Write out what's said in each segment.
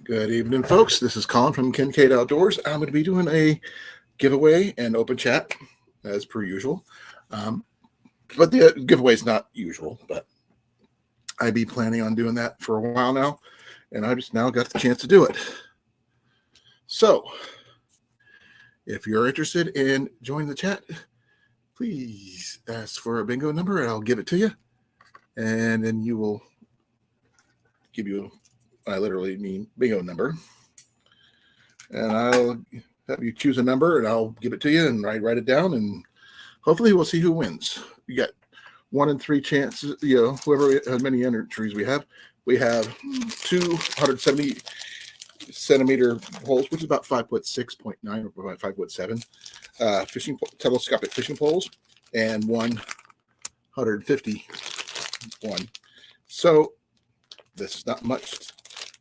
Good evening, folks. This is Colin from Kincaid Outdoors. I'm going to be doing a giveaway and open chat as per usual. But the giveaway is not usual, but I'd be planning on doing that for a while now, and I just now got the chance to do it. So if you're interested in joining the chat, please ask for a bingo number and I'll give it to you. And then you will give you, I literally mean bingo number. And I'll have you choose a number and I'll give it to you and write it down, and hopefully we'll see who wins. You got 1 in 3 chances, whoever as many entries we have. We have 270 centimeter holes, which is about 5'6.9" or about 5'7", telescopic fishing poles, and 151. So this is not much,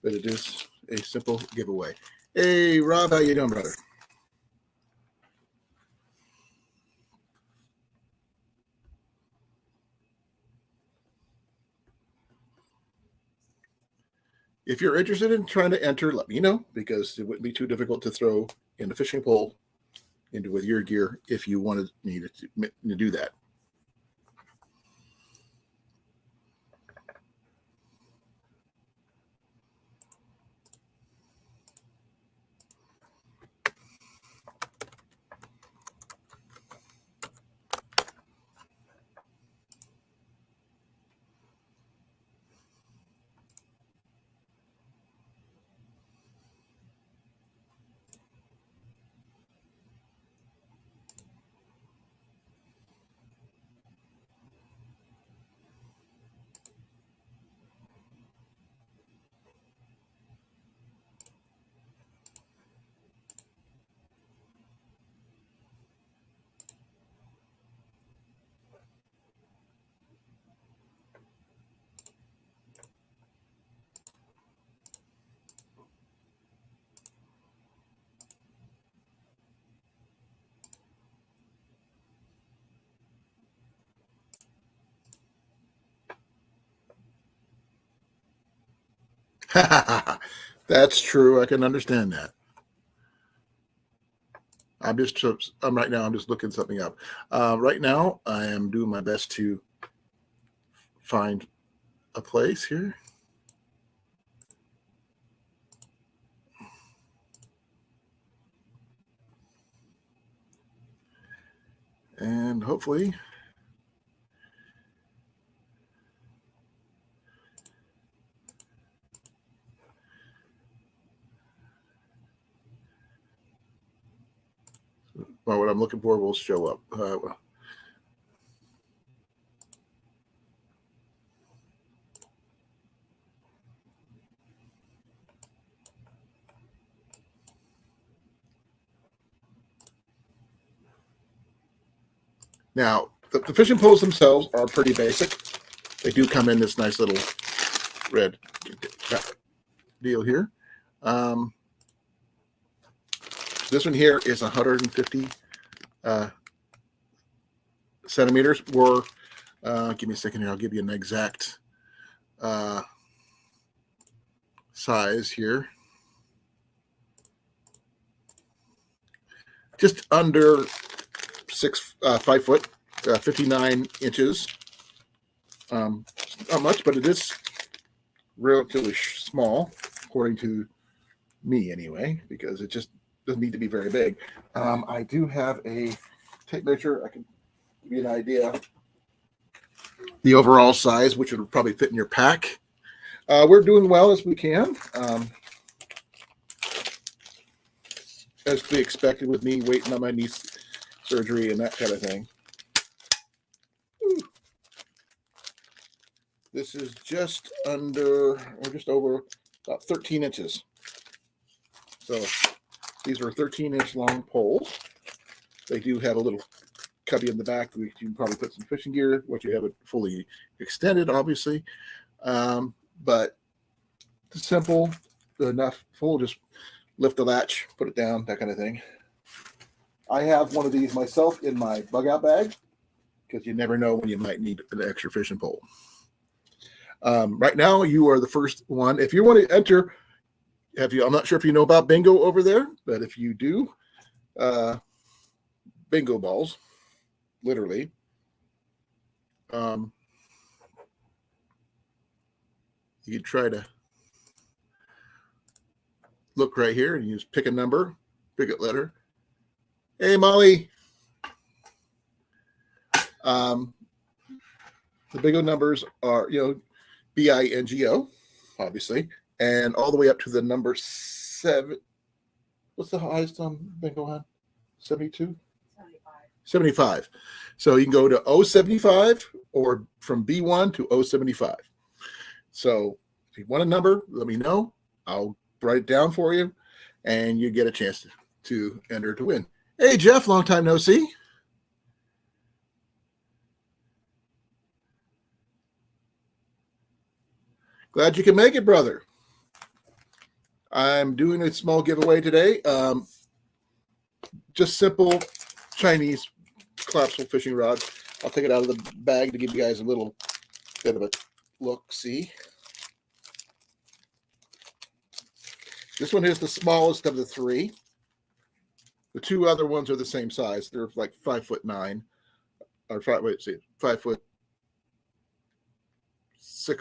but it is a simple giveaway. Hey, Rob, how you doing, brother? If you're interested in trying to enter, let me know, because it wouldn't be too difficult to throw in a fishing pole into with your gear if you wanted me to do that. That's true. I can understand that. I'm right now, I'm just looking something up. Right now, I am doing my best to find a place here. And hopefully what I'm looking for will show up. Now, the fishing poles themselves are pretty basic. They do come in this nice little red deal here. This one here is 150 centimeters. Or give me a second here. I'll give you an exact size here. Just under 5 foot, 59 inches. Not much, but it is relatively small, according to me anyway, because it just doesn't need to be very big. I do have a tape measure. I can give you an idea. The overall size, which would probably fit in your pack. We're doing well as we can. As to be expected with me waiting on my knee surgery and that kind of thing. This is just under, or just over about 13 inches. So these are 13-inch long poles. They do have a little cubby in the back. You can probably put some fishing gear, once you have it fully extended, obviously. But it's simple enough. Full, just lift the latch, put it down, that kind of thing. I have one of these myself in my bug out bag, because you never know when you might need an extra fishing pole. Right now, you are the first one. If you want to enter, I'm not sure if you know about bingo over there, but if you do, bingo balls, literally. You could try to look right here and you just pick a number, pick a letter. Hey, Molly. The bingo numbers are, bingo, obviously, and all the way up to the number 7. What's the highest on bingo on? 72? 75. So you can go to 075 or from B1 to 075. So if you want a number, let me know. I'll write it down for you, and you get a chance to enter to win. Hey, Jeff, long time no see. Glad you can make it, brother. I'm doing a small giveaway today. Just simple Chinese collapsible fishing rods. I'll take it out of the bag to give you guys a little bit of a look. See, this one is the smallest of the 3. The 2 other ones are the same size. They're like 5'9", or 5'6"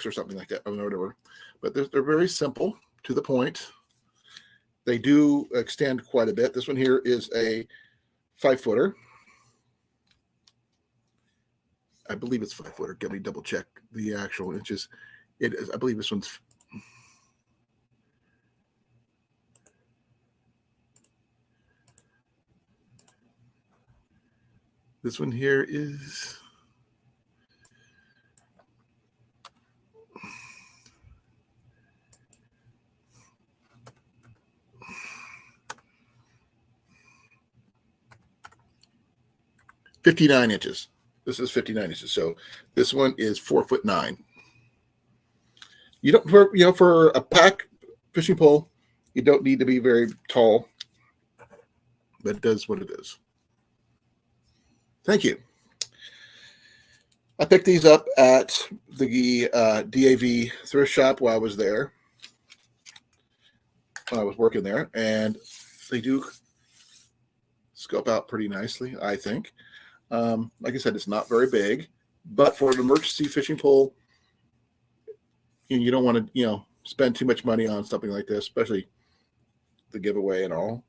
or something like that, or whatever. But they're very simple, to the point. They do extend quite a bit. This one here is a 5-footer. I believe it's 5-footer. Let me double check the actual inches. It is. I believe this one's. This one here is. "59 inches. This is 59 inches. So this one is 4'9". You don't, for a pack fishing pole, you don't need to be very tall, but it does what it is. Thank you. I picked these up at the D.A.V. thrift shop while I was there. When I was working there, and they do scope out pretty nicely, I think. Like I said, it's not very big, but for an emergency fishing pole, you don't want to, spend too much money on something like this, especially the giveaway and all.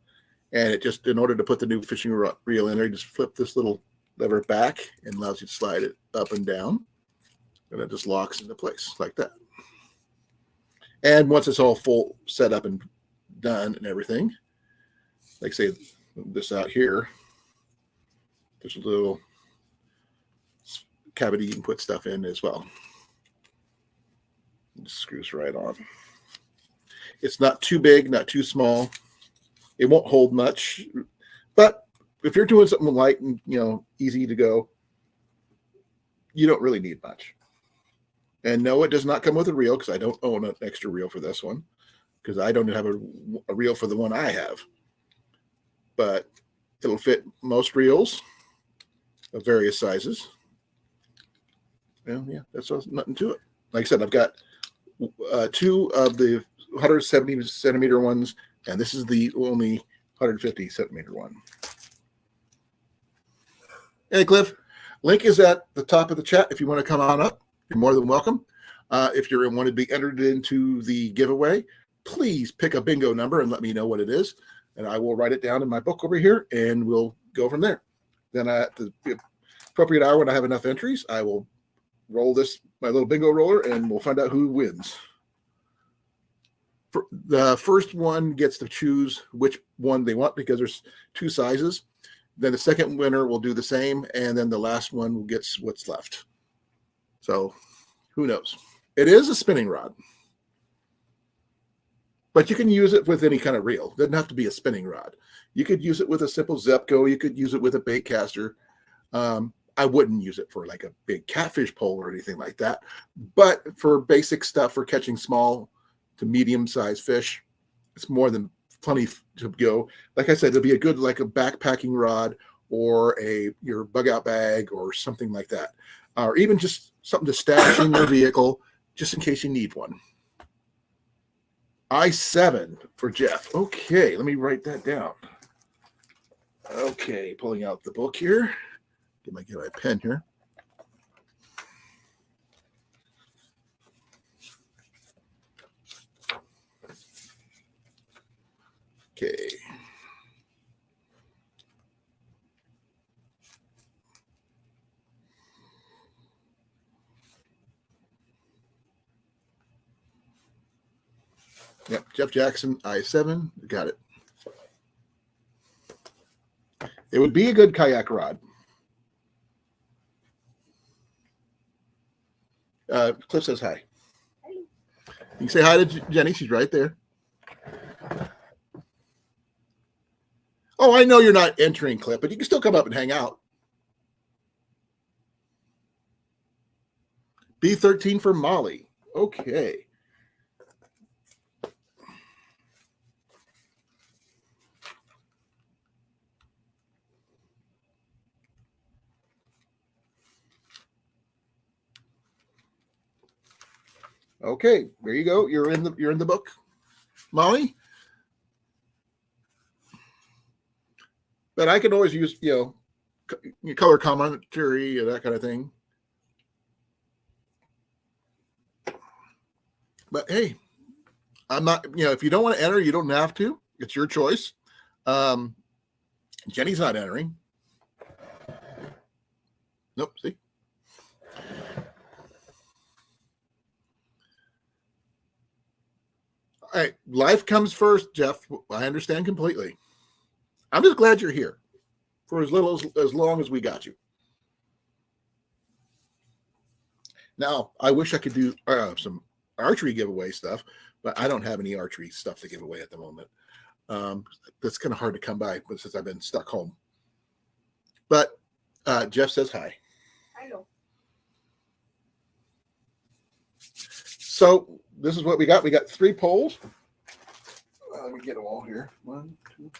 And it just, in order to put the new fishing reel in there, you just flip this little lever back and allows you to slide it up and down, and it just locks into place like that. And once it's all full set up and done and everything, like say this out here, there's a little cavity you can put stuff in as well. It just screws right on. It's not too big, not too small. It won't hold much, but if you're doing something light and easy to go, you don't really need much. And no, it does not come with a reel, because I don't own an extra reel for this one, because I don't have a reel for the one I have. But it'll fit most reels of various sizes. Well, yeah, that's nothing to it. Like I said, I've got 2 of the 170 centimeter ones, and this is the only 150 centimeter one. Hey, Cliff, link is at the top of the chat. If you want to come on up, you're more than welcome. If you want to be entered into the giveaway, please pick a bingo number and let me know what it is, and I will write it down in my book over here, and we'll go from there. Then at the appropriate hour, when I have enough entries, I will roll my little bingo roller, and we'll find out who wins. The first one gets to choose which one they want, because there's 2 sizes. Then the second winner will do the same, and then the last one gets what's left. So who knows? It is a spinning rod, but you can use it with any kind of reel. It doesn't have to be a spinning rod. You could use it with a simple Zepco. You could use it with a bait caster. I wouldn't use it for like a big catfish pole or anything like that, but for basic stuff, for catching small to medium-sized fish, it's more than plenty to go. Like I said, it'll be a good, like a backpacking rod, or your bug out bag, or something like that, or even just something to stash in your vehicle just in case you need one. I7 for Jeff. Okay, let me write that down. Okay, pulling out the book here. Get my pen here. Okay. Yep, Jeff Jackson, I7. Got it. It would be a good kayak rod. Cliff says hi. You can say hi to Jenny. She's right there. Oh, I know you're not entering, Cliff, but you can still come up and hang out. B13 for Molly. Okay. Okay, there you go. You're in the book, Molly. But I can always use color commentary, that kind of thing. But hey, I'm not. If you don't want to enter, you don't have to. It's your choice. Jenny's not entering. Nope. See. All right, life comes first, Jeff. I understand completely. I'm just glad you're here for as long as we got you. Now, I wish I could do some archery giveaway stuff, but I don't have any archery stuff to give away at the moment. That's kind of hard to come by since I've been stuck home. But Jeff says hi. Hello. So this is what we got. We got 3 poles. Let me get them all here. 1, 2,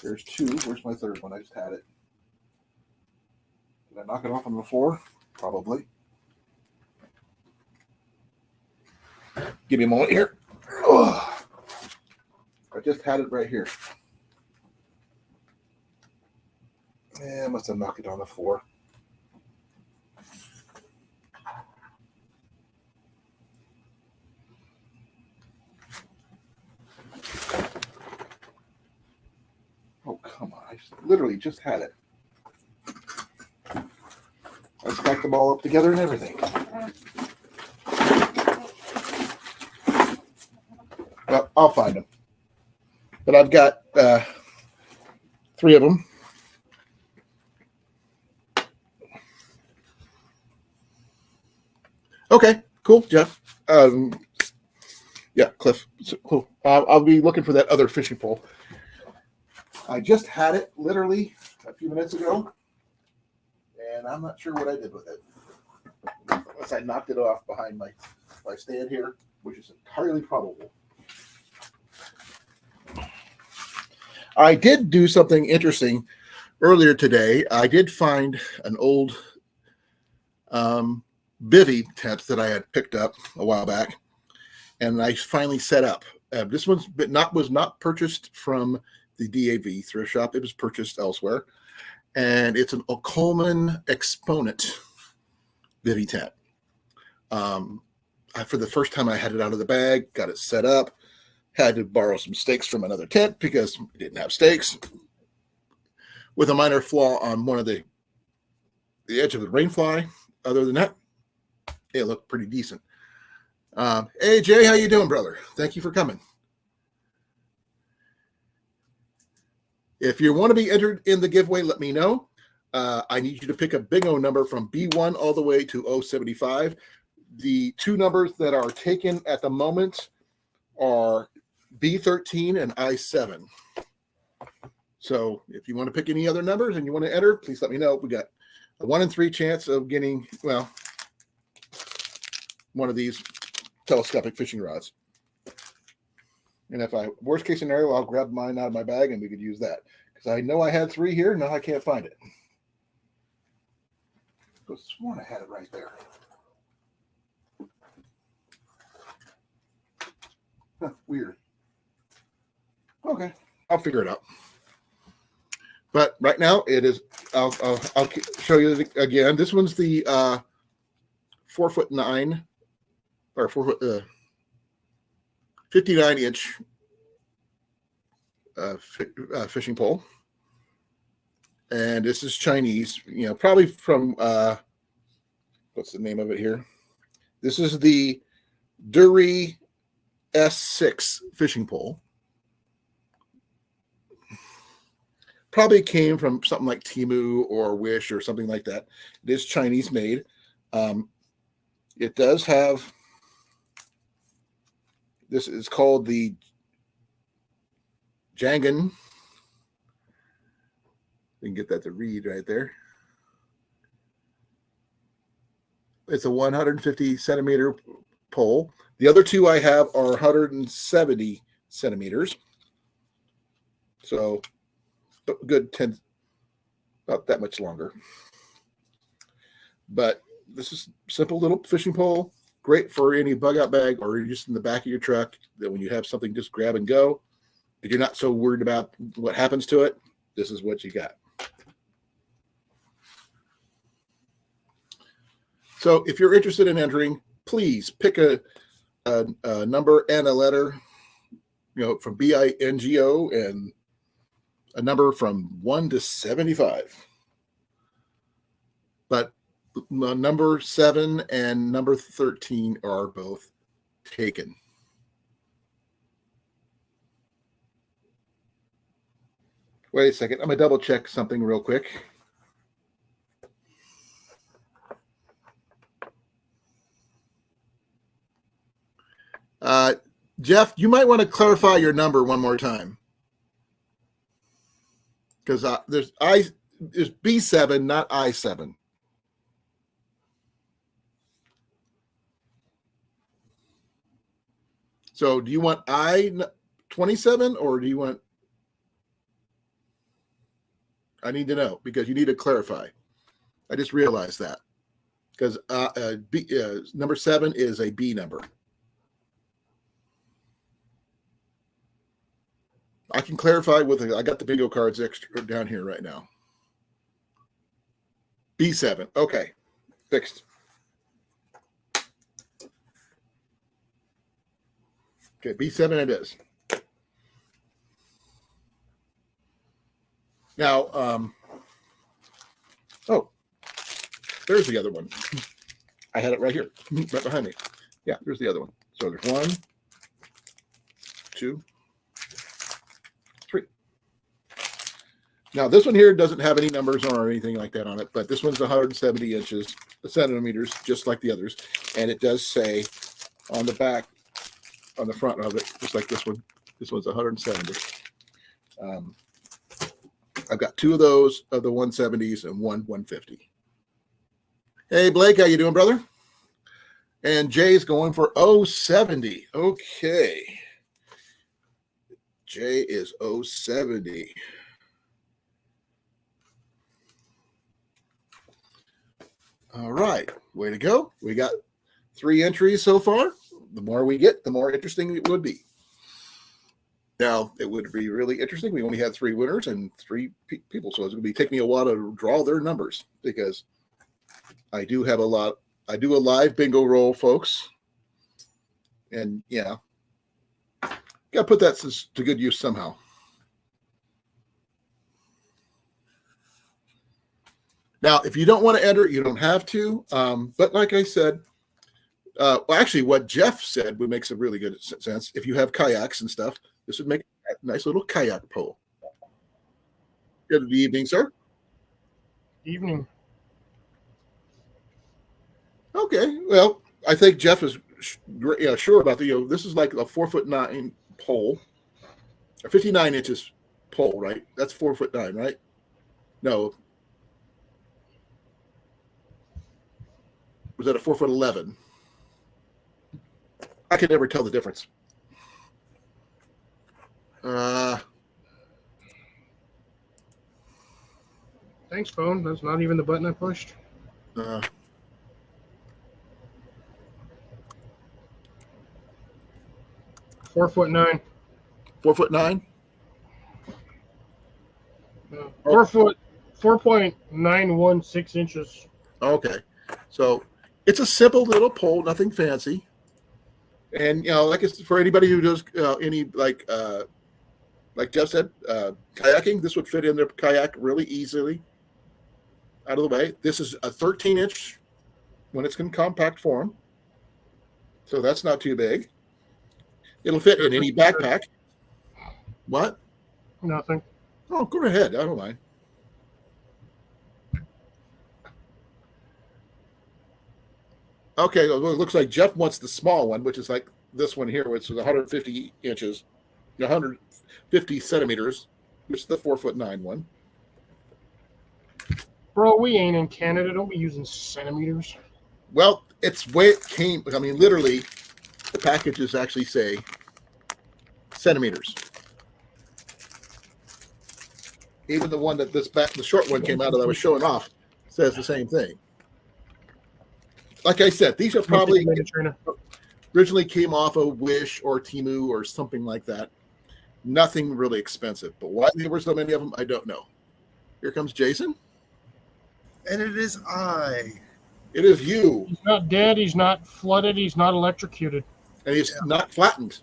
there's 2. Where's my third one? I just had it. Did I knock it off on the floor? Probably. Give me a moment here. Oh, I just had it right here. I must have knocked it on the floor. Oh, come on. I literally just had it. I stacked them all up together and everything. Well, I'll find them. But I've got 3 of them. Okay, cool, Jeff. Yeah, Cliff. Cool. I'll be looking for that other fishing pole. I just had it literally a few minutes ago, and I'm not sure what I did with it. Unless I knocked it off behind my stand here, which is entirely probable. I did do something interesting earlier today. I did find an old bivy tent that I had picked up a while back, and I finally set up. This was not purchased from the D.A.V. thrift shop. It was purchased elsewhere, and it's a Colan Exponent bivy tent. For the first time, I had it out of the bag, got it set up, had to borrow some stakes from another tent because it didn't have stakes, with a minor flaw on one of the edge of the rainfly. Other than that, it looked pretty decent. Hey, Jay, how you doing, brother? Thank you for coming. If you want to be entered in the giveaway, let me know. I need you to pick a bingo number from B1 all the way to 075. The 2 numbers that are taken at the moment are B13 and I7. So if you want to pick any other numbers and you want to enter, please let me know. We got a 1 in 3 chance of getting, well, one of these telescopic fishing rods. And worst case scenario, I'll grab mine out of my bag and we could use that. Because I know I had 3 here, now I can't find it. I could have sworn I had it right there. Weird. Okay, I'll figure it out. But right now it is. I'll show you again. This one's the 4'9" or 59-inch fishing pole, and this is Chinese. You know, probably from what's the name of it here? This is the D.A.V S6 fishing pole. Probably came from something like Temu or Wish or something like that. It is Chinese made. It does have, this is called the Jangan. You can get that to read right there. It's a 150 centimeter pole. The other two I have are 170 centimeters. So good 10, not that much longer. But this is simple little fishing pole, great for any bug out bag or just in the back of your truck that when you have something, just grab and go. If you're not so worried about what happens to it, this is what you got. So if you're interested in entering, please pick a number and a letter, you know, from BINGO and a number from 1 to 75. But number 7 and number 13 are both taken. Wait a second. I'm going to double check something real quick. Jeff, you might want to clarify your number one more time. Because there's B7, not I7. So do you want I27 or do you want? I need to know because you need to clarify. I just realized that because number 7 is a B number. I can clarify with it. I got the bingo cards extra down here right now. B7. Okay. Fixed. Okay, B7 it is. Now, oh, there's the other one. I had it right here, right behind me. Yeah, there's the other one. So there's 1, 2, 3. Now, this one here doesn't have any numbers or anything like that on it, but this one's 170 centimeters, just like the others. And it does say on the back, on the front of it, just like this one. This one's 170. I've got 2 of those of the 170s and 1 150. Hey, Blake, how you doing, brother? And Jay's going for 070. Okay. Jay is 070. All right. Way to go. We got 3 entries so far. The more we get, the more interesting it would be. Now, it would be really interesting. We only had 3 winners and 3 people, so it's going to be taking me a while to draw their numbers because I do have a lot. I do a live bingo roll, folks. And, yeah, got to put that to good use somehow. Now, if you don't want to enter, you don't have to. But like I said, well, actually, what Jeff said would make some really good sense. If you have kayaks and stuff, this would make a nice little kayak pole. Good evening, sir. Evening. Okay, well, I think Jeff is sure about the. This is like a 4'9" pole, a 59 inches pole, right? That's 4'9", right? No, was that a 4'11"? I can never tell the difference. Thanks, phone. That's not even the button I pushed. 4'9". 4'9". 4 foot, 4.916 inches. Okay, so it's a simple little pole, nothing fancy. And like it's for anybody who does any like Jeff said, kayaking, this would fit in their kayak really easily. Out of the way. This is a 13-inch when it's in compact form, so that's not too big. It'll fit in any backpack. What? Nothing. Oh, go ahead. I don't mind. Okay, well, it looks like Jeff wants the small one, which is like this one here, which is 150 inches, 150 centimeters, which is the 4'9" one. Bro, we ain't in Canada. Don't be using centimeters. Well, it's where it came. I mean, literally, the packages actually say centimeters. Even the one that the short one came out of that I was showing off says the same thing. Like I said, these are probably originally came off of Wish or Temu or something like that. Nothing really expensive, but why there were so many of them, I don't know. Here comes Jason. And it is I. It is you. He's not dead. He's not flooded. He's not electrocuted. And he's not flattened.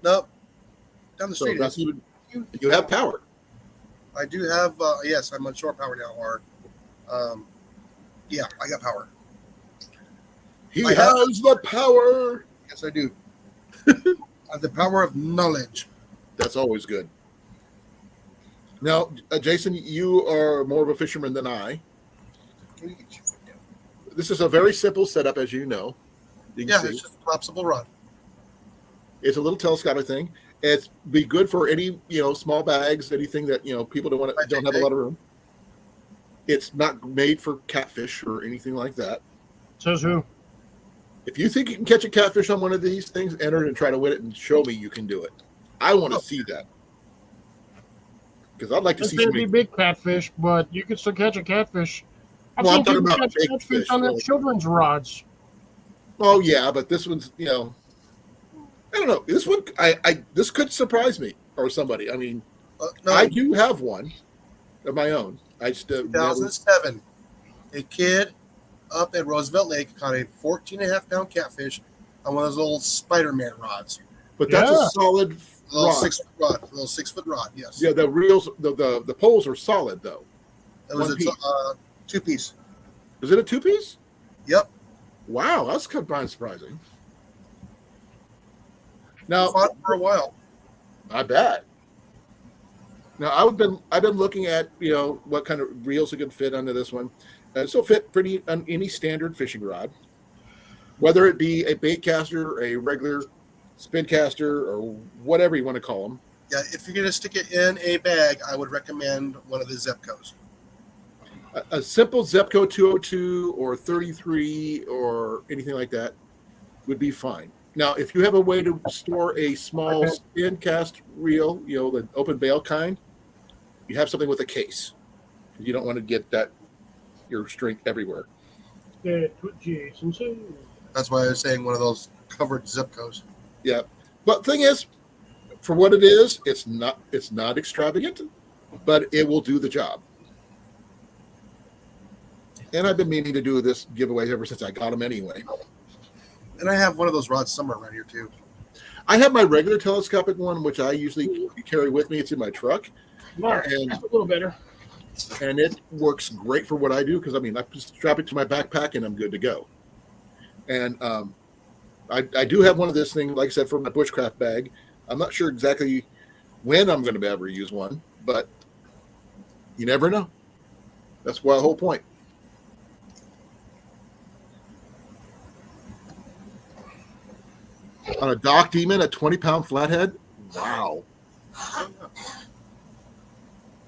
Nope. Down the So street. that's even, you have power. I do have, yes, I'm on shore power now. Or, yeah, I got power. He has the power. Yes, I do. I have the power of knowledge. That's always good. Now, Jason, you are more of a fisherman than I. Can you get your foot down? This is a very simple setup, as you know. You can see. It's just a collapsible rod. It's a little telescopic thing. It's be good for any small bags, anything that people don't have a lot of room. It's not made for catfish or anything like that. Says who? If you think you can catch a catfish on one of these things, enter it and try to win it and show me you can do it. I want to see that. Because I'd like to see It's going to somebody. be big catfish, but you can still catch a catfish. I've Well, I'm seen talking people about catch big catfish fish, on their really. children's rods. Oh yeah, but this one's I don't know. This one this could surprise me or somebody. I mean, No, I do have one of my own. I just 2007, a kid up at Roosevelt Lake caught a 14.5-pound catfish on one of those little Spider-Man rods. but that's Yeah. a solid A little rod. 6-foot rod. A little 6-foot rod, yes. Yeah, the reels, the poles are solid though. It was one a piece. two-piece. Is it a 2-piece? Yep. Wow, that's kind of surprising. Now, Fought for a while. I bet. Now I've been looking at what kind of reels it can fit under this one. So fit pretty on any standard fishing rod, whether it be a bait caster, a regular spin caster, or whatever you want to call them. Yeah, if you're going to stick it in a bag, I would recommend one of the Zepcos. A simple Zepco 202 or 33 or anything like that would be fine. Now, if you have a way to store a small spin cast reel, the open bail kind, you have something with a case. You don't want to get your string everywhere. That's what Jason said. That's why I was saying one of those covered Zepcos. Yeah, but thing is, for what it is, it's not extravagant, but it will do the job. And I've been meaning to do this giveaway ever since I got them anyway. And I have one of those rods somewhere around here, too. I have my regular telescopic one, which I usually carry with me. It's in my truck. And a little better. And it works great for what I do because, I just strap it to my backpack and I'm good to go. And I do have one of this thing, like I said, for my bushcraft bag. I'm not sure exactly when I'm going to be able to use one, but you never know. That's the whole point. On a Dock Demon, a 20-pound flathead? Wow.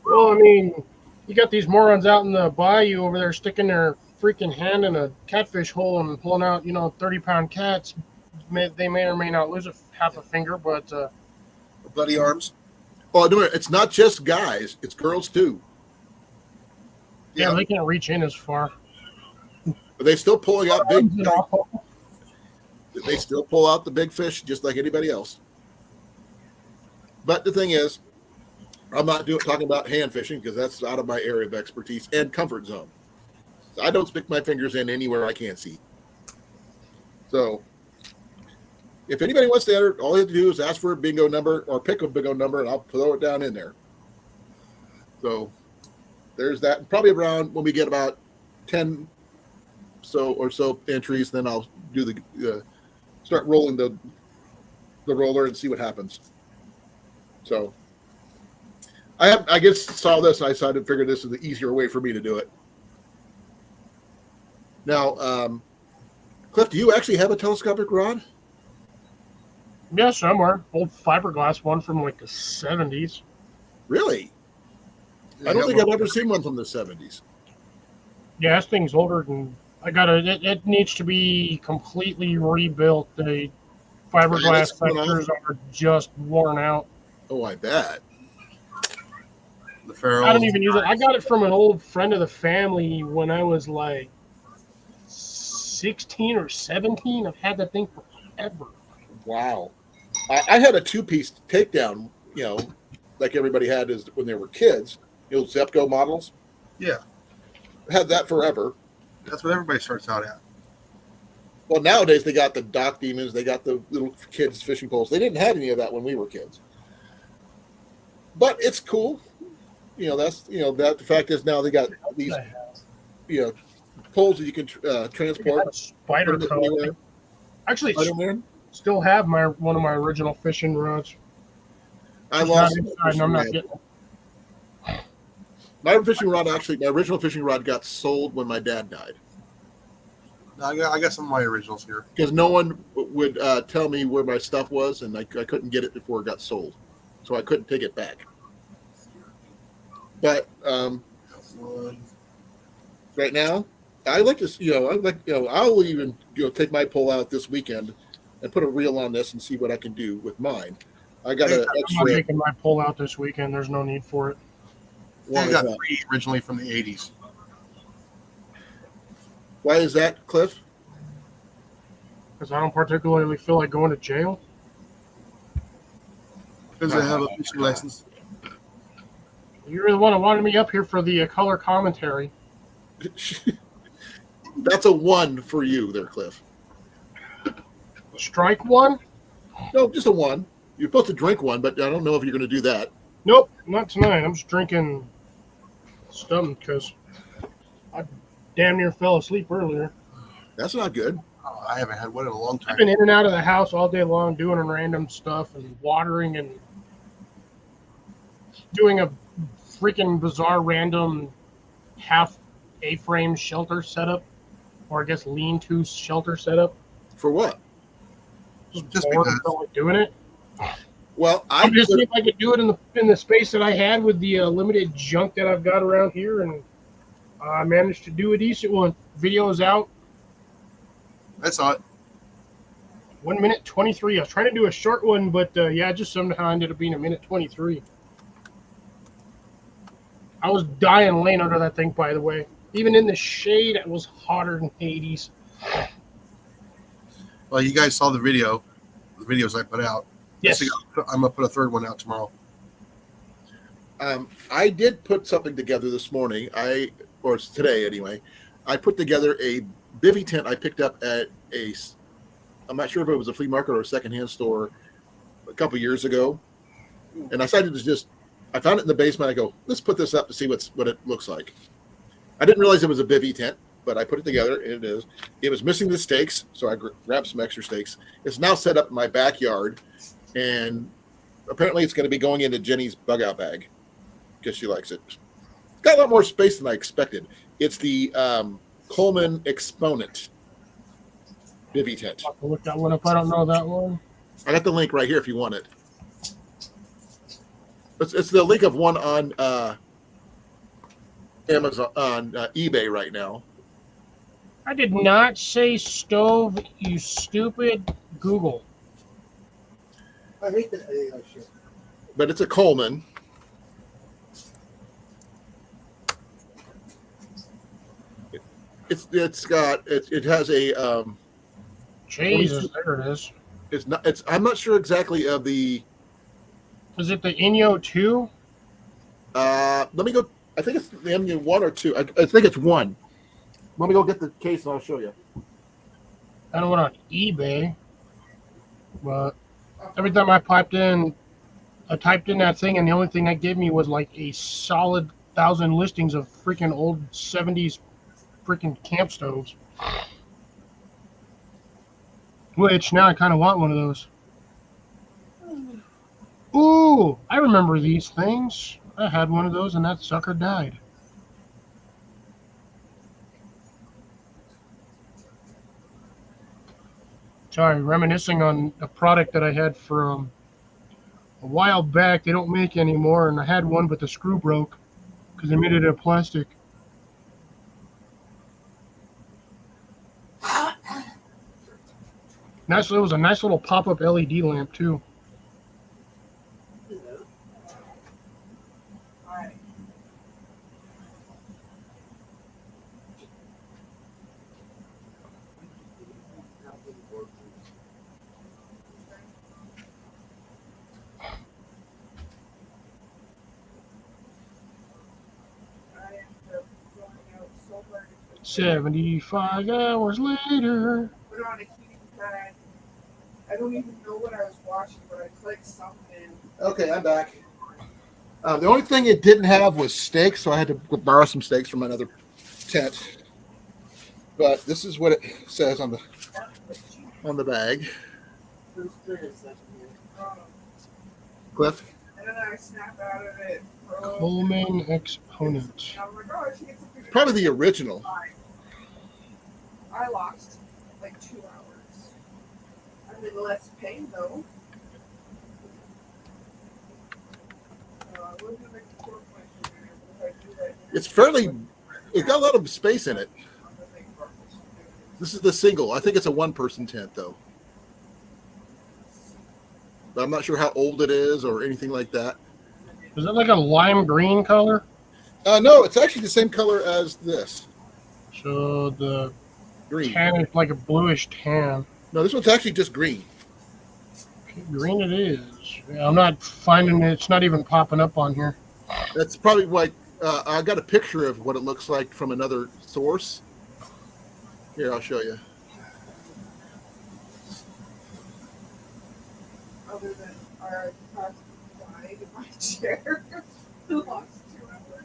Well, you got these morons out in the bayou over there sticking their freaking hand in a catfish hole and pulling out, 30-pound cats. They may or may not lose half a finger, but Bloody arms. Oh, no, it's not just guys; it's girls too. yeah, they can't reach in as far. Are they still pulling out big? They still pull out the big fish just like anybody else. But the thing is, I'm not talking about hand fishing because that's out of my area of expertise and comfort zone. I don't stick my fingers in anywhere I can't see. So if anybody wants to enter, all you have to do is ask for a bingo number or pick a bingo number, and I'll throw it down in there. So there's that. And probably around when we get about 10 or so entries, then I'll do the start rolling the roller and see what happens. So I just saw this and I decided to figure this is the easier way for me to do it. Now, Cliff, do you actually have a telescopic rod? Yeah, somewhere. Old fiberglass one from like the 70s. Really? I don't think I've ever seen one from the 70s. Yeah, this thing's older than I got it needs to be completely rebuilt. The fiberglass sectors are just worn out. Oh, I bet. The ferrules. I don't even use it. I got it from an old friend of the family when I was like 16 or 17. I've had that thing forever. Wow. I had a 2-piece takedown, like everybody had when they were kids, the old Zepco models. Yeah. Had that forever. That's what everybody starts out at. Well, nowadays they got the Dock Demons, they got the little kids fishing poles. They didn't have any of that when we were kids. But it's cool. That the fact is now they got these, poles that you can transport. Spider cone. Actually, still have one of my original fishing rods. I lost I'm not getting it. My original fishing rod got sold when my dad died. I got some of my originals here. Because no one would tell me where my stuff was, and I couldn't get it before it got sold. So I couldn't take it back. But right now, I like to, I'll even take my pole out this weekend and put a reel on this and see what I can do with mine. I got an extra. I'm not taking my pole out this weekend. There's no need for it. I got 3 originally from the 80s. Why is that, Cliff? Because I don't particularly feel like going to jail. Because I have a fishing license. You're the one who wanted me up here for the color commentary. That's a 1 for you there, Cliff. Strike 1? No, just a 1. You're supposed to drink 1, but I don't know if you're going to do that. Nope, not tonight. I'm just drinking something because I damn near fell asleep earlier. That's not good. Oh, I haven't had one in a long time. I've been in and out of the house all day long doing random stuff and watering and doing a freaking bizarre random half A-frame shelter setup, or I guess lean-to shelter setup. For what? Just bored because. and felt like doing it. Well, I'm just seeing if I could do it in the space that I had with the limited junk that I've got around here, and I managed to do a decent one. Video's out. I saw it. 1 minute 23. I was trying to do a short one, but just somehow ended up being a minute 23. I was dying laying under that thing, by the way. Even in the shade, it was hotter than Hades. Well, you guys saw the videos I put out. Yes. I'm going to put a third one out tomorrow. I did put something together this morning. Or today anyway. I put together a bivy tent I picked up at I'm not sure if it was a flea market or a secondhand store a couple years ago. And I decided to I found it in the basement. I go, let's put this up to see what it looks like. I didn't realize it was a bivy tent, but I put it together, and it is. It was missing the stakes, so I grabbed some extra stakes. It's now set up in my backyard, and apparently it's going to be going into Jenny's bug out bag because she likes it. It's got a lot more space than I expected. It's the Coleman Exponent bivy tent. I'll have to look that one up. I don't know that one. I got the link right here if you want it. It's the link of one on Amazon, on eBay right now. I did not say stove, you stupid Google. I hate that AI shit. But it's a Coleman. It has a Jesus, there it is. It's not. It's. I'm not sure exactly of the. Is it the Inyo 2? Let me go. I think it's the MU 1 or 2. I think it's 1. Let me go get the case and I'll show you. I don't went on eBay, but every time I typed in that thing, and the only thing that gave me was like a solid 1,000 listings of freaking old 70s freaking camp stoves. Which now I kind of want one of those. Ooh, I remember these things. I had one of those and that sucker died. Sorry, reminiscing on a product that I had from a while back. They don't make anymore, and I had one, but the screw broke because they made it out of plastic. Nice. It was a nice little pop-up LED lamp too. "75 hours later." Put on a heating pad. I don't even know what I was watching, but I clicked something. Okay, I'm back. The only thing it didn't have was steaks, so I had to borrow some steaks from another tent. But this is what it says on the bag. Cliff? And then I snap out of it. Coleman Exponent. And I'm like, oh, I should get some food. Probably the original. I lost like 2 hours. I'm in less pain though. It's fairly. It got a lot of space in it. This is the single. I think it's a one-person tent though. But I'm not sure how old it is or anything like that. Is that like a lime green color? No, it's actually the same color as this. So the Green. tan is like a bluish tan. No, this one's actually just green. Green it is. Yeah, I'm not finding it. It's not even popping up on here. That's probably why I got a picture of what it looks like from another source. Here, I'll show you. Other than I died in my chair. Lost 2 hours.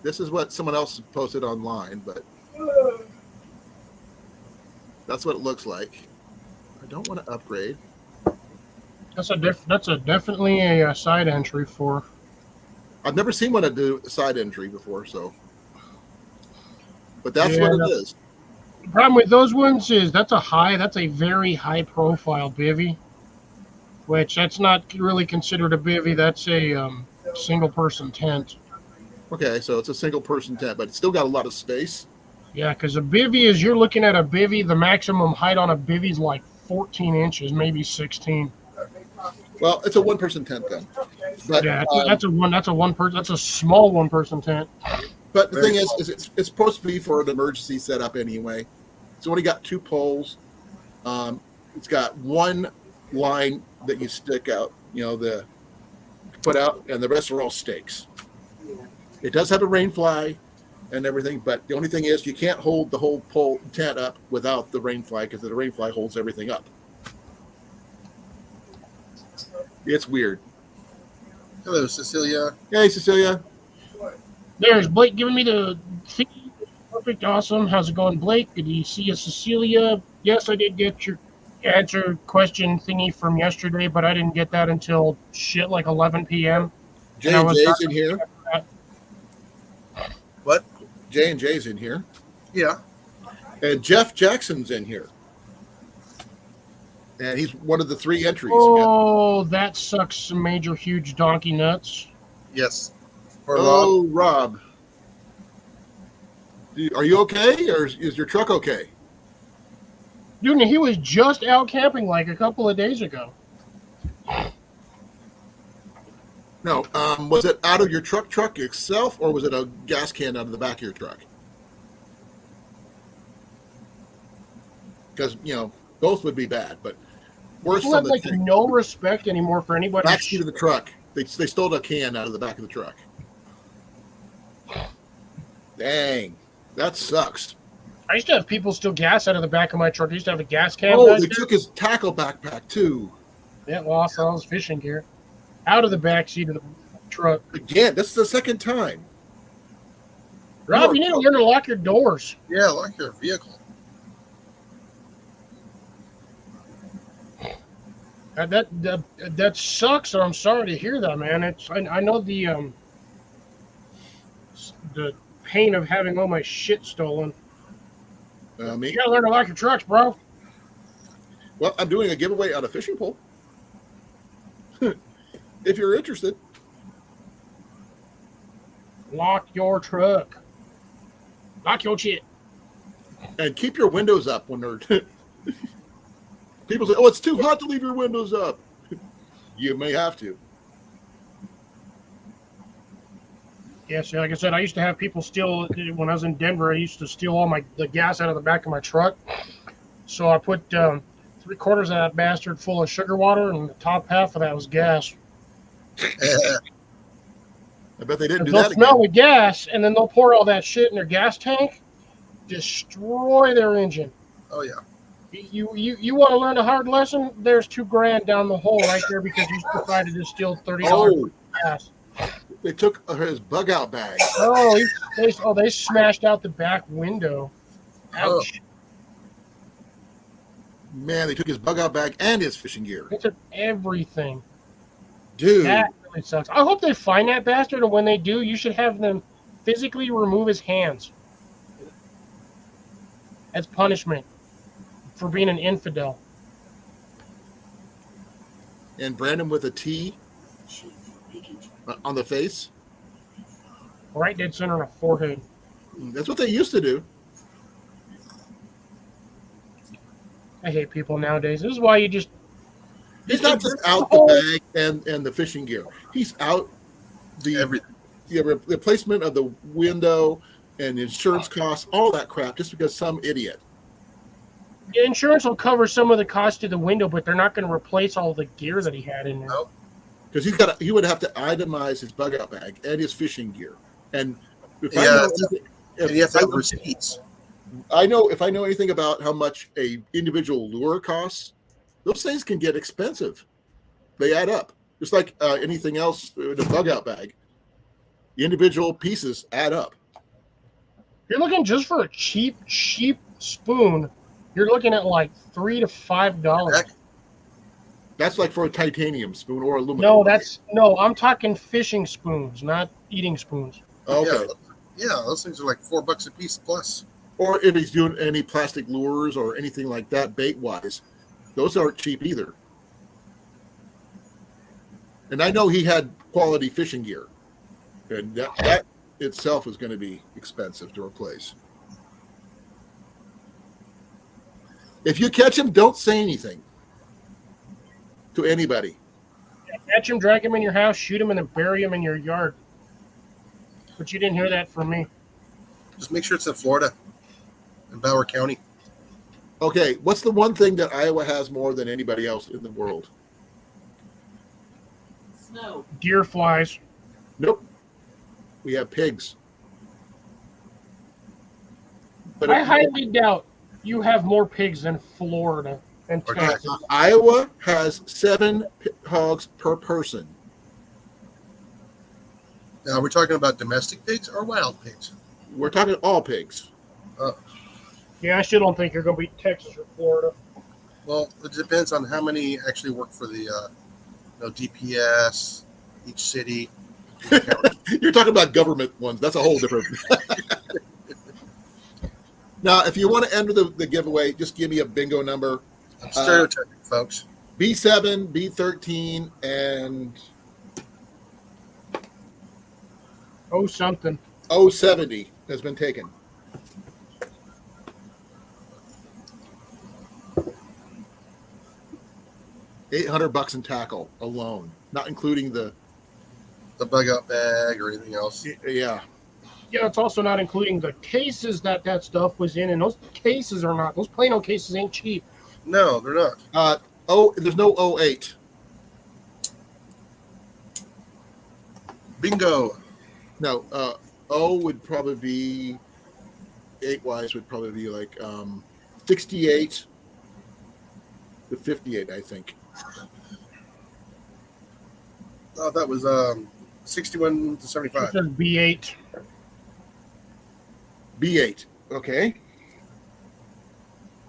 This is what someone else posted online, but that's what it looks like. I don't want to upgrade. That's definitely a side entry for. I've never seen one that do a side entry before, so. But that's Yeah. what it is. The problem with those ones is that's a very high profile bivvy, which that's not really considered a bivvy. That's a single person tent. Okay, so it's a single person tent, but it's still got a lot of space. Yeah, because a bivvy is you're looking at a bivvy. The maximum height on a bivvy is like 14 inches, maybe 16. Well, it's a one person tent then. But, Yeah, that's a small one person tent. But the thing is it's supposed to be for an emergency setup anyway. It's only got 2 poles. It's got one line that you stick out, the put out, and the rest are all stakes. It does have a rain fly and everything, but the only thing is you can't hold the whole pole tent up without the rain fly because the rain fly holds everything up. It's weird. Hello, Cecilia. Hey, Cecilia. There's Blake giving me the feed. Perfect, awesome. How's it going, Blake? Did you see a Cecilia? Yes, I did get your answer question thingy from yesterday, but I didn't get that until like 11 p.m. J and J's in here. What? J and J's in here. Yeah. And Jeff Jackson's in here. And he's one of the 3 entries. Oh, that sucks some major, huge donkey nuts. Yes. For Oh, Rob. Are you okay, or is your truck okay? Dude, he was just out camping like a couple of days ago. No. Was it out of your truck itself, or was it a gas can out of the back of your truck? Because, Both would be bad, but worse People from have the like tank. no respect anymore for anybody. Back seat of the truck. They stole a can out of the back of the truck. Dang, that sucks. I used to have people steal gas out of the back of my truck. I used to have a gas can. Oh, back they there. took his tackle backpack too. Yeah, lost all his fishing gear out of the back seat of the truck. Again, that's the second time. Rob, you need to learn to lock your doors. Yeah, like your vehicle. That sucks. I'm sorry to hear that, man. I know the pain of having all my shit stolen. Me? You gotta learn to lock your trucks, bro. Well, I'm doing a giveaway on a fishing pole. If you're interested. Lock your truck. Lock your shit. And keep your windows up when they're... People say, oh, it's too hot to leave your windows up. You may have to. Yeah, so like I said, I used to have people steal, when I was in Denver, I used to steal all the gas out of the back of my truck. So I put 3/4 of that bastard full of sugar water, and the top half of that was gas. I bet they didn't do They'll that smell again. the gas, and then they'll pour all that shit in their gas tank, destroy their engine. Oh yeah. You want to learn a hard lesson? There's $2,000 down the hole right there because you decided to steal $30 Oh, gas. they took his bug out bag. Oh, they smashed out the back window. Ouch. Man, they took his bug out bag and his fishing gear. They took everything. Dude. That really sucks. I hope they find that bastard, and when they do, you should have them physically remove his hands as punishment for being an infidel. And Brandon with a T on the face. Right dead center on the forehead. That's what they used to do. I hate people nowadays. This is why you just... He's not just out the bag and the fishing gear. He's out the Everything. replacement of the window and insurance costs, all that crap, just because some idiot. The insurance will cover some of the cost of the window, but they're not going to replace all the gear that he had in there. Nope. Because he would have to itemize his bug out bag and his fishing gear. And if I Yeah, know and you have to have receipts. if I know anything about how much a individual lure costs, those things can get expensive. They add up. Just like anything else in a bug out bag. The individual pieces add up. You're looking just for a cheap spoon. You're looking at like $3 to $5. That's like for a titanium spoon or aluminum. No, I'm talking fishing spoons, not eating spoons. Okay. Yeah, those things are like $4 a piece plus. Or if he's doing any plastic lures or anything like that, bait wise, those aren't cheap either. And I know he had quality fishing gear, and that itself is going to be expensive to replace. If you catch him, don't say anything to anybody. Catch him, drag him in your house, shoot him, and then bury him in your yard. But you didn't hear that from me. Just make sure it's in Florida, in Broward County. Okay, what's the one thing that Iowa has more than anybody else in the world? Snow. Deer flies. Nope. We have pigs. But I highly doubt you have more pigs than Florida and Or Texas. Iowa has 7 hogs per person. Now, we're talking about domestic pigs or wild pigs? We're talking all pigs. Yeah, I still don't think you're going to beat Texas or Florida. Well, it depends on how many actually work for the DPS, each city. You're talking about government ones. That's a whole different. Now, if you want to enter the giveaway, just give me a bingo number. I'm stereotyping, folks. B7, B13, and Something. 070 has been taken. $800 in tackle alone, not including the bug out bag or anything else. Yeah. Yeah, it's also not including the cases that stuff was in, and those cases are not. Those Plano cases ain't cheap. No, they're not. There's no 08. Bingo. No, O would probably be 8 wise would probably be like 68 to 58, I think. Oh, that was 61 to It 75. says B8. B8. Okay.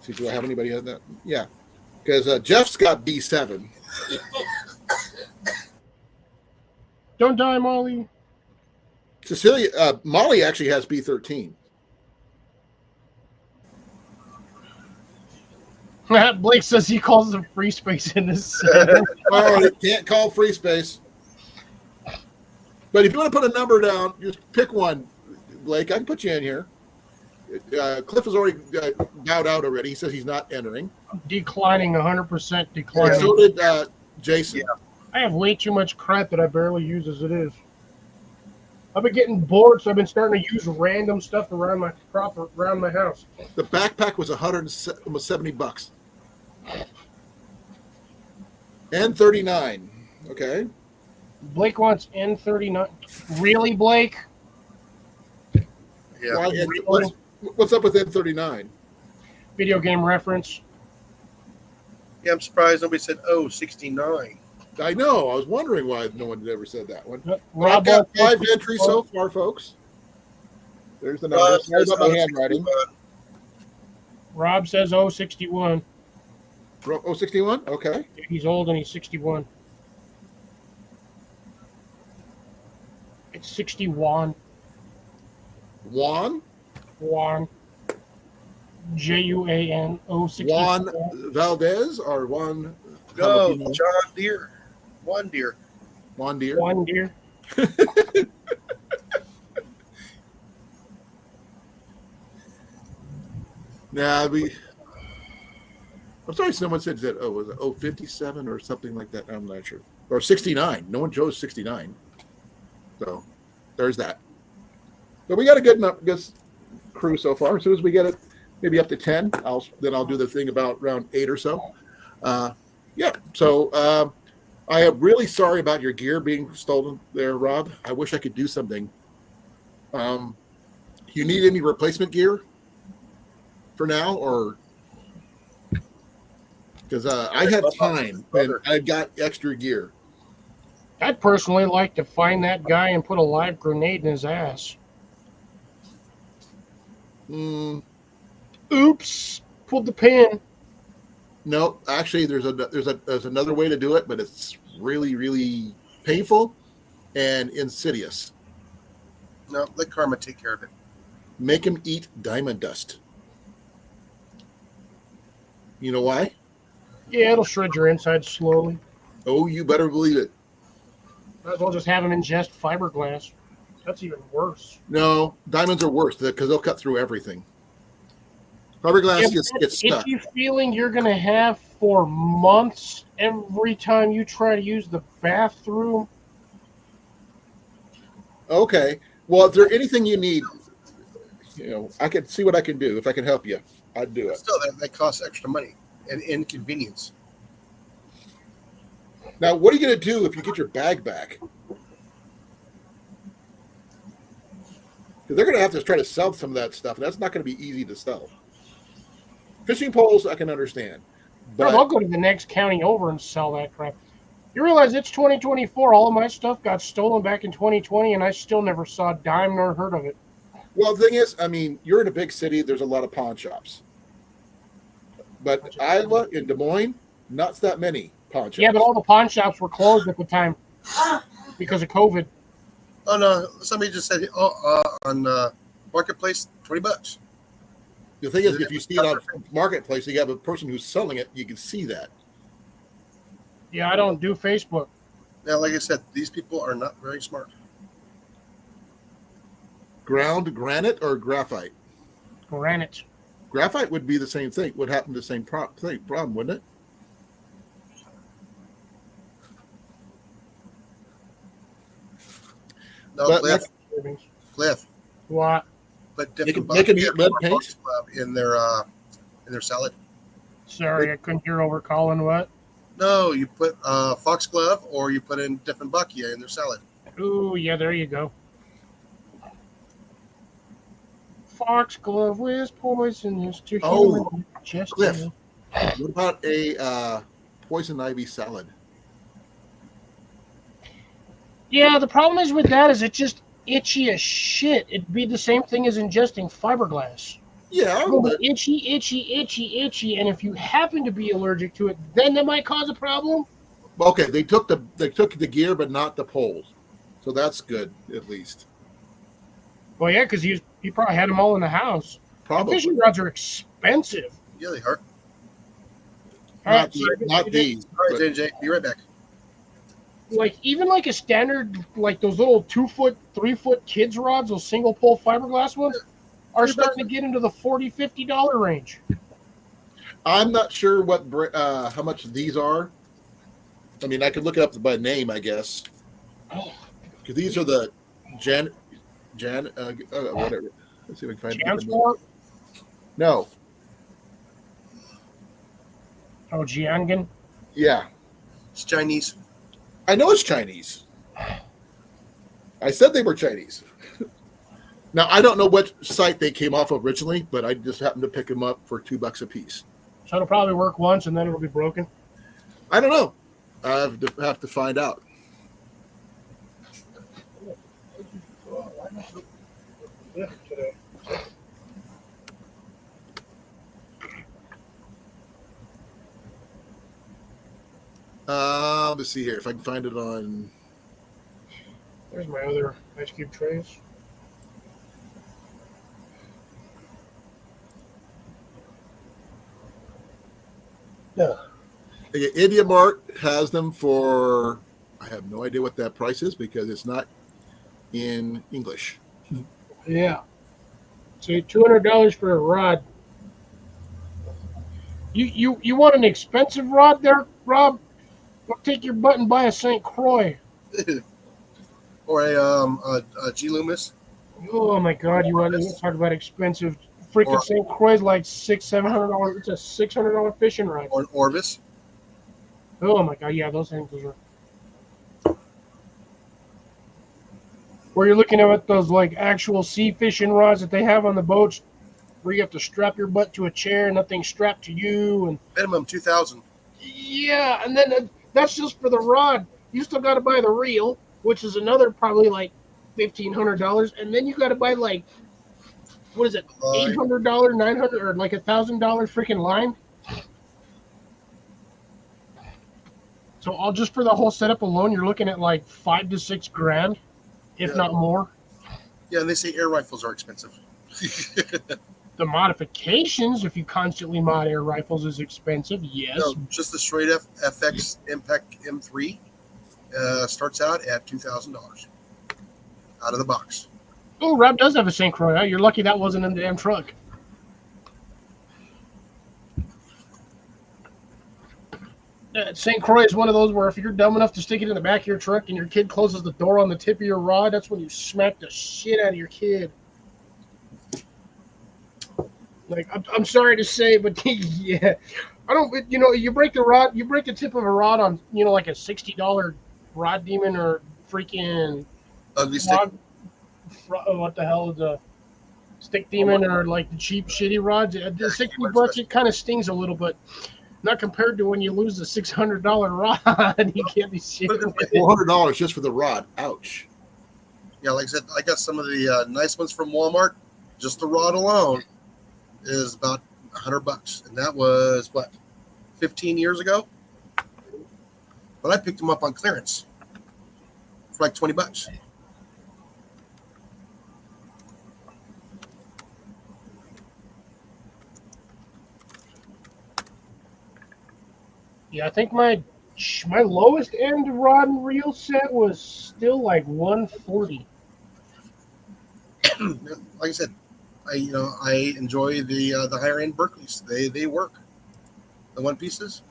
See, do I have anybody on that? Yeah, because Jeff's got B7. Don't die, Molly. Cecilia, Molly actually has B13. Blake says he calls it free space in this set. Oh, you can't call free space. But if you want to put a number down, just pick one, Blake. I can put you in here. Cliff has already bowed out already. He says he's not entering. Declining, 100% And declining. so did Jason. Yeah. I have way too much crap that I barely use as it is. I've been getting bored, so I've been starting to use random stuff around my house. The backpack was almost $70. N39. Okay. Blake wants N39. Really, Blake? Yeah. What's up with N39? Video game reference. Yeah, I'm surprised nobody said 69. I know. I was wondering why no one had ever said that one. I've Rob got wants 5 entries so far, folks. There's the number. Sorry about my handwriting. Rob says 061. 61? Okay. He's old and he's 61. It's 61. Juan? Juan. Juan 061. Juan Valdez or Juan? No, Jalapeno? John Deere. One Deere. Juan Deere? One deer. Nah, I'm sorry, someone said that. Oh, was it 57 or something like that? I'm not sure. Or 69. No one chose 69. So there's that. But we got a good crew so far. As soon as we get it, maybe up to 10, I'll do the thing about around 8 or so. Yeah. So I am really sorry about your gear being stolen there, Rob. I wish I could do something. You need any replacement gear for now, or because I have time and I got extra gear. I'd personally like to find that guy and put a live grenade in his ass. Oops. Pulled the pin. No, actually, there's another way to do it, but it's really, really painful and insidious. No, let Karma take care of it. Make him eat diamond dust. You know why? Yeah, it'll shred your inside slowly. Oh, you better believe it. Might as well just have him ingest fiberglass. That's even worse. No, diamonds are worse because they'll cut through everything. Fiberglass gets stuck. Itchy feeling you're going to have for months every time you try to use the bathroom. Okay. Well, if there's anything you need, I can see what I can do. If I can help you, I'd do it. Still, that costs extra money and inconvenience. Now, what are you going to do if you get your bag back? Because they're going to have to try to sell some of that stuff, and that's not going to be easy to sell. Fishing poles, I can understand. But I'll go to the next county over and sell that crap. You realize it's 2024. All of my stuff got stolen back in 2020, and I still never saw a dime nor heard of it. Well, the thing is, you're in a big city. There's a lot of pawn shops. But Iowa and Des Moines, not that many pawn shops. Yeah, but all the pawn shops were closed at the time because of COVID. Oh, no. Somebody just said, on Marketplace, $20. The thing is, if you see it on Marketplace, you have a person who's selling it, you can see that. Yeah, I don't do Facebook. Now, like I said, these people are not very smart. Ground granite or graphite? Granite. Graphite would be the same thing. Would happen the same problem, wouldn't it? No, But Cliff. What? But Make 'em eat lead paint? in their salad. Sorry, I couldn't hear over Colin. What? No, you put foxglove or you put in Dieffenbachia in their salad. Ooh, yeah, there you go. Foxglove is poisonous to Oh, human digestion. Cliff. What about a poison ivy salad? Yeah, the problem is with that is it's just itchy as shit. It'd be the same thing as ingesting fiberglass. Yeah, Oh, but itchy, and if you happen to be allergic to it, then that might cause a problem. okay, they took the gear, but not the poles, so that's good at least. Well, yeah, because he probably had them all in the house. Probably Fishing rods are expensive. Yeah, they are. All right, not, so not these. All right, but- J&J, be right back. like even like a standard, like those little 2 foot, 3 foot kids rods, those single pole fiberglass ones, are starting to get into the $40-$50 range. I'm not sure how much these are. I mean, I could look it up by name, I guess. Because these are the whatever. Let's see if we can find it. Jansport? No, Oh, Jiangan? yeah, It's Chinese. I know it's Chinese. I said they were Chinese. Now I don't know what site they came off of originally, but I just happened to pick them up for $2 a piece. So it'll probably work once and then it'll be broken. I don't know. I have to find out. Let's see here if I can find it on. There's my other ice cube trays. Okay, India Mart has them for. I have no idea what that price is because it's not in English. Yeah. So $200 for a rod. You want an expensive rod there, Rob? Go take your butt and buy a St. Croix. Or a G. Loomis. Oh my God! You want to talk about expensive? Freaking Or- St. Croix is like $600-$700. It's a $600 fishing rod. Or an Orvis. Oh my God! Yeah, those things are. Where you're looking at those like actual sea fishing rods that they have on the boats, where you have to strap your butt to a chair and nothing's strapped to you, and Minimum 2,000. yeah, and then that's just for the rod. You still got to buy the reel, which is another probably like $1,500, and then you got to buy like what is it, $800, $900, or like $1,000 freaking line. So all just for the whole setup alone, you're looking at like $5,000 to $6,000, if Yeah. not more. Yeah, and they say air rifles are expensive. The modifications, if you constantly mod air rifles, is expensive. Yes. No, just the straight FX Impact M3 starts out at $2,000 out of the box. Oh, Rob does have a St. Croix. You're lucky that wasn't in the damn truck. St. Croix is one of those where if you're dumb enough to stick it in the back of your truck and your kid closes the door on the tip of your rod, that's when you smack the shit out of your kid. Like, I'm sorry to say, but yeah, I don't. You break the rod, you break the tip of a rod on, like a $60 rod demon or freaking Ugly stick. what the hell is a stick demon or like the cheap shitty rods. The $60 it kind of stings a little, but not compared to when you lose a $600 rod. You can't be shitting with it. $400 just for the rod. Ouch. Yeah, like I said, I got some of the nice ones from Walmart. Just the rod alone is about $100, and that was what, 15 years ago. But I picked them up on clearance for like $20. Yeah, I think my lowest end rod and reel set was still like $140. Like I said, I enjoy the higher end Berkeleys. They work. The one pieces,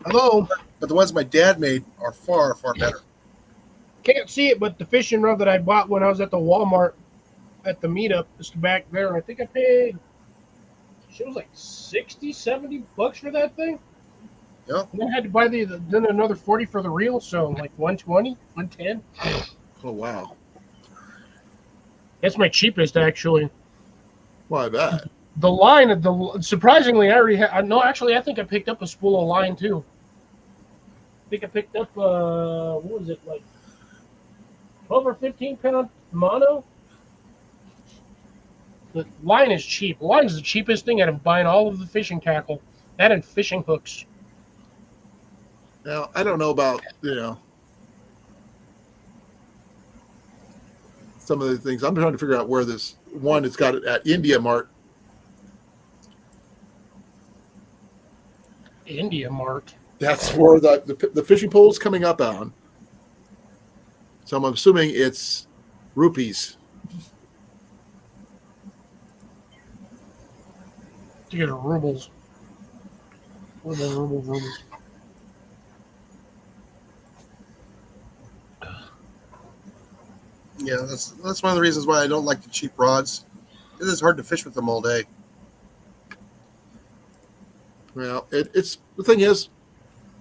Hello. but the ones my dad made are far better. Can't see it, but the fishing rod that I bought when I was at the Walmart at the meetup is back there. I think I paid She was like 60, $70 for that thing. Yeah. And then I had to buy then another 40 for the reel, so like 120, 110. Oh wow. That's my cheapest actually. Why that? The line, surprisingly, I already had. No, actually, I think I picked up a spool of line too. I think I picked up what was it, like 12 or 15 pound mono. The line is cheap. Line is the cheapest thing out of buying all of the fishing tackle. That and fishing hooks. Now I don't know about some of the things. I'm trying to figure out where this one. It's got it at India Mart. India Mart. That's where the fishing pole's coming up on. So I'm assuming it's rupees. To get rubles. Rubles. Yeah, that's one of the reasons why I don't like the cheap rods. It is hard to fish with them all day. Well, it's the thing is,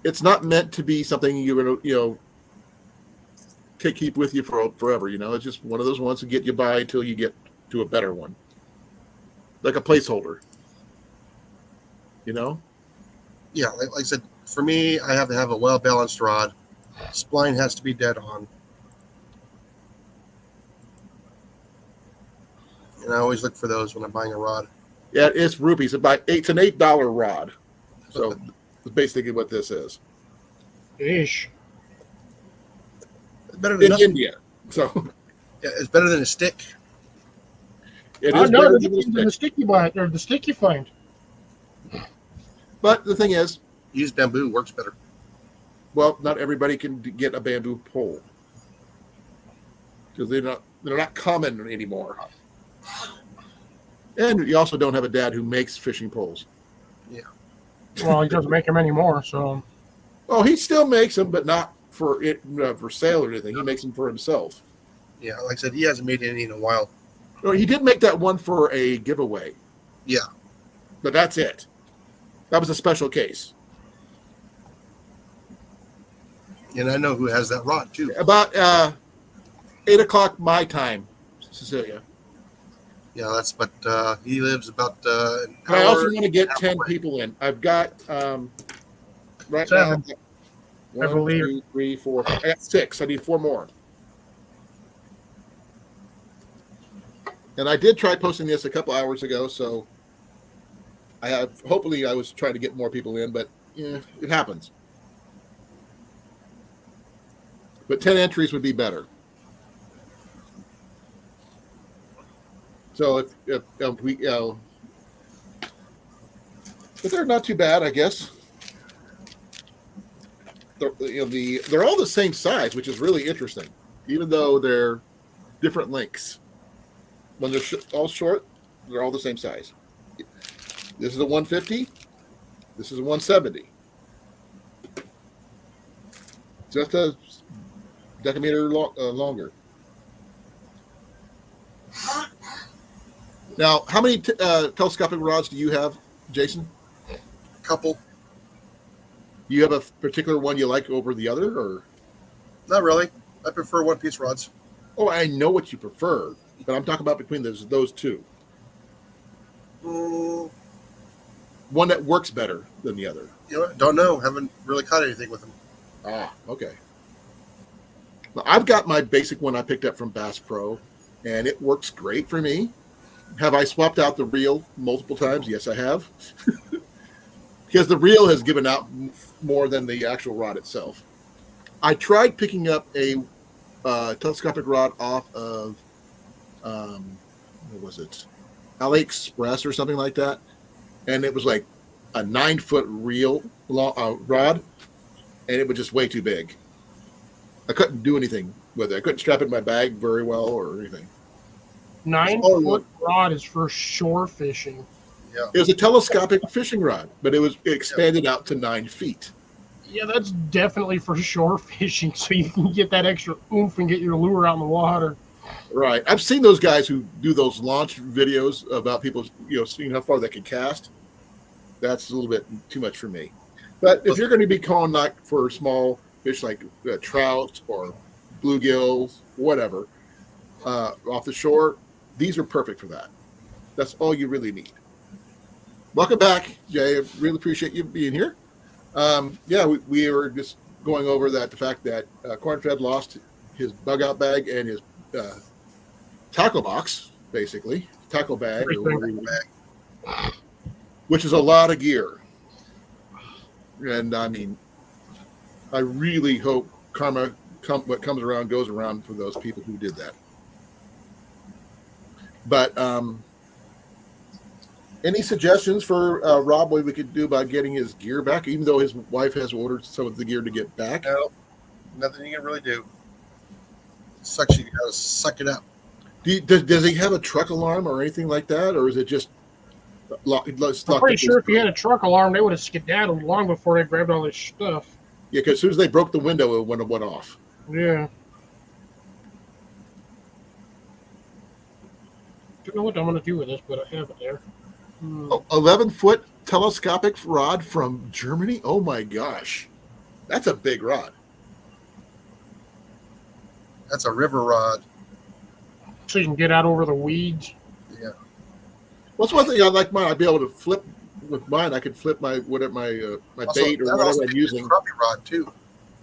it's not meant to be something you're gonna keep with you for forever. It's just one of those ones to get you by until you get to a better one, like a placeholder. Yeah, like I said, for me, I have to have a well balanced rod. Spline has to be dead on. And I always look for those when I'm buying a rod. Yeah, it's rupees. It's an $8 rod. So that's basically what this is. Ish. It's better than In nothing. India. So Yeah, it's better than a stick. it Oh is no, better the than this stick you buy or the stick you find. But the thing is, Used bamboo works better. well, not everybody can get a bamboo pole because they're not common anymore. And you also don't have a dad who makes fishing poles. Well, he doesn't make them anymore, so. Oh, he still makes them, but not for sale or anything. He makes them for himself. Yeah, like I said, he hasn't made any in a while. No, he did make that one for a giveaway. Yeah. But that's it. That was a special case. And I know who has that rod, too. About 8 o'clock my time, Cecilia. Yeah, but he lives about an But I also hour. want to get halfway. 10 people in. I've got, right Seven, now, I 1, believe. 2, 3, 4, 5. I got 6. I need 4 more. And I did try posting this a couple hours ago, so hopefully I was trying to get more people in, but it happens. But 10 entries would be better. So if we, but they're not too bad, I guess. They're all the same size, which is really interesting, even though they're different lengths. When they're all short, they're all the same size. This is a 150. This is a 170. Just a decimeter longer. Now, how many telescopic rods do you have, Jason? Couple. Do you have a particular one you like over the other, or? Not really. I prefer one-piece rods. Oh, I know what you prefer, but I'm talking about between those two. Mm, One that works better than the other. don't know. Haven't really caught anything with them. Ah, okay. Well, I've got my basic one I picked up from Bass Pro, and it works great for me. Have I swapped out the reel multiple times? Yes, I have. Because the reel has given out more than the actual rod itself. I tried picking up a telescopic rod off of, what was it? AliExpress or something like that. And it was like a 9-foot reel rod, and it was just way too big. I couldn't do anything with it. I couldn't strap it in my bag very well or anything. 9-foot rod is for shore fishing. Yeah. It was a telescopic fishing rod, but it expanded out to 9 feet. Yeah, that's definitely for shore fishing, so you can get that extra oomph and get your lure out in the water. Right. I've seen those guys who do those launch videos about people, seeing how far they can cast. That's a little bit too much for me. But if you're going to be calling like for small fish like trout or bluegills, whatever, off the shore, these are perfect for that. That's all you really need. Welcome back, Jay. I really appreciate you being here. We were just going over the fact that Cornfed lost his bug out bag and his tackle box, basically tackle bag, which is a lot of gear. And I mean, I really hope what comes around goes around for those people who did that. But any suggestions for Rob what we could do about getting his gear back, even though his wife has ordered some of the gear to get back? No, nothing you can really do. Sucks. You gotta suck it up. Does he have a truck alarm or anything like that, or is it just I'm pretty sure if he had a truck alarm, they would have skedaddled long before they grabbed all this stuff. Yeah, because as soon as they broke the window, it went off. Yeah. Don't know what I'm going to do with this, but I have it there. 11-foot telescopic rod from Germany? Oh my gosh. That's a big rod. That's a river rod. So you can get out over the weeds. Yeah. What's one thing I like mine? I'd be able to flip with mine. I could flip my bait or whatever I'm using. Crappie rod too.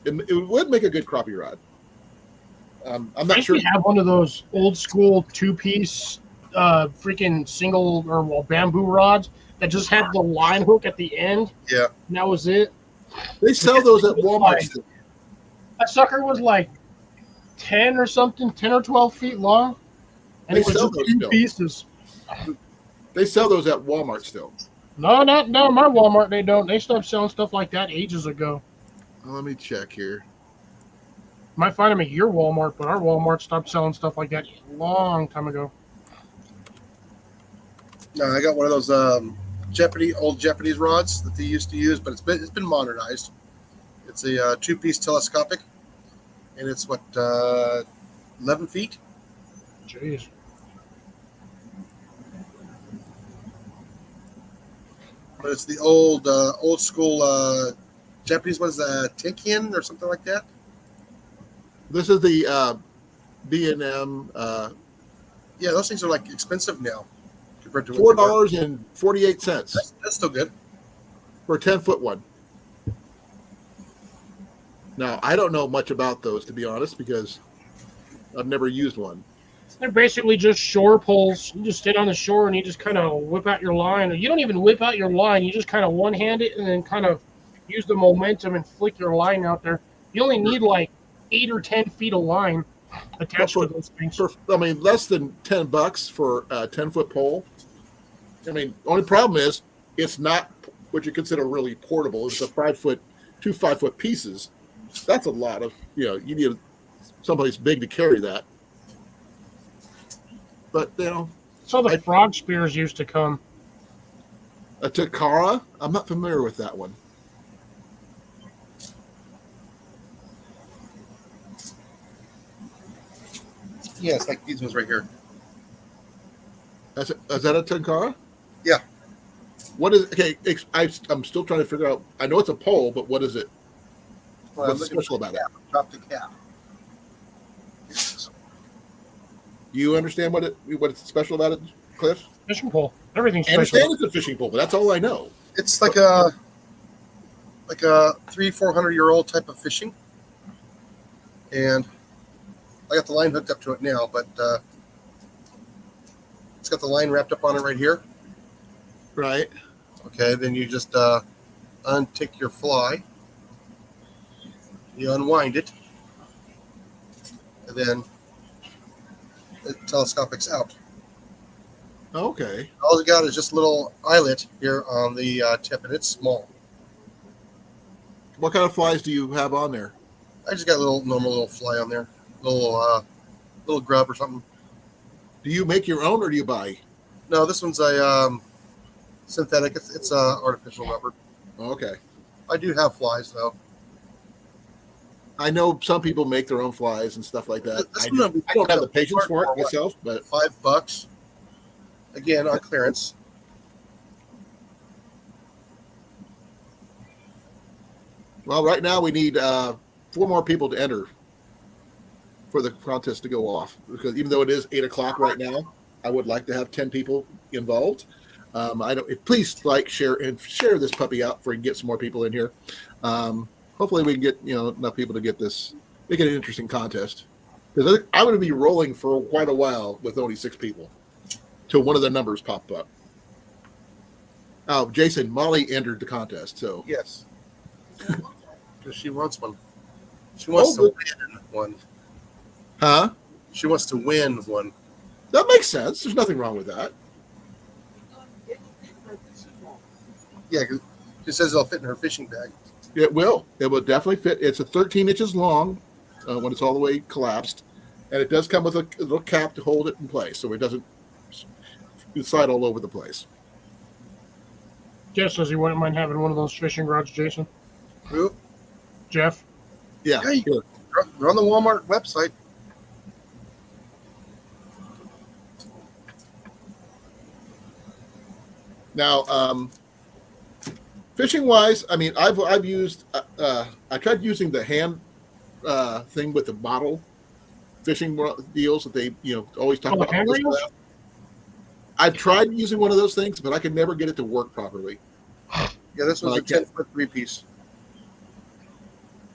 It would make a good crappie rod. I'm not sure. We have one of those old school 2-piece freaking single or bamboo rods that just had the line hook at the end. Yeah. And that was it. They sell those at Walmart. That sucker was like 10 or 12 feet long. And They it was sell just those 2 still. pieces. They sell those at Walmart still. No, my Walmart, they don't. They stopped selling stuff like that ages ago. Let me check here. Might find them at your Walmart, but our Walmart stopped selling stuff like that a long time ago. No, I got one of those old Japanese rods that they used to use, but it's been modernized. It's a 2-piece telescopic, and it's 11 feet. Jeez. But it's the old school Japanese ones, Tenkin or something like that. This is the B&M. Yeah, those things are like expensive now compared to $4.48 That's still good. for a 10-foot one. Now, I don't know much about those, to be honest, because I've never used one. They're basically just shore poles. You just sit on the shore and you just kind of whip out your line. Or you don't even whip out your line. You just kind of one-hand it and then kind of use the momentum and flick your line out there. You only need like 8 or 10 feet of line attached to those things. Less than $10 for a 10-foot pole. I mean, only problem is it's not what you consider really portable. It's a 5-foot, 2 5-foot pieces. That's a lot of, you need someplace big to carry that. But, So the frog spears used to come. a Takara, I'm not familiar with that one. Yeah, it's like these ones right here. Is that a Takara? Yeah. What is okay? I'm still trying to figure out. I know it's a pole, but what is it? Well, What's special about it? Top to cap. Do you understand what's special about it, Cliff? Fishing pole. Everything's I special. understand it's a fishing pole, but that's all I know. It's like a 300-400-year-old type of fishing, and I got the line hooked up to it now, but it's got the line wrapped up on it right here. Right. Okay, then you just untick your fly, you unwind it, and then it telescopics out. Okay. All you got is just a little eyelet here on the tip, and it's small. What kind of flies do you have on there? I just got a normal little fly on there, little grub or something. Do you make your own or do you buy? No, this one's a synthetic. It's artificial rubber. Okay. I do have flies though. I know some people make their own flies and stuff like that. This I one don't, I don't have the patience for it myself, but $5 again on clearance. well, right now we need 4 more people to enter for the contest to go off, because even though it is 8 o'clock right now, I would like to have 10 people involved. I don't. Please like, share, and share this puppy out for get some more people in here. Hopefully, we can get enough people to get this. Make it an interesting contest, because I'm going to be rolling for quite a while with only 6 people till one of the numbers pop up. Oh, Jason, Molly entered the contest, so Yes, because she wants one. She wants to win one. huh? She wants to win one. That makes sense. There's nothing wrong with that. Yeah, 'cause she says it'll fit in her fishing bag. It will. It will definitely fit. It's a 13 inches long when it's all the way collapsed, and it does come with a little cap to hold it in place, so it doesn't slide all over the place. Jeff says he wouldn't mind having one of those fishing rods, Jason. Who? Jeff. Yeah. Hey. Sure. They're on the Walmart website. Now, fishing wise, I mean, I've used. I tried using the hand thing with the bottle fishing deals that they always talk Oh, the about. hand reels? I've tried using one of those things, but I could never get it to work properly. Yeah, this was Like a 10-foot 3-piece.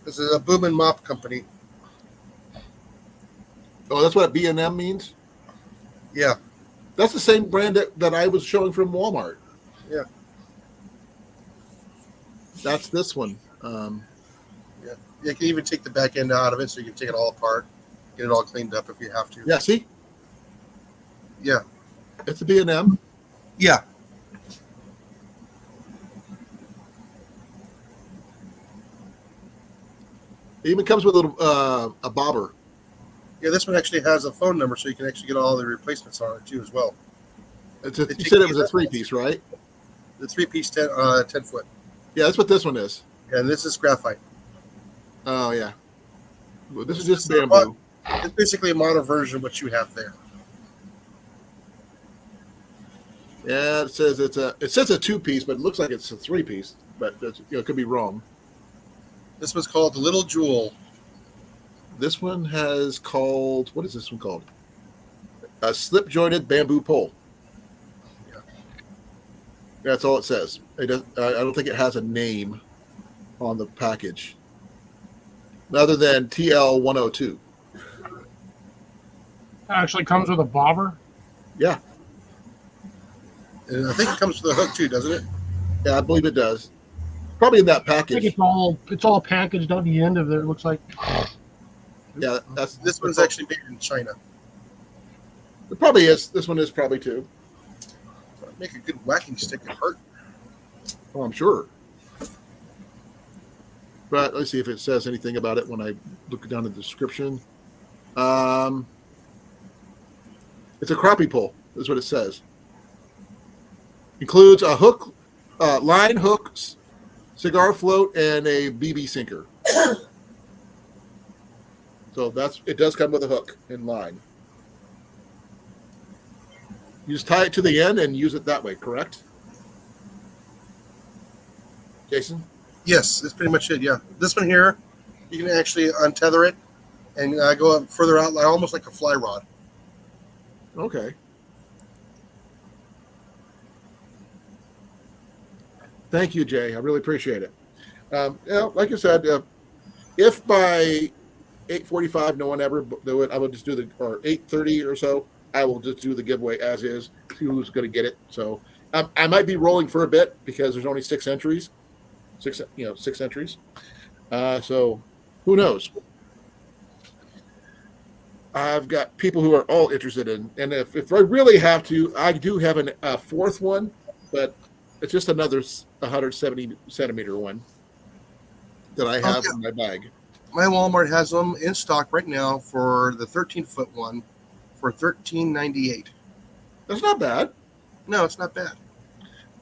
This is a Boom and Mop company. Oh, that's what B&M means? Yeah. That's the same brand that I was showing from Walmart. Yeah. That's this one. Yeah. You can even take the back end out of it, so you can take it all apart, get it all cleaned up if you have to. Yeah, see? Yeah. It's a B&M. Yeah. It even comes with a little a bobber. Yeah, this one actually has a phone number, so you can actually get all the replacements on it too as well. You said it was a 3-piece, right? The 3-piece 10 foot. Yeah, that's what this one is. And this is graphite. Oh, yeah. Well, this is just It's bamboo. It's basically a modern version of what you have there. Yeah, it says a 2-piece, but it looks like it's a 3-piece. But it could be wrong. This was called the Little Jewel. This one has called, what is this one called? A slip jointed bamboo pole. Yeah. That's all it says. It does. I don't think it has a name on the package, other than TL102. Actually comes with a bobber. Yeah, And I think it comes with a hook too, doesn't it? yeah, I believe it does. Probably in that I think package. it's all packaged on the end of it. It looks like. Yeah, that's This one's actually made in China. It probably is. This one is probably too. Make a good whacking stick and hurt. Oh, I'm sure. But let's see if it says anything about it when I look down in the description. It's a crappie pole. That's what it says. Includes a hook, line hooks, cigar float, and a BB sinker. So it does come with a hook and line. You just tie it to the end and use it that way, correct? Jason? Yes, that's pretty much it. Yeah, this one here, you can actually untether it and go up further out, like almost like a fly rod. Okay. Thank you, Jay. I really appreciate it. Like I said, if by 8:45 no one ever do it, I will just do or 8:30 or so, I will just do the giveaway as is. See who's going to get it. So I might be rolling for a bit because there's only 6 entries. 6 entries. So who knows? I've got people who are all interested in, and if I really have to, I do have a 4th one, but it's just another 170 centimeter one that I have in my bag. My Walmart has them in stock right now for the 13-foot one for $13.98. That's not bad. No, it's not bad.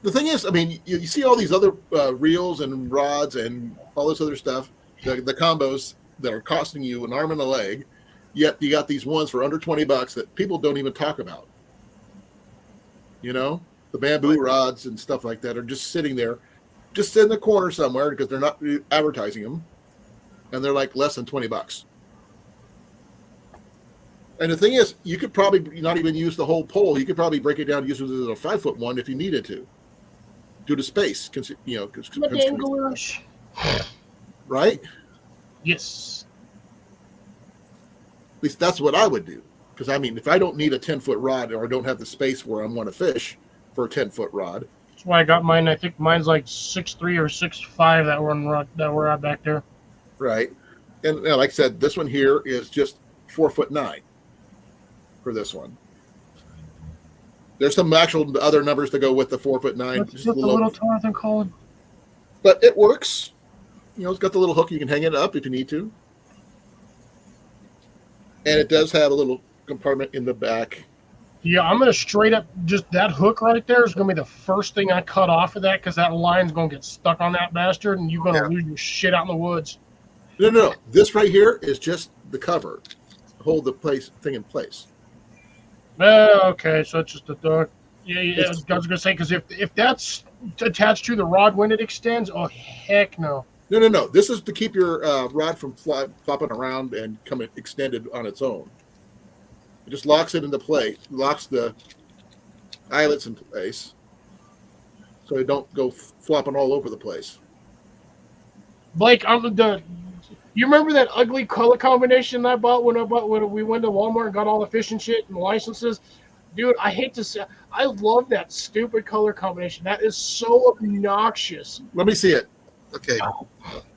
The thing is, I mean, you see all these other reels and rods and all this other stuff, the combos, that are costing you an arm and a leg, yet you got these ones for under $20 that people don't even talk about. You know, the bamboo rods and stuff like that are just sitting there, just in the corner somewhere because they're not advertising them, and they're like less than $20. And the thing is, you could probably not even use the whole pole. You could probably break it down and use it as a 5-foot one if you needed to, due to space. You know, Danglers. right? Yes. At least that's what I would do. Because I mean, if I don't need a 10-foot rod or I don't have the space where I want to fish for a 10-foot rod, That's why I got mine. I think mine's like 6'3" or 6'5" that were out back there. right? And like I said, this one here is just 4'9" for this one. There's some actual other numbers to go with the 4'9". It's Just just a little taller than Colan. but it works. You know, it's got the little hook. You can hang it up if you need to. And it does have a little compartment in the back. Yeah, I'm gonna straight up just that hook right there is gonna be the first thing I cut off of that because that line's gonna get stuck on that bastard and you're gonna lose your shit out in the woods. No. This right here is just the cover to hold the thing in place. Okay, so it's just a dog. Yeah, I was gonna say because if that's attached to the rod when it extends, oh heck no. No. This is to keep your rod from flopping around and coming extended on its own. It just locks it into place, locks the eyelets in place, so they don't go flopping all over the place. Blake, you remember that ugly color combination I bought when we went to Walmart and got all the fish and shit and the licenses? Dude, I hate to say, I love that stupid color combination. That is so obnoxious. Let me see it. Okay.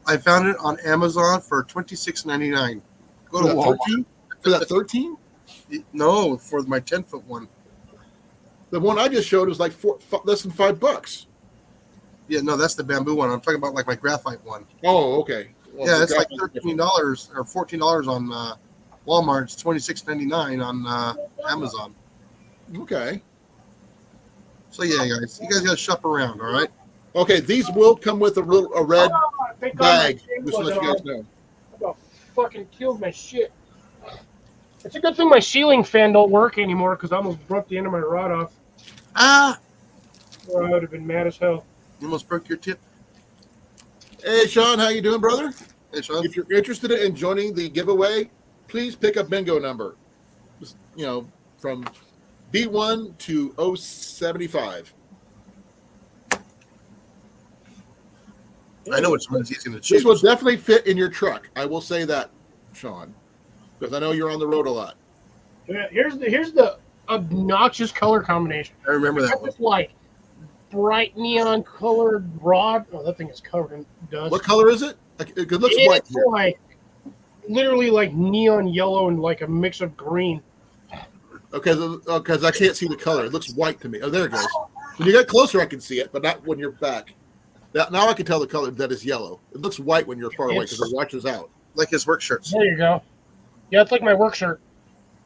I found it on Amazon for $26.99. Go to Walmart. For that 13? No, for my 10-foot one. The one I just showed was like less than $5. Yeah, no, that's the bamboo one. I'm talking about like my graphite one. Oh, okay. Well, Yeah, it's like $13 or $14 on Walmart. It's $26.99 on Amazon. Okay. So yeah, guys, you guys got to shop around, all right? Okay, these will come with a red Thank God bag. my Just to let you guys know. I about fucking killed my shit. It's a good thing my ceiling fan don't work anymore because I almost broke the end of my rod off. Ah, Or I would have been mad as hell. you almost broke your tip. Hey, Sean, how you doing, brother? Hey, Sean. If you're interested in joining the giveaway, please pick a bingo number. Just, you know, from B1 to 075. I know which one is easy to This choose. will definitely fit in your truck. I will say that, Sean, because I know you're on the road a lot. Yeah, here's the obnoxious color combination. I remember that one. It's like bright neon colored rod. Oh, that thing is covered in dust. What color is it? It looks white It's here. like literally like neon yellow and like a mix of green. Okay, because I can't see the color. It looks white to me. Oh, there it goes. When you get closer, I can see it, but not when you're back. Now I can tell the color that is yellow. It looks white when you're far away because it washes out. Like his work shirts. There you go. Yeah, it's like my work shirt.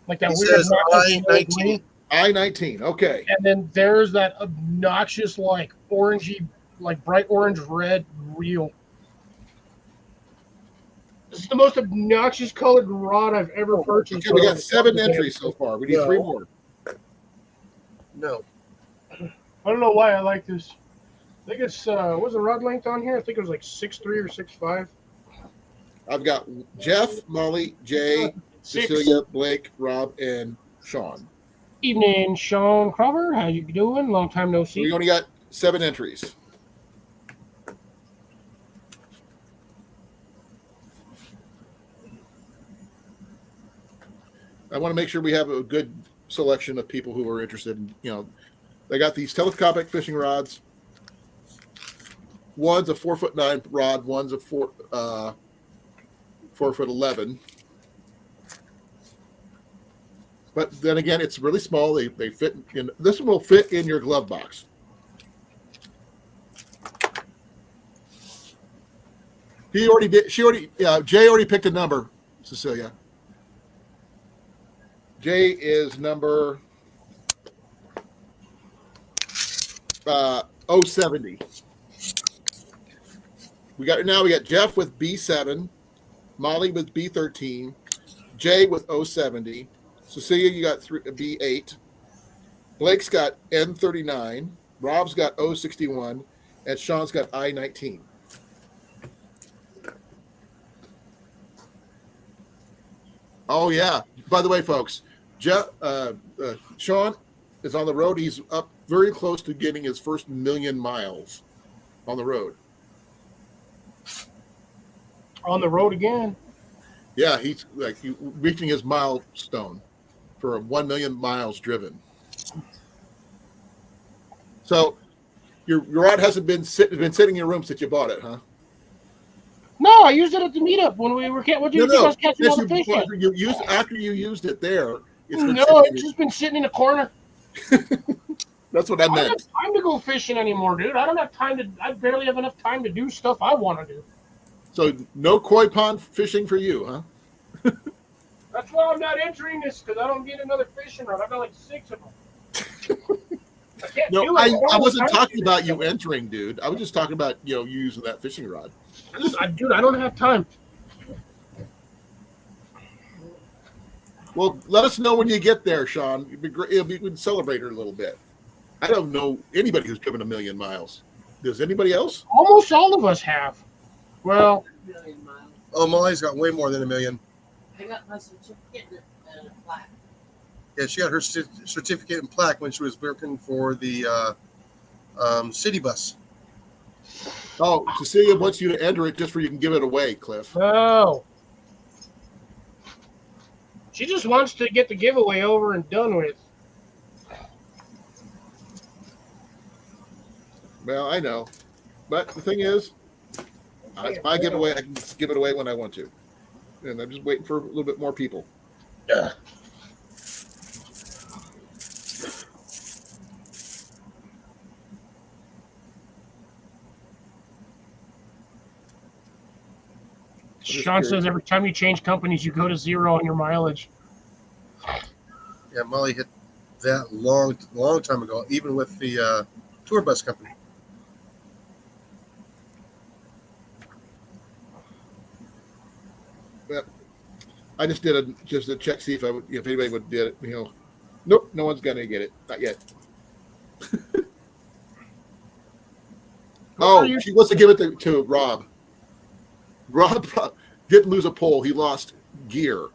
Like that It weird says obnoxious I-19. I-19. Okay. And then there's that obnoxious like orangey, like bright orange red reel. This is the most obnoxious colored rod I've ever purchased. Okay, we got 7 entries so far. We need 3 more. No. I don't know why I like this. I think it's what's the rod length on here? I think it was like 6'3" or 6'5". I've got Jeff, Molly, Jay, Cecilia, Blake, Rob, and Sean. Evening, Shawn Crawford. How you doing? Long time no see. We only got 7 entries. I want to make sure we have a good selection of people who are interested in, you know, they got these telescopic fishing rods. One's a 4'9" rod, one's a 4'11". But then again, it's really small. They fit in. This one will fit in your glove box. He already did. She already. Jay already picked a number. Cecilia. Jay is number 070. We got Jeff with B7, Molly with B13. Jay with 070. Cecilia, you got B8. Blake's got N39. Rob's got 061. And Sean's got I-19. Oh, yeah. By the way, folks, Sean is on the road. He's up very close to getting his first 1,000,000 miles on the road. On the road again. Yeah, he's reaching his milestone for 1,000,000 miles driven. So your rod hasn't been sitting in your room since you bought it, huh? No, I used it at the meetup when we were. What do you think I was catching all the fish in? After you used it there, It's just been sitting in a corner. That's what I I don't meant. have time to go fishing anymore, dude. I don't have time to. I barely have enough time to do stuff I want to do. So no koi pond fishing for you, huh? That's why I'm not entering this, because I don't get another fishing rod. I've got like 6 of them. I can't do it. I wasn't talking about you entering, dude. I was just talking about you using that fishing rod. Dude, I don't have time. Well, let us know when you get there, Sean. It'd be great. We'd celebrate her a little bit. I don't know anybody who's driven 1,000,000 miles. Does anybody else? Almost all of us have. Well, 1,000,000 miles. Oh, Molly's got way more than 1,000,000. I got my certificate and a plaque. Yeah, she got her certificate and plaque when she was working for the city bus. Oh, Cecilia wants you to enter it just for you can give it away, Cliff. no. She just wants to get the giveaway over and done with. Well, I know. But the thing is, it's my giveaway. I can just give it away when I want to. And I'm just waiting for a little bit more people. Yeah. Sean says every time you change companies, you go to 0 on your mileage. Yeah, Molly hit that long time ago, even with the tour bus company. Yep. I just did a check, see if anybody would get it. Nope, no one's gonna get it. Not yet. Oh, she wants to give it to Rob. Rob didn't lose a pole. He lost gear.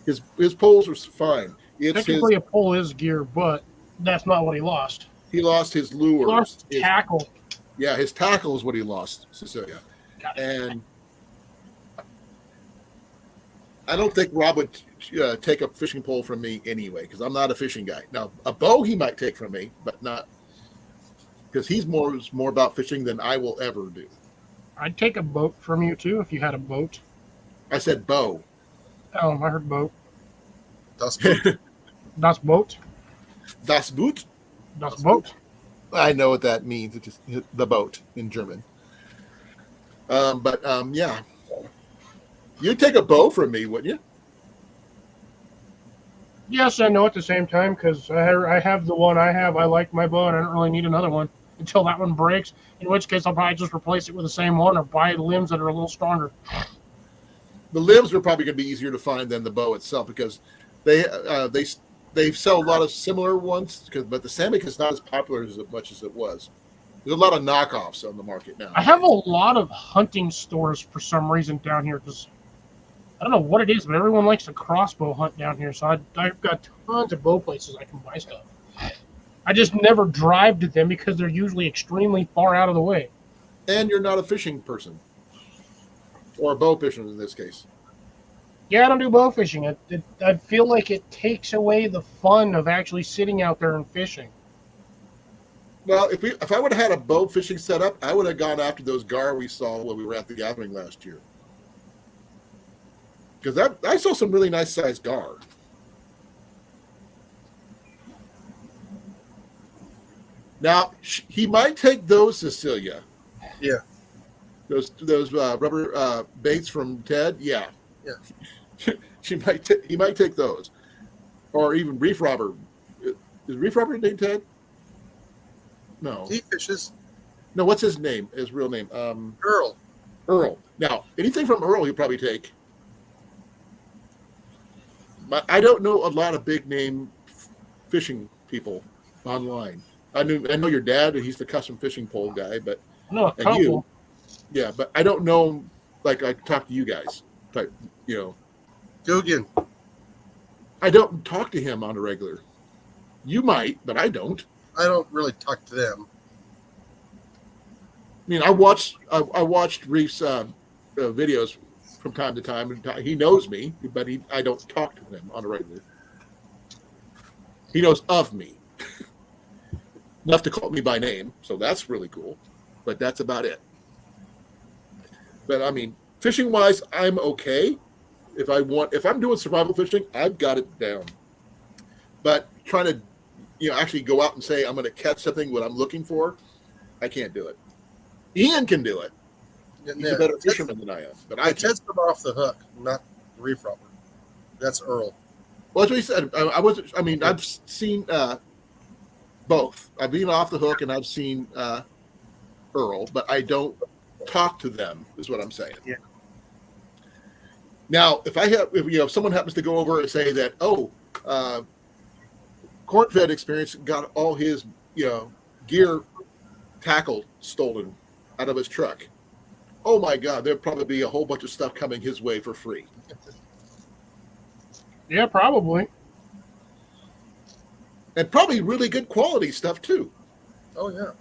His poles were fine. Technically, a pole is gear, but that's not what he lost. He lost his lure. He lost tackle. Yeah, his tackle is what he lost, Cecilia. And I don't think Rob would take a fishing pole from me anyway, because I'm not a fishing guy. Now, a bow he might take from me, but not because he's more about fishing than I will ever do. I'd take a boat from you, too, if you had a boat. I said bow. Oh, I heard boat. Das Boot. Das Boot? Das Boot? Das Boot. I know what that means. It's just the boat in German. Yeah. You'd take a bow from me, wouldn't you? Yes and no at the same time, because I have the one I have. I like my bow, and I don't really need another one until that one breaks, in which case I'll probably just replace it with the same one or buy limbs that are a little stronger. The limbs are probably going to be easier to find than the bow itself, because they sell a lot of similar ones, but the Samick is not as popular as much as it was. There's a lot of knockoffs on the market now. I have a lot of hunting stores for some reason down here, because I don't know what it is, but everyone likes to crossbow hunt down here, so I've got tons of bow places I can buy stuff. I just never drive to them because they're usually extremely far out of the way. And you're not a fishing person. Or a bow fisherman in this case. Yeah, I don't do bow fishing. I feel like it takes away the fun of actually sitting out there and fishing. Well, if I would have had a bow fishing setup, I would have gone after those gar we saw when we were at the gathering last year. Because I saw some really nice sized gar. Now he might take those, Cecilia. Yeah. Those rubber baits from Ted. Yeah. Yeah. He might take those, or even Reef Robber. Is Reef Robber named Ted? No. He fishes. No. What's his name? His real name? Earl. Earl. Now, anything from Earl he'll probably take. But I don't know a lot of big name fishing people online. I know your dad, he's the custom fishing pole guy, but No, a and couple. you, yeah, but I don't know. Like I talk to you guys, type, you know, Dugan. I don't talk to him on a regular. You might, but I don't. I don't really talk to them. I mean, I watched Reef's videos from time to time, and he knows me, but I don't talk to him on a regular. He knows of me enough to call me by name, so that's really cool. But that's about it. But I mean, fishing wise, I'm okay. If I'm doing survival fishing, I've got it down. But trying to, actually go out and say I'm going to catch something what I'm looking for, I can't do it. Ian can do it. He's a better fisherman than I am. But I test them off the hook, not the reef rubber. That's Earl. Well, that's what he said. I've seen both. I've been off the hook and I've seen Earl, but I don't talk to them, is what I'm saying. Yeah. Now, if someone happens to go over and say that, Cornfed Experience got all his, gear tackle stolen out of his truck. Oh my God, there'd probably be a whole bunch of stuff coming his way for free. Yeah, probably. And probably really good quality stuff too. Oh yeah.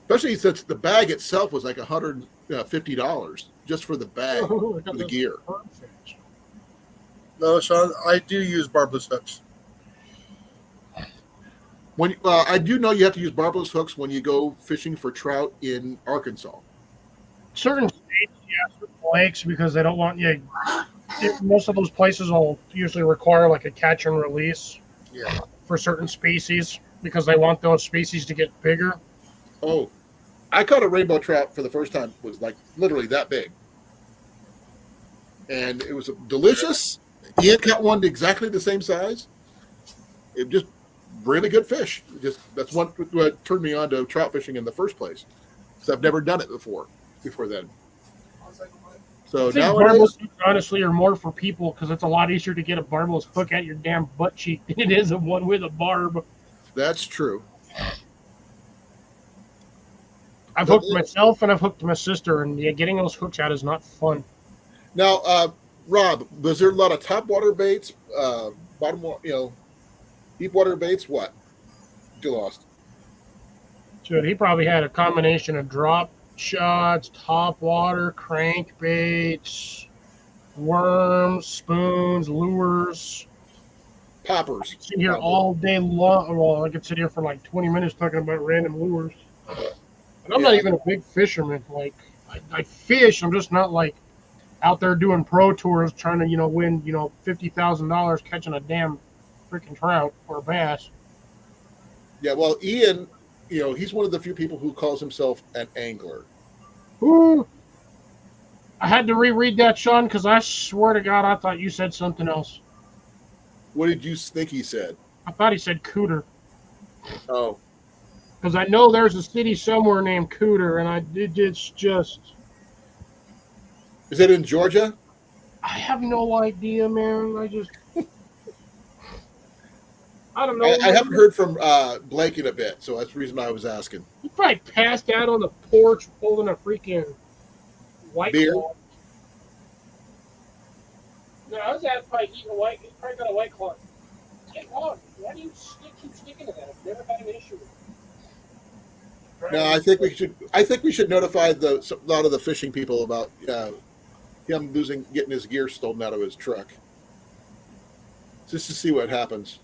Especially since the bag itself was like $150 just for the bag, for the gear. No, Shawn, I do use barbless hooks. I do know you have to use barbless hooks when you go fishing for trout in Arkansas. Certain states, yeah, certain lakes, because they don't want you. Most of those places will usually require like a catch and release Yeah. for certain species because they want those species to get bigger. Oh, I caught a rainbow trout for the first time. It was like literally that big. And it was delicious. Ian caught one exactly the same size. It just really good fish. That's what turned me on to trout fishing in the first place. Because I've never done it before then. So I think barbless hooks honestly are more for people because it's a lot easier to get a barbless hook at your damn butt cheek than it is a one with a barb. That's true. I've hooked myself and I've hooked my sister, and getting those hooks out is not fun. Now, Rob, was there a lot of top water baits, deep water baits? What? You lost. Dude, he probably had a combination of drop shots, top water, crankbaits, worms, spoons, lures. Poppers. Sit here all day long. Well, I could sit here for like 20 minutes talking about random lures. And I'm not even a big fisherman. Like, I fish. I'm just not like out there doing pro tours trying to, win, $50,000 catching a damn freaking trout or a bass. Yeah, well, Ian, he's one of the few people who calls himself an angler. Ooh. I had to reread that, Shawn, because I swear to God, I thought you said something else. What did you think he said? I thought he said Cooter. Oh. Because I know there's a city somewhere named Cooter, and it's just... Is it in Georgia? I have no idea, man. I don't know. I haven't heard from Blake in a bit, so that's the reason I was asking. He probably passed out on the porch holding a freaking White Beer? Claw. No, I was at probably eating a White. He probably got a White Claw. Get on. Why do you keep sticking to that? I've never had an issue with it. No, I think we should notify a lot of the fishing people about him getting his gear stolen out of his truck, just to see what happens.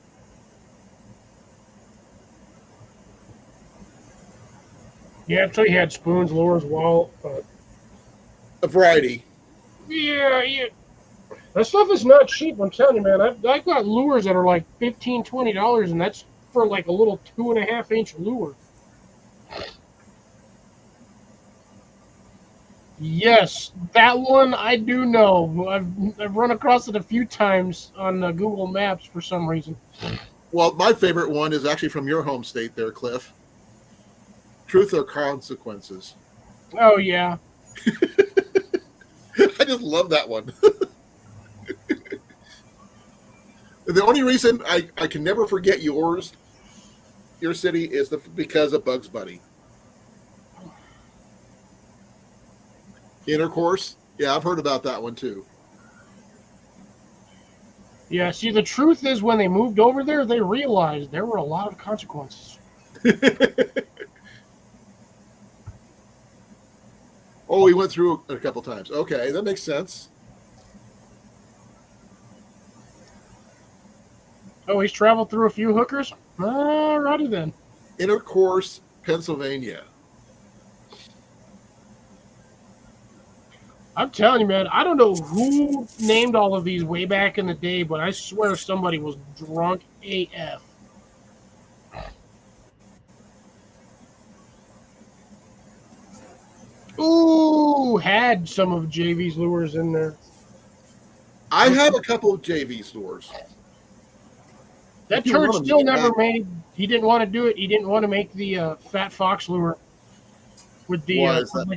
Yeah, so he had spoons, lures, A variety. Yeah. That stuff is not cheap, I'm telling you, man. I got lures that are like $15, $20, and that's for like a little 2.5-inch lure. Yes, that one I do know. I've run across it a few times on Google Maps for some reason. Well, my favorite one is actually from your home state there, Cliff. Truth or Consequences. Oh, yeah. I just love that one. The only reason I can never forget your city is because of Bugs Bunny. Intercourse. Yeah, I've heard about that one too. Yeah, see, the truth is when they moved over there, they realized there were a lot of consequences. Oh, we went through it a couple times. Okay, that makes sense. Oh, he's traveled through a few hookers? Alrighty then. Intercourse, Pennsylvania. I'm telling you, man, I don't know who named all of these way back in the day, but I swear somebody was drunk AF. Ooh, had some of JV's lures in there. I have a couple of JV stores. That If you turd want 'em, still you can never have- made. He didn't want to do it. He didn't want to make the Fat Fox lure with the Why is that?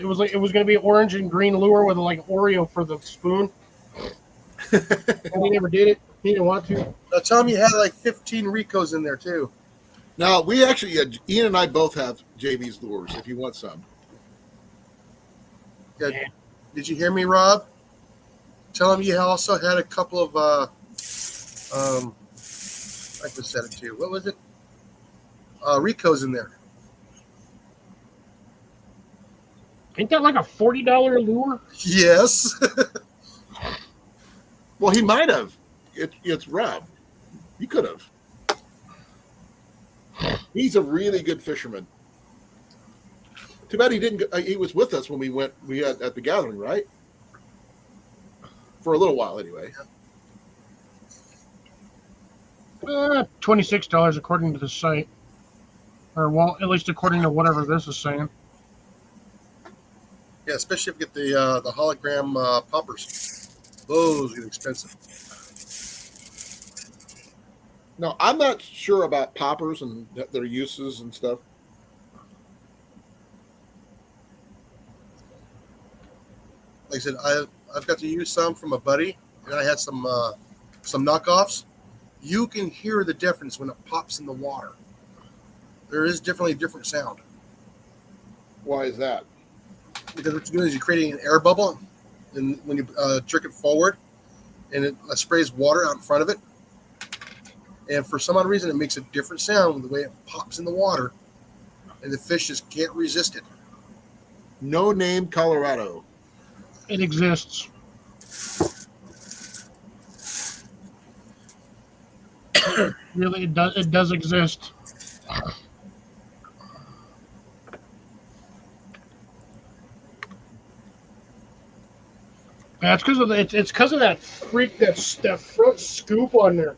it was going to be orange and green lure with like Oreo for the spoon. And he never did it. He didn't want to. Now, Tom, you had like 15 Ricos in there too. Now, we actually, Ian and I both have JV's lures if you want some. Yeah. Yeah. Did you hear me, Rob? Tell him you also had a couple of I just said it to you. What was it? Ricos in there. Ain't that like a $40 lure? Yes. Well, he might have. It's Rob. He could have. He's a really good fisherman. Too bad he didn't. He was with us when we went. We had at the gathering, right? For a little while, anyway. $26 according to the site, or well, at least according to whatever this is saying. Yeah, especially if you get the hologram poppers. Those get expensive. No, I'm not sure about poppers and their uses and stuff. Like I said, I've got to use some from a buddy, and I had some knockoffs. You can hear the difference when it pops in the water. There is definitely a different sound. Why is that? Because what you're doing is you're creating an air bubble, and when you jerk it forward, and it sprays water out in front of it, and for some odd reason it makes a different sound with the way it pops in the water, and the fish just can't resist it. No Name, Colorado. It exists. Really, it does. It does exist. That's because of it's because of that that front scoop on there.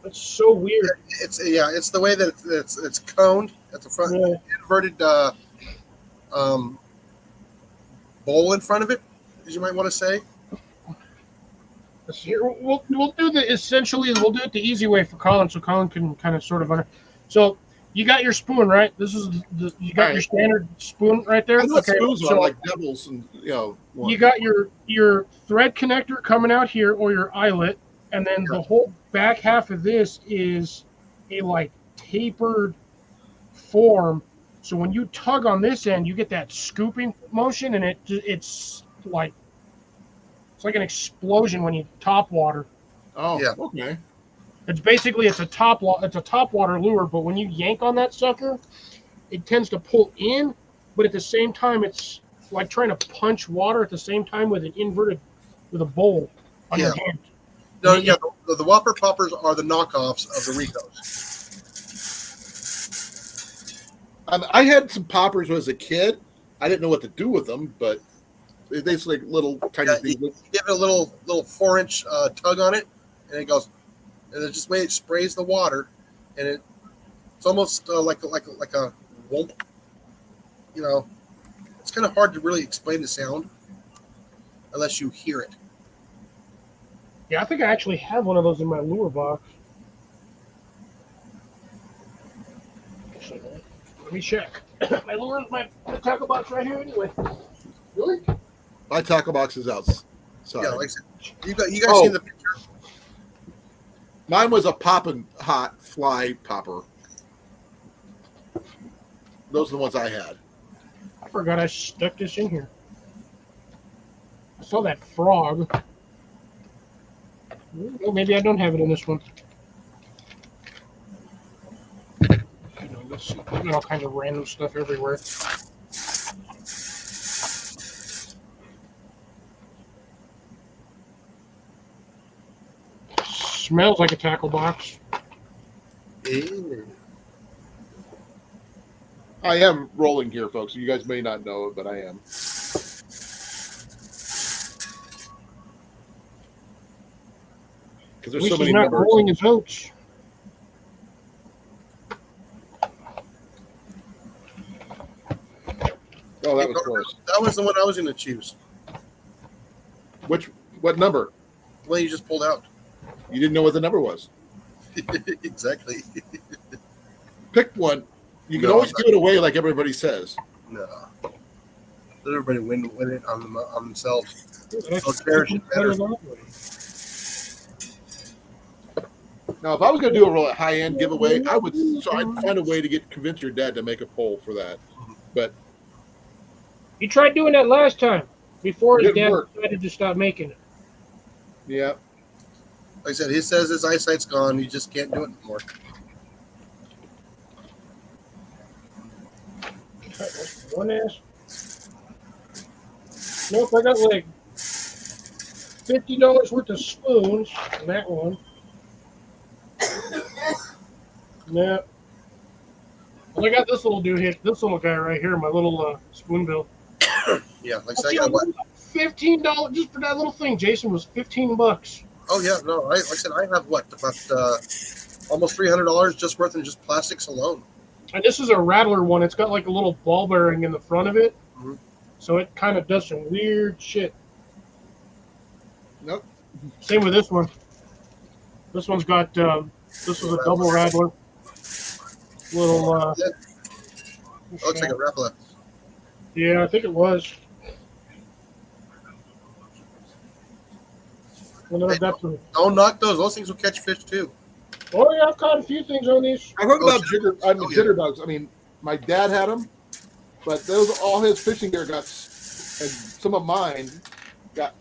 That's so weird. It's the way that it's coned at the front, Yeah. inverted bowl in front of it, as you might want to say. Here, we'll do we'll do it the easy way for Colin, so Colin can kind of sort of So you got your spoon, right? This is you got your standard spoon right there. I know spoons are so like devils, and one. you got your thread connector coming out here, or your eyelet, and then the whole back half of this is a like tapered form. So when you tug on this end, you get that scooping motion, and it's like an explosion when you top water. Oh, Yeah. okay. It's basically it's a top water lure, but when you yank on that sucker, it tends to pull in, but at the same time it's like trying to punch water at the same time with a bowl on your hand. No, yeah, the Whopper Poppers are the knockoffs of the Ricos. I had some poppers as a kid. I didn't know what to do with them, but they just like little tiny Yeah, things. you give it a little 4-inch tug on it, and it goes, and it's just the way it sprays the water, and it's almost like a whoop. You know, it's kind of hard to really explain the sound unless you hear it. Yeah, I think I actually have one of those in my lure box. Let me check. My lure's my tackle box right here anyway. Really? My tackle box is outside. Yeah, like I said, you guys Oh. seen the picture? Mine was a poppin' hot fly popper. Those are the ones I had. I forgot I stuck this in here. I saw that frog. Oh, maybe I don't have it in this one. Let's see. Got all kinds of random stuff everywhere. Smells like a tackle box. Ew. I am rolling here, folks. You guys may not know it, but I am. Because At there's least so many he's not numbers. rolling his oats. Oh, that was close. That was the one I was going to choose. What number? The one you just pulled out. You didn't know what the number was. Exactly. Pick one. You can No, always I'm not- give it away like everybody says. No. Let everybody win it on themselves. That's Oh, cherish it better. Now, if I was going to do a real high-end giveaway, I'd find a way to convince your dad to make a poll for that. But He tried doing that last time before his Didn't dad work. decided to stop making it. yeah, Like I said, he says his eyesight's gone. He just can't do it anymore. One ass. Nope, I got like $50 worth of spoons in that one. Yeah. Well, I got this little dude here, this little guy right here, my little spoonbill. Yeah, like I said, I got what? $15 just for that little thing. Jason was $15. Oh yeah, no. Like I said, I have what about almost $300 just worth in just plastics alone. And this is a Rattler one. It's got like a little ball bearing in the front of it. Mhm. So it kind of does some weird shit. nope. Same with this one. This one's got, this is a double Rattler. Little, Oh, it's like a replica. yeah, I think it was. And then I've got some, Don't knock those. Those things will catch fish too. oh yeah, I've caught a few things on these. I heard Oh, about yeah. jitterbugs. I mean, my dad had them, but all his fishing gear got, and some of mine got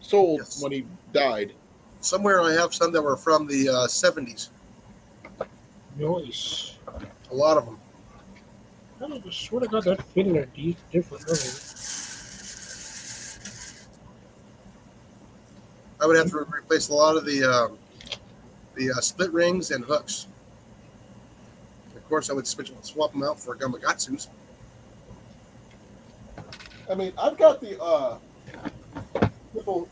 sold Yes. when he died. Somewhere I have some that were from the 70s. Nice. A lot of them. I swear to God, that fit in there different earlier. I would have to replace a lot of the split rings and hooks. Of course, I would swap them out for Gamagatsus. I mean, I've got the little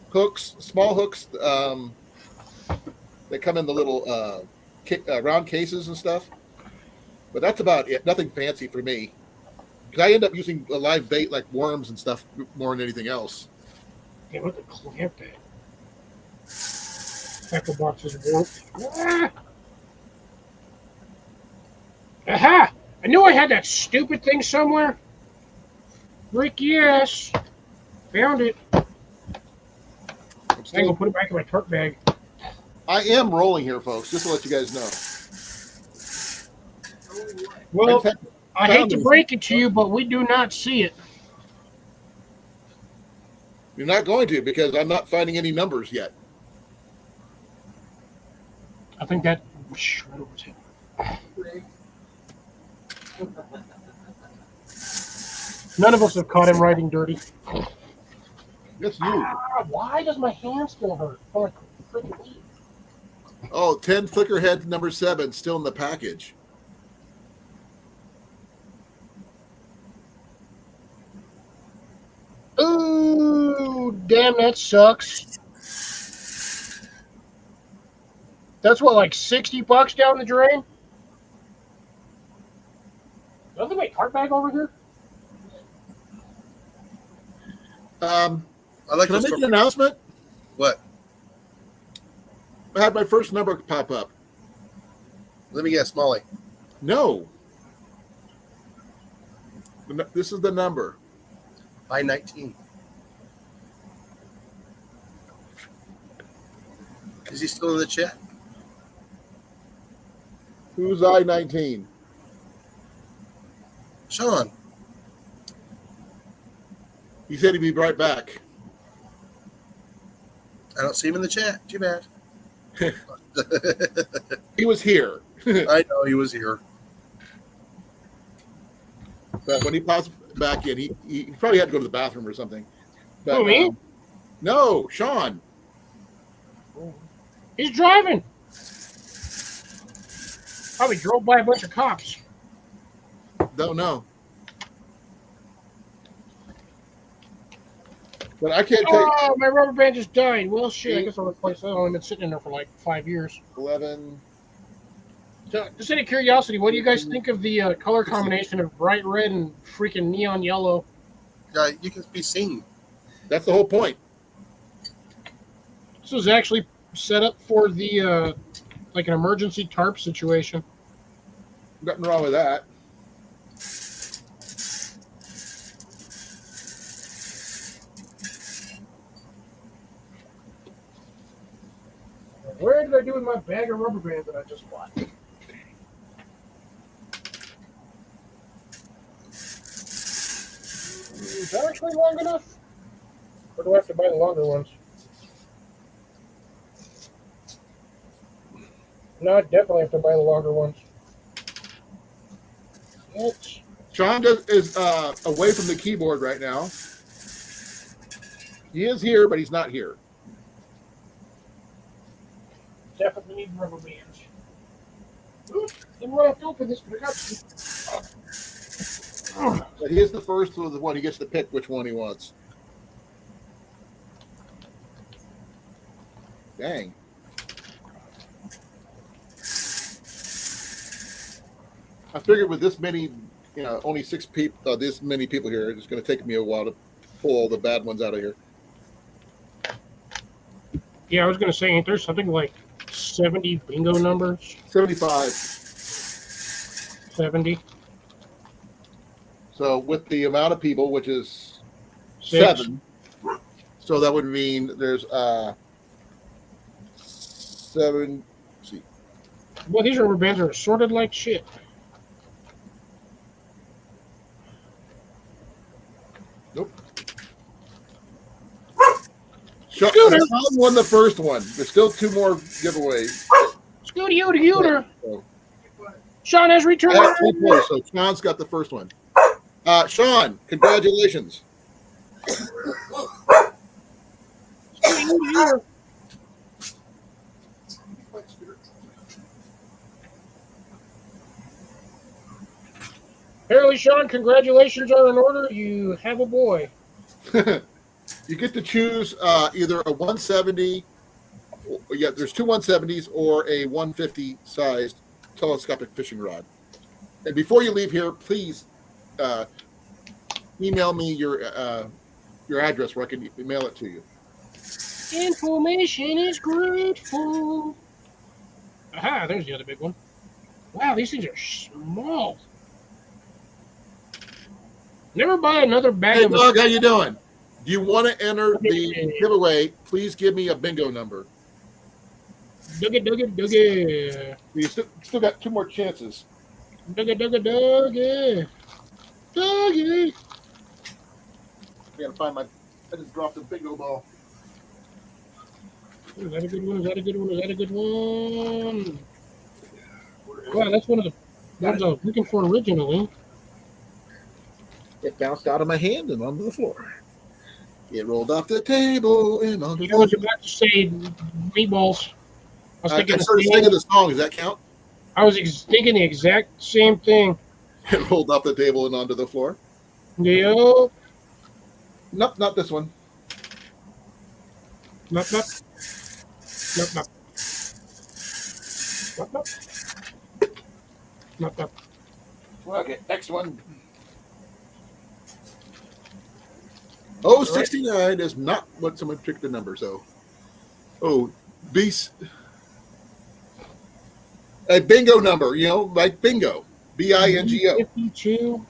hooks, small hooks that come in the little round cases and stuff. But that's about it. Nothing fancy for me. Because I end up using a live bait like worms and stuff more than anything else. Okay, what the clamp that? Tackle box is warped. Ah! Aha! I knew I had that stupid thing somewhere. Rick, yes. Found it. I'm I'm gonna still, put it back in my truck bag. I am rolling here, folks, just to let you guys know. Well, I hate to found break it to you, but we do not see it. You're not going to because I'm not finding any numbers yet. I think that shredder was hit. None of us have caught him riding dirty. That's you. Ah, why does my hand still hurt? Oh, I freaking leave. Oh, 10 flicker head number 7 still in the package. Ooh, damn, that sucks. That's what, like $60 down the drain? Doesn't my cart bag over here? I like Can I those. make an announcement? What? I had my first number pop up. Let me guess, Molly. No, This is the number. I-19. Is he still in the chat? Who's I-19? Shawn. He said he'd be right back. I don't see him in the chat. Too bad. He was here. I know he was here. But when he pops back in, he probably had to go to the bathroom or something. But, Who, me? No, Shawn. He's driving. Probably drove by a bunch of cops. Don't know. But I can't take Oh, my rubber band just died. Well, shit, I guess I'll replace that. I've only been sitting in there for like 5 years. 11. So, just out of curiosity, what do you guys think of the color combination of bright red and freaking neon yellow? You can be seen. That's the whole point. This was actually set up for the like an emergency tarp situation. Nothing wrong with that. Where did I do with my bag of rubber bands that I just bought? Is that actually long enough? Or do I have to buy the longer ones? No, I definitely have to buy the longer ones. What? Shawn is away from the keyboard right now. He is here, but he's not here. Definitely need rubber bands. Oops, didn't want to open this, but I got to. But he is the first one. He gets to pick which one he wants. Dang. I figured with this many, only 6 people, this many people here, it's going to take me a while to pull all the bad ones out of here. Yeah, I was going to say, ain't there something like 70 bingo numbers? 75. 70? So with the amount of people, which is 6? 7, so that would mean there's 7. Let's see. Well, these rubber bands are assorted like shit. Nope. Shawn won the first one. There's still 2 more giveaways. Scooty Yooter. So, Shawn has returned. I have 3 more, so Shawn's got the first one. Shawn, congratulations. Scooty Yooter. Apparently, Shawn, congratulations are in order. You have a boy. You get to choose either a 170. Yeah, there's 2 170s or a 150 sized telescopic fishing rod. And before you leave here, please email me your address where I can mail it to you. Information is grateful. Aha, there's the other big one. Wow, these things are small. Never buy another bag Hey, of. Doug, how you doing? Do you want to enter the giveaway? Please give me a bingo number. Duggy. You still got 2 more chances. Duggy. I gotta find I just dropped a bingo ball. Is that a good one? Wow, that's one of the ones I was looking for originally. It bounced out of my hand and onto the floor. It rolled off the table and onto I was the about to say meatballs. I was I thinking, started singing the song. Does that count? I was thinking the exact same thing. It rolled off the table and onto the floor. Yo, Nope, not this one. Nope. Okay, next one. Oh, 69 is not what someone picked the number, so. Oh, beast. A bingo number, like bingo. BINGO. 52.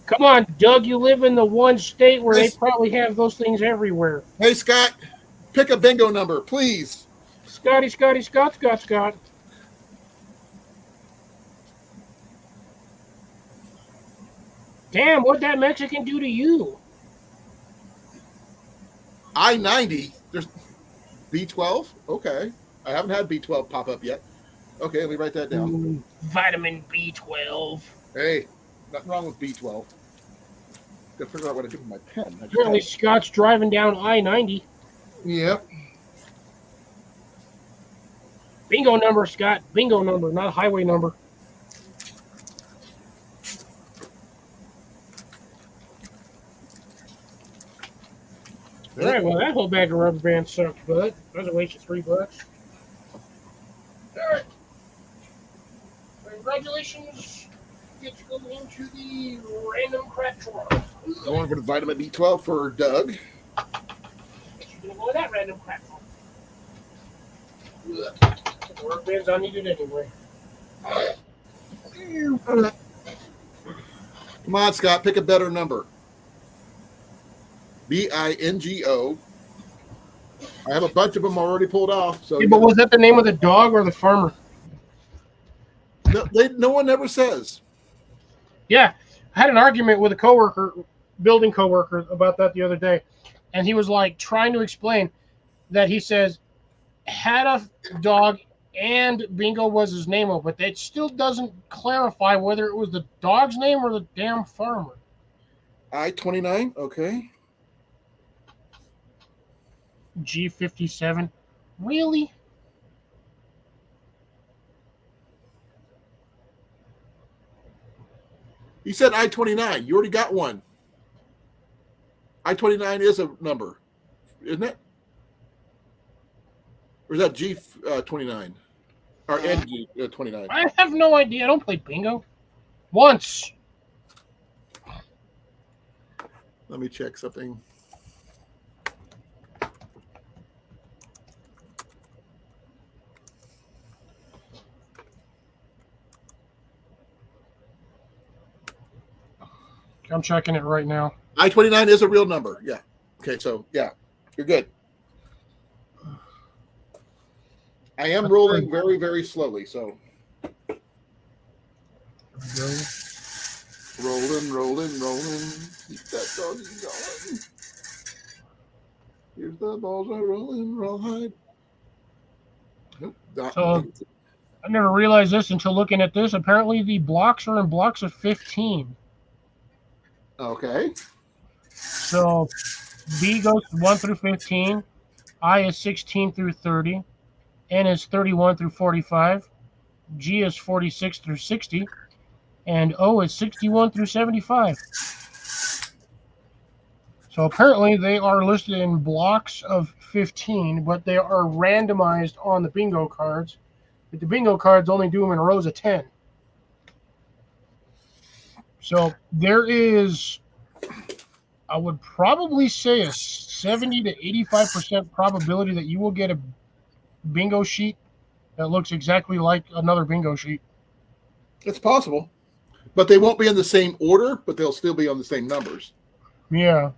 Come on, Doug. You live in the one state where they Yes. probably have those things everywhere. Hey, Scott, pick a bingo number, please. Scotty, Scotty, Scott, Scott, Scott. Damn, what'd that Mexican do to you? I-90. There's B12. Okay. I haven't had B12 pop up yet. Okay, let me write that down. Vitamin B12. Hey, nothing wrong with B12. Gotta figure out what I do with my pen. Apparently, Scott's driving down I-90. Yep. Bingo number, Scott. Bingo number, not highway number. All right, well, that whole bag of rubber bands sucked, bud. That was a waste of $3. All right. Congratulations. You get to go into the random crap drawer. Going for the vitamin B12 for Doug. Guess you're going to go with that random crap drawer. Rubber bands I needed anyway. Come on, Scott, pick a better number. BINGO. I have a bunch of them already pulled off. So Yeah, but was that the name of the dog or the farmer? no one ever says. Yeah, I had an argument with a coworker, building coworker, about that the other day, and he was like trying to explain that he says had a dog and Bingo was his name of, but that still doesn't clarify whether it was the dog's name or the damn farmer. I-29. Okay. G57. Really? He said I-29. You already got one. I-29 is a number, isn't it? Or is that G29? Or NG29? I have no idea. I don't play bingo. Once. Let me check something. I'm checking it right now. I-29 is a real number. Yeah. Okay, so yeah, you're good. I am rolling very, very slowly, so rolling. Keep that doggy going. Here's the balls are rolling, roll hide. Nope. So, I never realized this until looking at this. Apparently, the blocks are in blocks of 15. Okay. So, B goes 1 through 15. I is 16 through 30. N is 31 through 45. G is 46 through 60. And O is 61 through 75. So apparently they are listed in blocks of 15, but they are randomized on the bingo cards. But the bingo cards only do them in rows of 10. So there is, I would probably say, a 70 to 85% probability that you will get a bingo sheet that looks exactly like another bingo sheet. It's possible. But they won't be in the same order, but they'll still be on the same numbers. Yeah.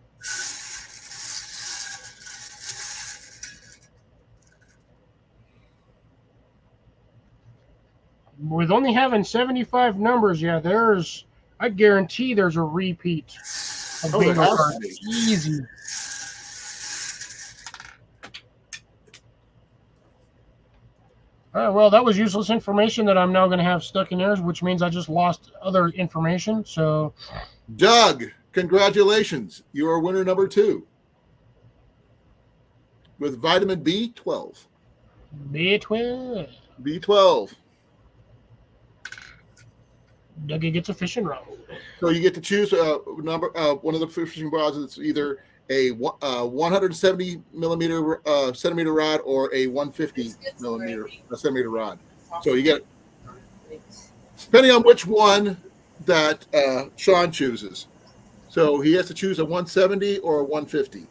With only having 75 numbers, yeah, I guarantee there's a repeat of Oh, there bingo has to cards. be. Easy. All right, well, that was useless information that I'm now going to have stuck in there, which means I just lost other information. So, Doug, congratulations. You are winner number 2 with vitamin B12. B12. B12. Dougie gets a fishing rod. So you get to choose one of the fishing rods. It's either a 170 millimeter centimeter rod or a 150 millimeter centimeter rod. So you get, depending on which one that Shawn chooses. So he has to choose a 170 or a 150.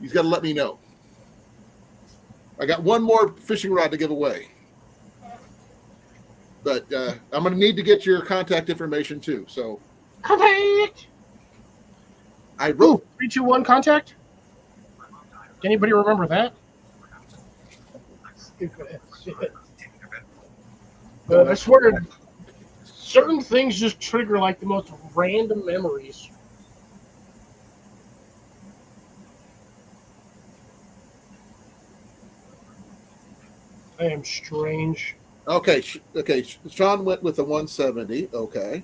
He's got to let me know. I got one more fishing rod to give away. But I'm going to need to get your contact information too. So Contact. I wrote 321 contact. Anybody remember that? Stupid ass shit. I swear, certain things just trigger like the most random memories. I am strange. okay. Sean went with the 170. Okay,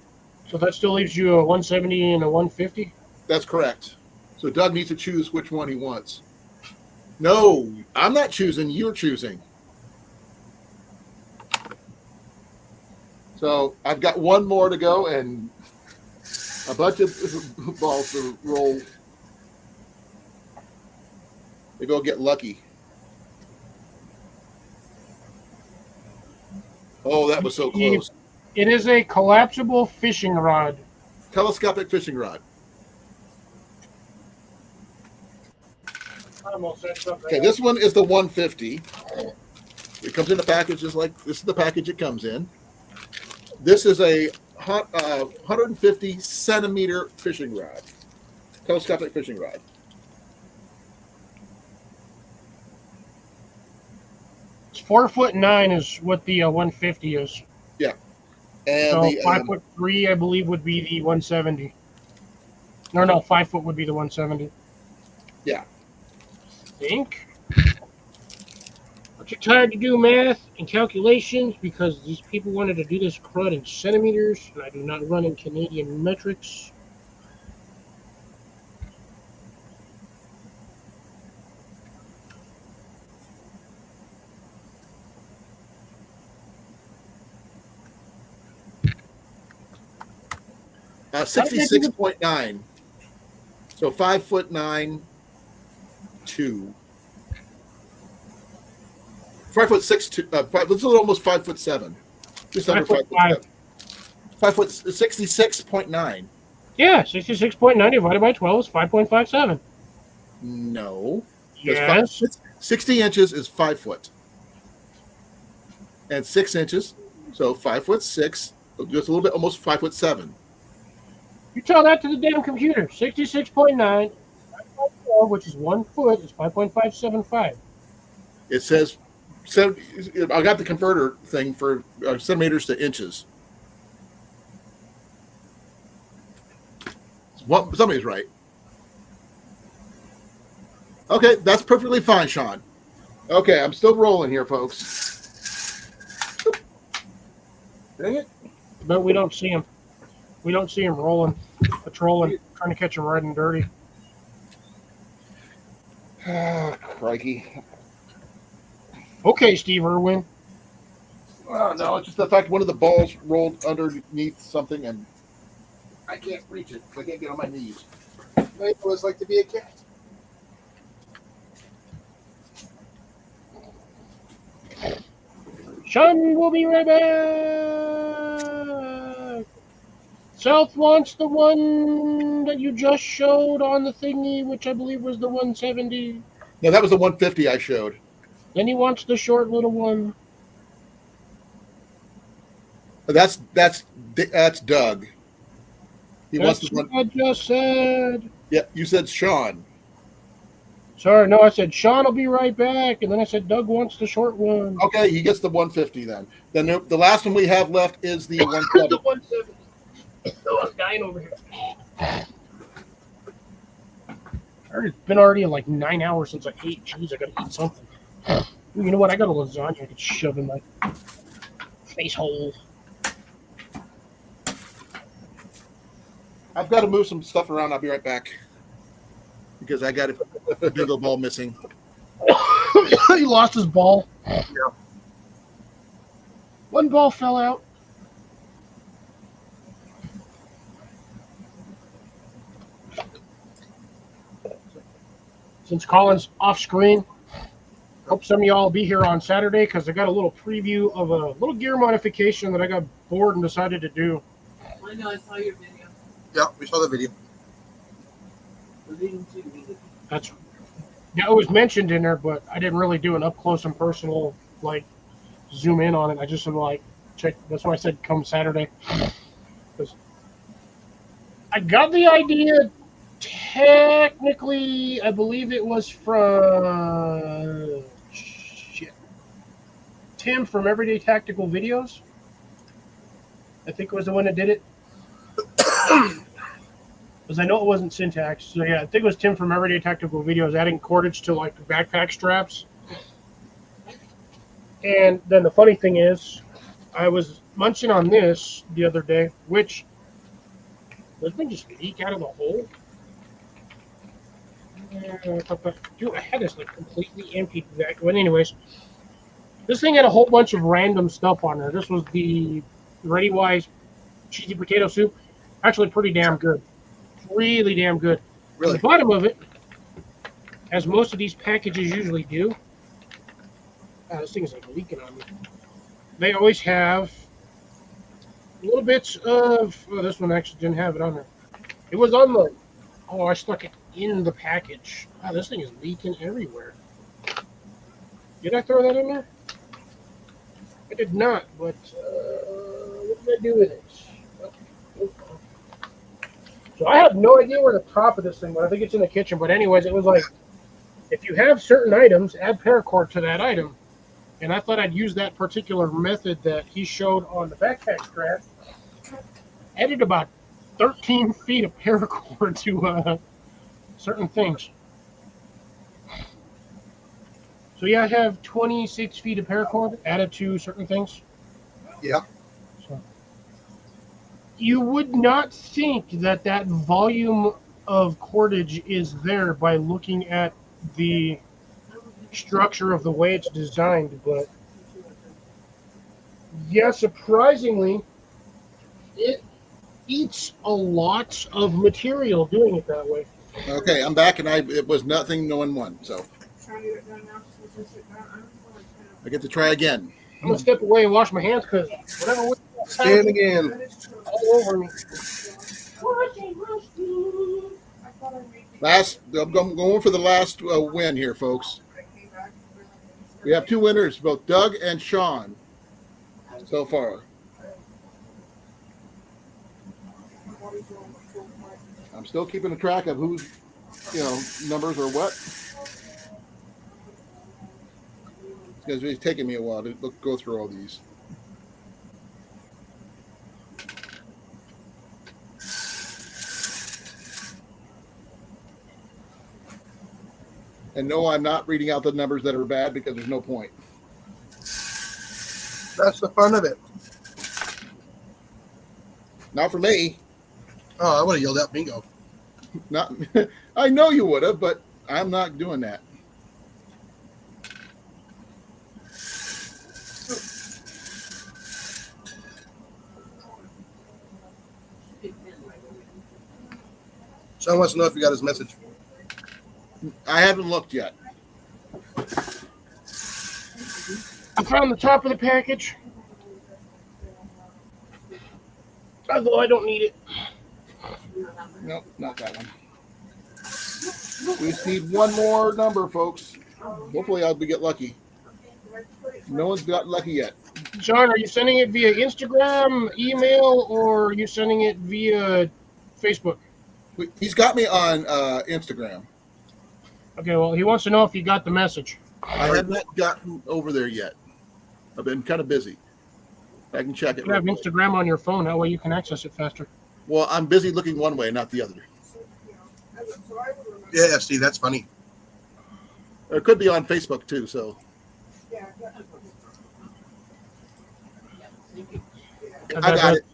So that still leaves you a 170 and a 150. that's correct. So Doug needs to choose which one he wants. No, I'm not choosing. You're choosing. So I've got one more to go and a bunch of balls to roll. Maybe I'll get lucky. Oh, that was so close. It is a collapsible fishing rod. Telescopic fishing rod. I almost said something. Okay, this one is the 150. It comes in a package just like this is the package it comes in. This is a 150 centimeter fishing rod, telescopic fishing rod. It's 4'9" is what the 150 is. And So the 5'3", I believe, would be the 170. No, 5 foot would be the 170. Yeah. I think. But you're tired to do math and calculations because these people wanted to do this crud in centimeters, and I do not run in Canadian metrics. uh, 66.9. So 5'9", 2. 5'6", it's a little almost 5'7". Just under 5'7". 66.9. Yeah, 66.9 divided by 12 is 5.57. No. Yes. 60 inches is 5 foot. And 6 inches, so 5'6", just a little bit, almost 5'7". You tell that to the damn computer. 66.9, which is 1 foot, is 5.575. It says, I got the converter thing for centimeters to inches. Well, somebody's right. Okay, that's perfectly fine, Sean. Okay, I'm still rolling here, folks. Dang it. But we don't see him. We don't see him rolling, patrolling, trying to catch him red and dirty. Ah, crikey. Okay, Steve Irwin. Oh, no, it's just the fact one of the balls rolled underneath something and I can't reach it. I can't get on my knees. It was like to be a cat. Sean will be right back. South wants the one that you just showed on the thingy, which I believe was the 170. No, that was the 150 I showed. Then he wants the short little one. That's Doug. He wants That's the one. what I just said. Yeah, you said Sean. Sorry, no, I said Sean will be right back, and then I said Doug wants the short one. Okay, he gets the 150 then. Then the last one we have left is the 170. The 170. Oh, I'm dying over here. It's been already like 9 hours since I ate. Jeez, I gotta eat something. You know what? I got a lasagna I could shove in my face hole. I've got to move some stuff around. I'll be right back because I got a bingo ball missing. He lost his ball. Yeah. One ball fell out. Since Colin's off screen, hope some of y'all will be here on Saturday because I got a little preview of a little gear modification that I got bored and decided to do. I know, I saw your video. Yeah, we saw the video. That's yeah, it was mentioned in there, but I didn't really do an up close and personal like zoom in on it. I just am like check. That's why I said come Saturday. 'Cause I got the idea. Technically, I believe it was from Tim from Everyday Tactical Videos. I think it was the one that did it. Because I know it wasn't Syntax. So yeah, I think it was Tim from Everyday Tactical Videos adding cordage to like backpack straps. And then the funny thing is, I was munching on this the other day, which does thing just leak out of the hole? Dude, I had this like completely empty back. But anyways, this thing had a whole bunch of random stuff on there. This was the Ready Wise cheesy potato soup. Actually, pretty damn good. Really damn good. On Really? the bottom of it, as most of these packages usually do, this thing is like leaking on me. They always have little bits of. Oh, this one actually didn't have it on there. It was on the. Oh, I stuck it in the package. Wow, this thing is leaking everywhere. Did I throw that in there? I did not, but what did I do with it? So I have no idea where the top of this thing was. I think it's in the kitchen. But anyways, it was like, if you have certain items, add paracord to that item. And I thought I'd use that particular method that he showed on the backpack strap. Added about 13 feet of paracord to certain things. So yeah, I have 26 feet of paracord added to certain things. Yeah. So you would not think that that volume of cordage is there by looking at the structure of the way it's designed, but yeah, surprisingly, it eats a lot of material doing it that way. Okay, I'm back, and it was nothing, no one won. So I get to try again. I'm gonna step away and wash my hands because whatever was Stand again. all over me. I'm going for the last win here, folks. We have two winners, both Doug and Shawn, so far. I'm still keeping a track of whose, numbers are what. Because it's taking me a while to go through all these. And no, I'm not reading out the numbers that are bad because there's no point. That's the fun of it. Not for me. Oh, I would have yelled out bingo. Not. I know you would have, but I'm not doing that. Sean wants to know if you got his message. I haven't looked yet. I found the top of the package. Although I don't need it. Nope, not that one. We just need one more number, folks. Hopefully I'll get lucky. No one's got lucky yet. John, are you sending it via Instagram, email, or are you sending it via Facebook? He's got me on Instagram. Okay, well, he wants to know if you got the message. I have not gotten over there yet. I've been kind of busy. I can check it. You have Instagram on your phone. That way you can access it faster. Well, I'm busy looking one way, not the other. Yeah, see, that's funny. It could be on Facebook too. So I got it.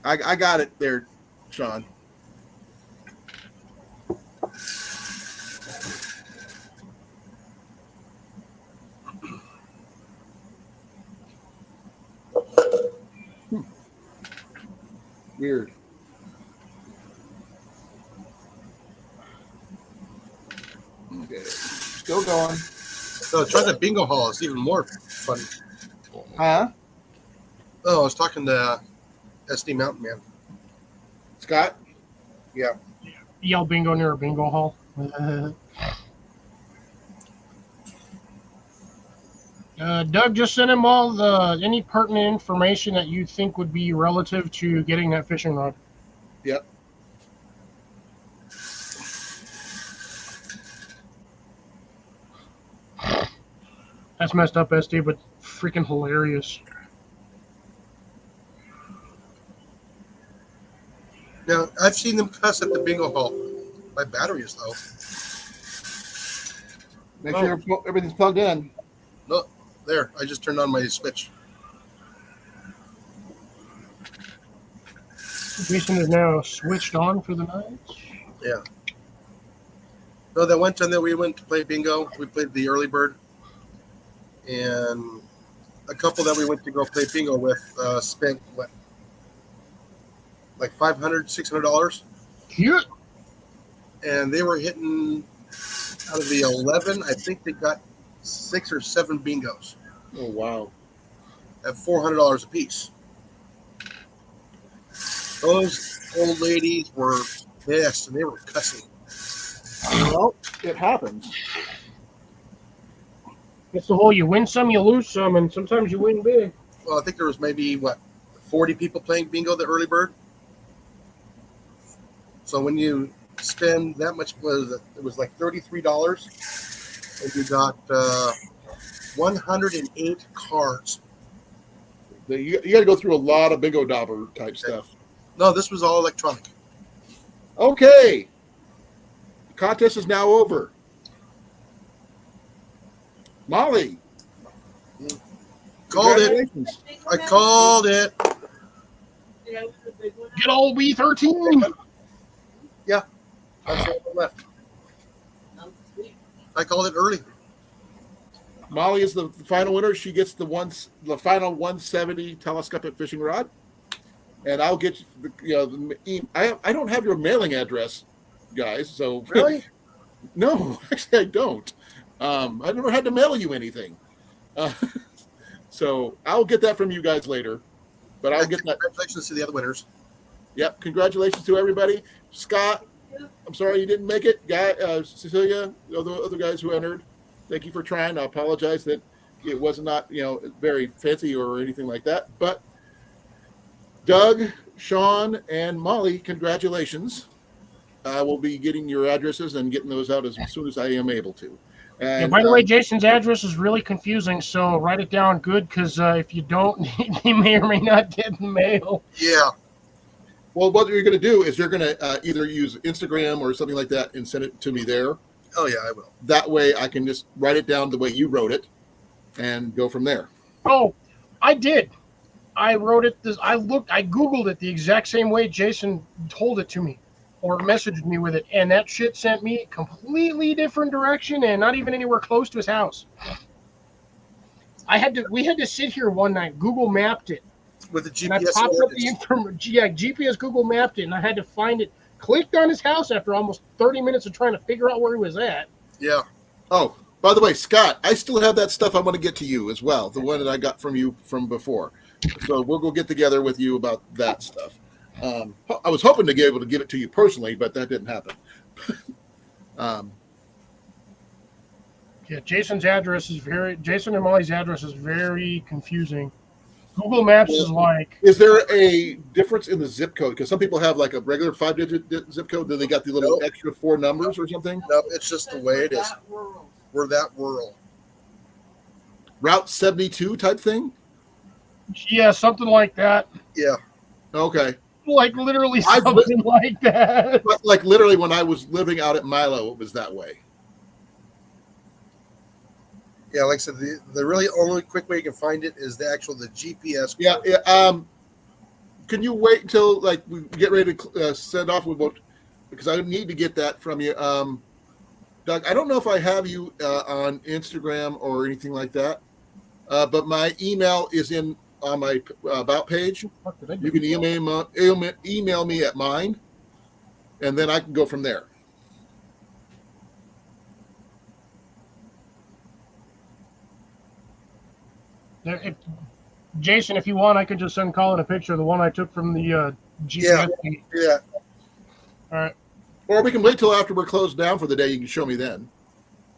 I got it there, Shawn. Weird. Okay, still going. So try the bingo hall. It's even more fun. Huh? Oh, I was talking to SD Mountain Man. Scott? Yeah. Yell bingo near a bingo hall. Doug, just send him all the any pertinent information that you think would be relative to getting that fishing rod. Yep. That's messed up, SD, but freaking hilarious. Now, I've seen them cuss at the bingo hall. My battery is low. Make sure everything's plugged in. No, there. I just turned on my switch. Jason is now switched on for the night. Yeah. No, that one time that we went to play bingo, we played the early bird. And a couple that we went to go play bingo with spent, what, like $500, $600? Cute. And they were hitting, out of the 11, I think they got 6 or 7 bingos Oh, wow. at $400 a piece. Those old ladies were pissed, and they were cussing. Well, it happens. It's the whole you win some, you lose some, and sometimes you win big. Well, I think there was maybe, what, 40 people playing bingo the early bird? So when you spend that much, it was like $33, and you got 108 cards. You got to go through a lot of bingo dauber type stuff. No, this was all electronic. Okay. The contest is now over. Molly. Called it. Congratulations. I called it. Yeah, it was the big one. Good old B13. That's all left. Oh, sweet. I called it early. Molly is the final winner. She gets the final 170 telescopic fishing rod, and I'll get I don't have your mailing address, guys. So Really? no, actually I don't. I never had to mail you anything, so I'll get that from you guys later. But I'll get that. Congratulations to the other winners. Yep, congratulations to everybody. Scott, I'm sorry you didn't make it. Guy, Cecilia, the other guys who entered, thank you for trying. I apologize that it was not, very fancy or anything like that. But Doug, Shawn, and Molly, congratulations. I will be getting your addresses and getting those out as soon as I am able to. And, Yeah, by the way, Jason's address is really confusing, so write it down good, because if you don't, he may or may not get the mail. Yeah. well, what you're going to do is you're going to either use Instagram or something like that and send it to me there. Oh, yeah, I will. That way I can just write it down the way you wrote it and go from there. Oh, I did. I wrote it. I Googled it the exact same way Jason told it to me, or messaged me with it, and that shit sent me a completely different direction and not even anywhere close to his house. We had to sit here one night. Google mapped it. With the And I GPS popped up the coordinates. information. Yeah, GPS Google mapped it, and I had to find it. Clicked on his house after almost 30 minutes of trying to figure out where he was at. Yeah. Oh, by the way, Scott, I still have that stuff I want to get to you as well, the one that I got from you from before. So we'll go get together with you about that stuff. I was hoping to be able to give it to you personally, but that didn't happen. Yeah, Jason and Molly's address is very confusing. Google Maps is like, Is there a difference in the zip code? Because some people have like a regular 5-digit zip code, then they got the little Nope. extra 4 numbers or something. No, it's just the way it is. That world. We're that rural. Route 72 type thing? yeah, something like that. Yeah. Okay. Like literally I've something like that. But like literally when I was living out at Milo, it was that way. Yeah, like I said, the really only quick way you can find it is the GPS. Yeah. Can you wait until like we get ready to send off with what? Because I need to get that from you, Doug. I don't know if I have you on Instagram or anything like that, but my email is on my about page. What did I do? You can email me at mine, and then I can go from there. Jason, if you want, I could just send Colin a picture of the one I took from the GPS. Yeah. All right. Or we can wait till after we're closed down for the day. You can show me then.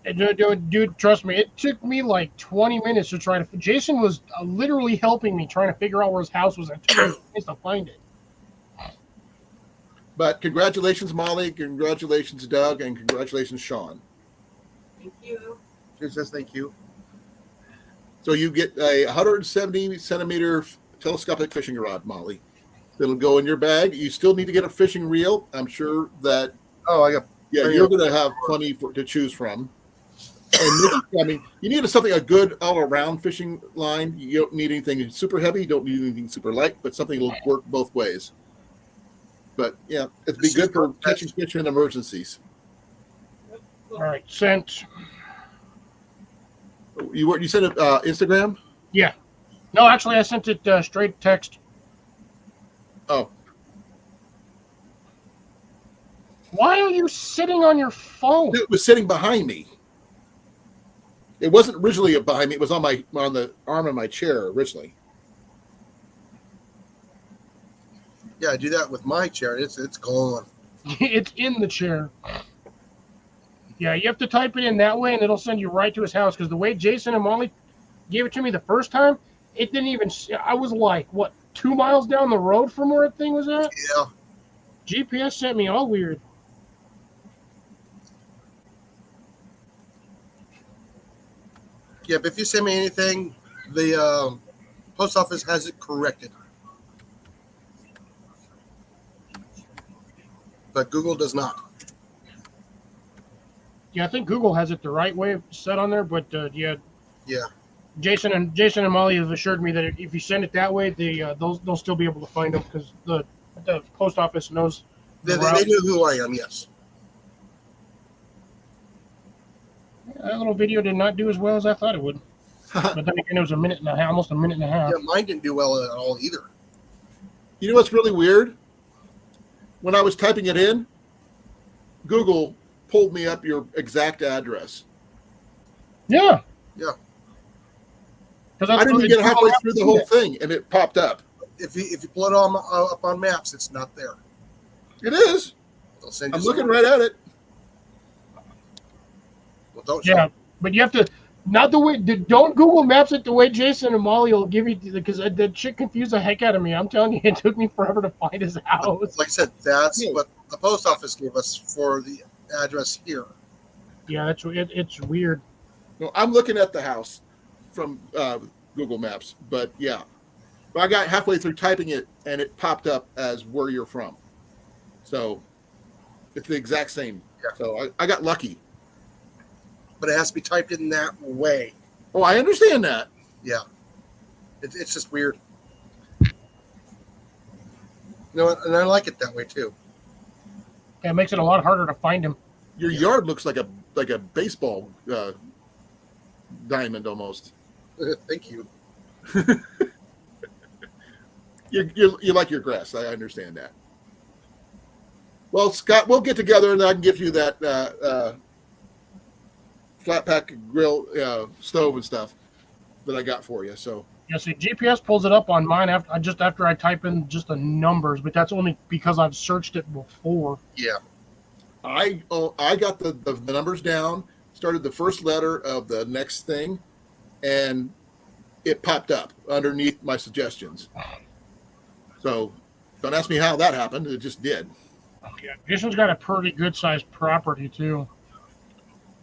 Dude, trust me, it took me like 20 minutes to try to. Jason was literally helping me trying to figure out where his house was, and it took me minutes to find it. But congratulations, Molly. Congratulations, Doug, and congratulations, Shawn. Thank you. She says thank you. So you get a 170 centimeter telescopic fishing rod, Molly. It'll go in your bag. You still need to get a fishing reel. I'm sure that Oh, I got. you're going to have plenty to choose from. And I mean, you need a good all-around fishing line. You don't need anything super heavy. You don't need anything super light, but something that'll work both ways. But yeah, it'd be good for catching fish in emergencies. All right, sent. You sent it Instagram? Yeah. No, actually, I sent it straight text. Oh, Why are you sitting on your phone? it was sitting behind me. It wasn't originally behind me. It was on the arm of my chair originally. Yeah, I do that with my chair. It's gone. It's in the chair. Yeah, you have to type it in that way, and it'll send you right to his house. Because the way Jason and Molly gave it to me the first time, it didn't even. I was like, what, 2 miles down the road from where that thing was at? Yeah. GPS sent me all weird. Yeah, but if you send me anything, the post office has it corrected. But Google does not. Yeah, I think Google has it the right way set on there, but yeah. Yeah. Jason and Molly have assured me that if you send it that way, they'll still be able to find them because the post office knows. They knew who I am, yes. That little video did not do as well as I thought it would. But then again, it was almost a minute and a half. Yeah, mine didn't do well at all either. You know what's really weird? When I was typing it in, Google pulled me up your exact address. Yeah. Yeah. I didn't even get halfway through the whole thing, and it popped up. If you pull it up on maps, it's not there. It is. They'll send you I'm looking right at it. Well, don't Yeah, but you have to not the way. Don't Google Maps it the way Jason and Molly will give you, because that shit confused the heck out of me. I'm telling you, it took me forever to find his house. Like I said, that's what the post office gave us for the address here. Yeah, it's weird. No, I'm looking at the house from Google Maps, but yeah, I got halfway through typing it, and it popped up as where you're from. So it's the exact same. Yeah. So I got lucky. But it has to be typed in that way. Oh, I understand that. Yeah. It's just weird. You know, and I like it that way too. Yeah, it makes it a lot harder to find him. Your yard looks like a baseball diamond almost. Thank you. You like your grass. I understand that. Well, Scott, we'll get together and I can give you that flat pack grill stove and stuff that I got for you. So Yeah, see, GPS pulls it up on mine after I type in just the numbers, but that's only because I've searched it before. Yeah. I got the numbers down, started the first letter of the next thing, and it popped up underneath my suggestions. So don't ask me how that happened. It just did. Yeah, Jason's got a pretty good sized property too.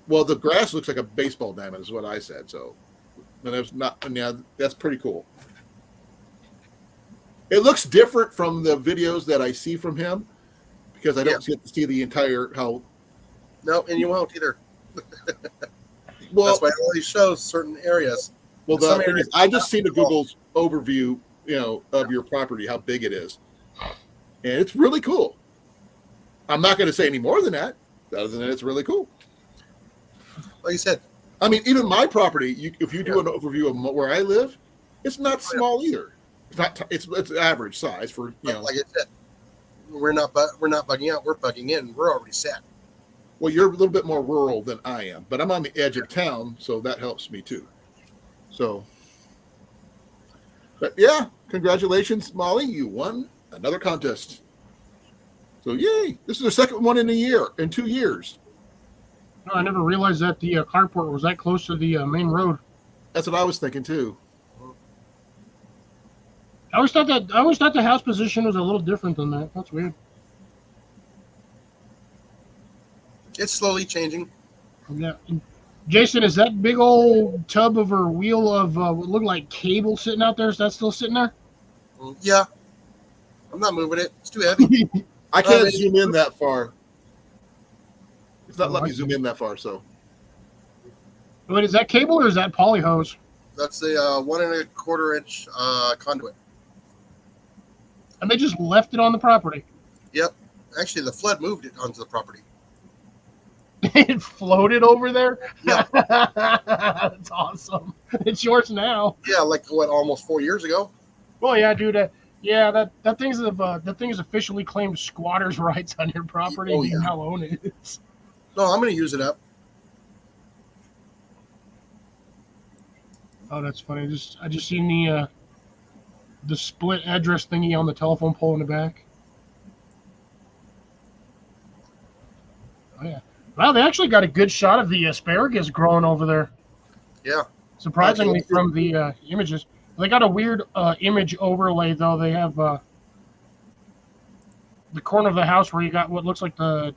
Well, the grass looks like a baseball diamond is what I said. So but it's not. Yeah, that's pretty cool. It looks different from the videos that I see from him because I don't get to see the entire how. No, and you won't either. Well, that's why it only shows certain areas. Well, the thing is, I just seen the Google's overview, of your property, how big it is, and it's really cool. I'm not going to say any more than that, other than it's really cool. Like you said, I mean, even my property, if you do an overview of where I live, it's not small either. It's not. It's average size for like I said, we're not bugging out. We're bugging in. We're already set. Well, you're a little bit more rural than I am, but I'm on the edge of town, so that helps me too. So, but yeah, congratulations, Molly. You won another contest. So yay! This is the second one in 2 years. No, I never realized that the carport was that close to the main road. That's what I was thinking too. I always thought the house position was a little different than that. That's weird. It's slowly changing. Yeah. Jason, is that big old tub of or wheel of what looked like cable sitting out there? Is that still sitting there? Yeah. I'm not moving it. It's too heavy. I can't Alright. zoom in that far. It's not letting me zoom in that far, so. Wait, is that cable or is that poly hose? That's a 1 1/4 inch conduit. And they just left it on the property. Yep. Actually, the flood moved it onto the property. It floated over there? Yeah. That's awesome. It's yours now. Yeah, like what, almost 4 years ago? Well, yeah, dude. That thing's officially claimed squatters' rights on your property. Oh, You yeah. now own it. No, I'm going to use it up. Oh, that's funny. I just seen the split address thingy on the telephone pole in the back. Oh yeah. Wow, they actually got a good shot of the asparagus growing over there. Yeah. Surprisingly, from the images, they got a weird image overlay though. They have the corner of the house where you got what looks like the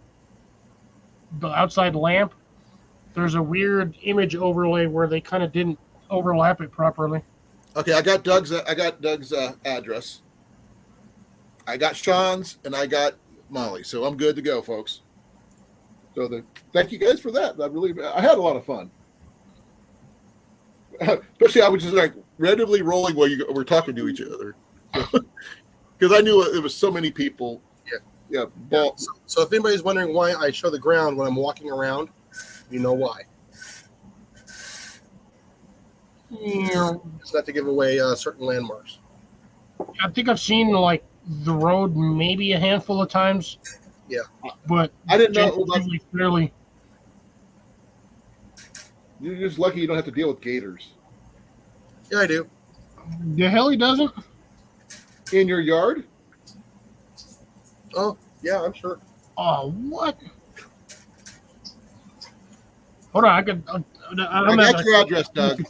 outside lamp. There's a weird image overlay where they kind of didn't overlap it properly. Okay, I got Doug's address. I got Shawn's and I got Molly, so I'm good to go, folks. So thank you guys for that. I had a lot of fun. Especially I was just like randomly rolling while you were talking to each other, because I knew there was so many people. Yeah. So if anybody's wondering why I show the ground when I'm walking around, you know why. Yeah. It's not to give away certain landmarks. I think I've seen like the road maybe a handful of times. Yeah. But I didn't know it was like generally fairly. you're just lucky you don't have to deal with gators Yeah, I do. The hell he doesn't. in your yard. Oh, yeah, I'm sure. Oh, what? Hold on, I could. I I got your address, Doug.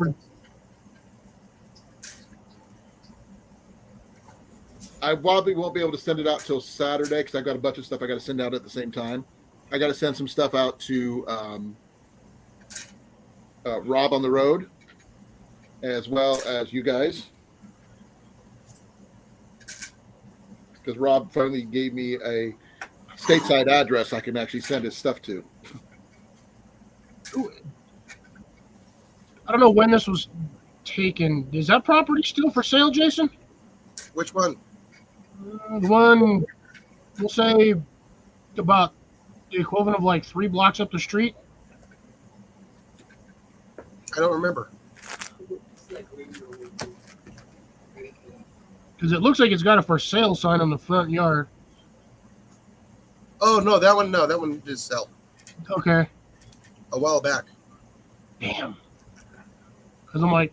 I probably won't be able to send it out till Saturday because I've got a bunch of stuff I got to send out at the same time. I got to send some stuff out to Rob on the road, as well as you guys, because Rob finally gave me a stateside address I can actually send his stuff to. I don't know when this was taken. Is that property still for sale, Jason? Which one? The one, we'll say, about the equivalent of like 3 blocks up the street. I don't remember. Because it looks like it's got a for sale sign on the front yard. Oh, no, that one did sell Okay. a while back. Damn. Because I'm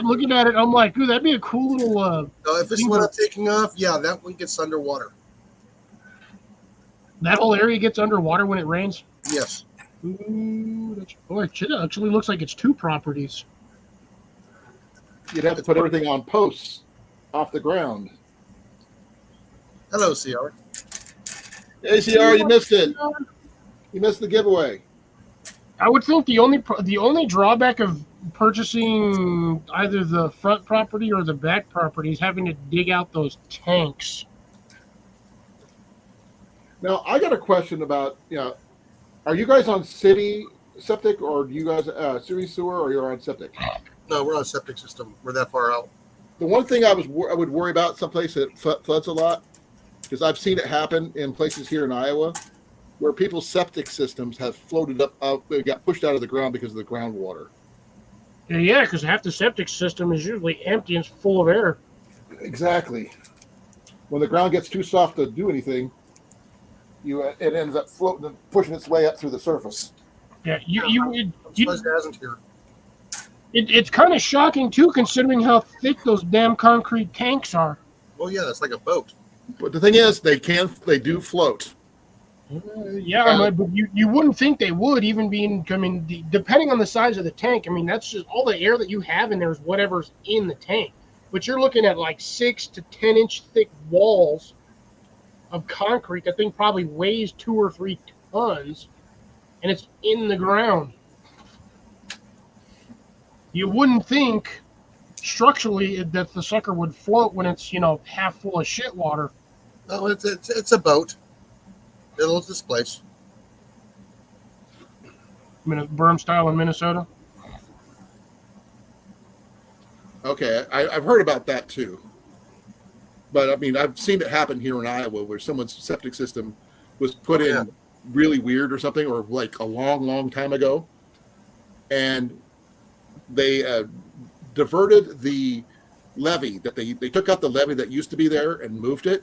looking at it, I'm like, ooh, that'd be a cool little. If this is what I'm taking off, yeah, that one gets underwater. That whole area gets underwater when it rains. Yes. Ooh, it actually looks like it's 2 properties. You'd have to put everything on posts off the ground. Hello, CR. Hey, CR, you missed it. You missed the giveaway. I would think the only drawback of purchasing either the front property or the back property is having to dig out those tanks. Now, I got a question about, are you guys on city septic or do you guys city sewer or you're on septic? No, we're on a septic system. We're that far out. The one thing I would worry about someplace that floods a lot, because I've seen it happen in places here in Iowa, where people's septic systems have floated up, they got pushed out of the ground because of the groundwater. Yeah, because half the septic system is usually empty and it's full of air. Exactly. When the ground gets too soft to do anything, it ends up floating and pushing its way up through the surface. Yeah, I'm surprised it hasn't here. it's kind of shocking too, considering how thick those damn concrete tanks are. Well, yeah, that's like a boat. But the thing is, they do float. Yeah, but you wouldn't think they would, even being, I mean, depending on the size of the tank. I mean, that's just all the air that you have in there is whatever's in the tank. But you're looking at like 6 to 10 inch thick walls of concrete that thing probably weighs 2 or 3 tons, and it's in the ground. You wouldn't think structurally that the sucker would float when it's half full of shit water. No, it's a boat. It'll displace. Berm style in Minnesota. Okay, I've heard about that too. But I mean, I've seen it happen here in Iowa where someone's septic system was put in really weird or something, or like a long, long time ago. And they diverted the levee that they took out the levee that used to be there and moved it.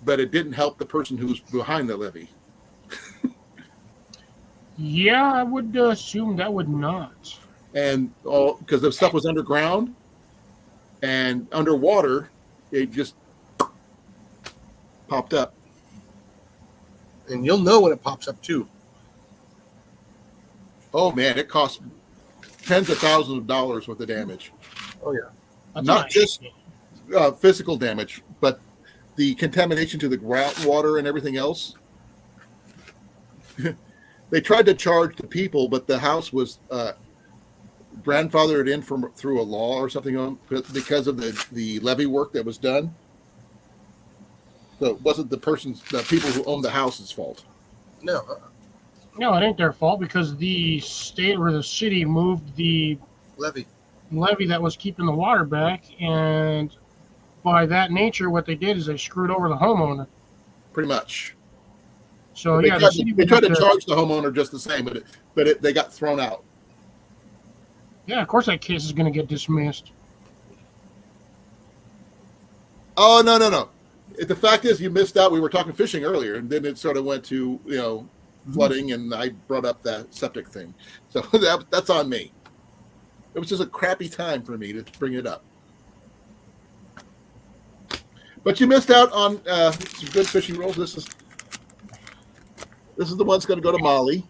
But it didn't help the person who's behind the levee. Yeah, I would assume that would not. And all because the stuff was underground and underwater, it just popped up. And you'll know when it pops up too. Oh man, it cost tens of thousands of dollars worth of damage. Oh yeah, That's Not nice. just physical damage, but the contamination to the groundwater and everything else. They tried to charge the people, but the house was grandfathered in through a law or something because of the levee work that was done. So it wasn't the people who owned the house's fault. no, No, it ain't their fault because the state or the city moved the levee. levee that was keeping the water back, and by that nature, what they did is they screwed over the homeowner. Pretty much. So They yeah, tried, the city they would tried have to charge the homeowner just the same, but they got thrown out. Yeah, of course that case is going to get dismissed. Oh no! The fact is, you missed out. We were talking fishing earlier, and then it sort of went to flooding, and I brought up that septic thing. So that's on me. It was just a crappy time for me to bring it up. But you missed out on some good fishing rolls. This is the one that's going to go to Molly.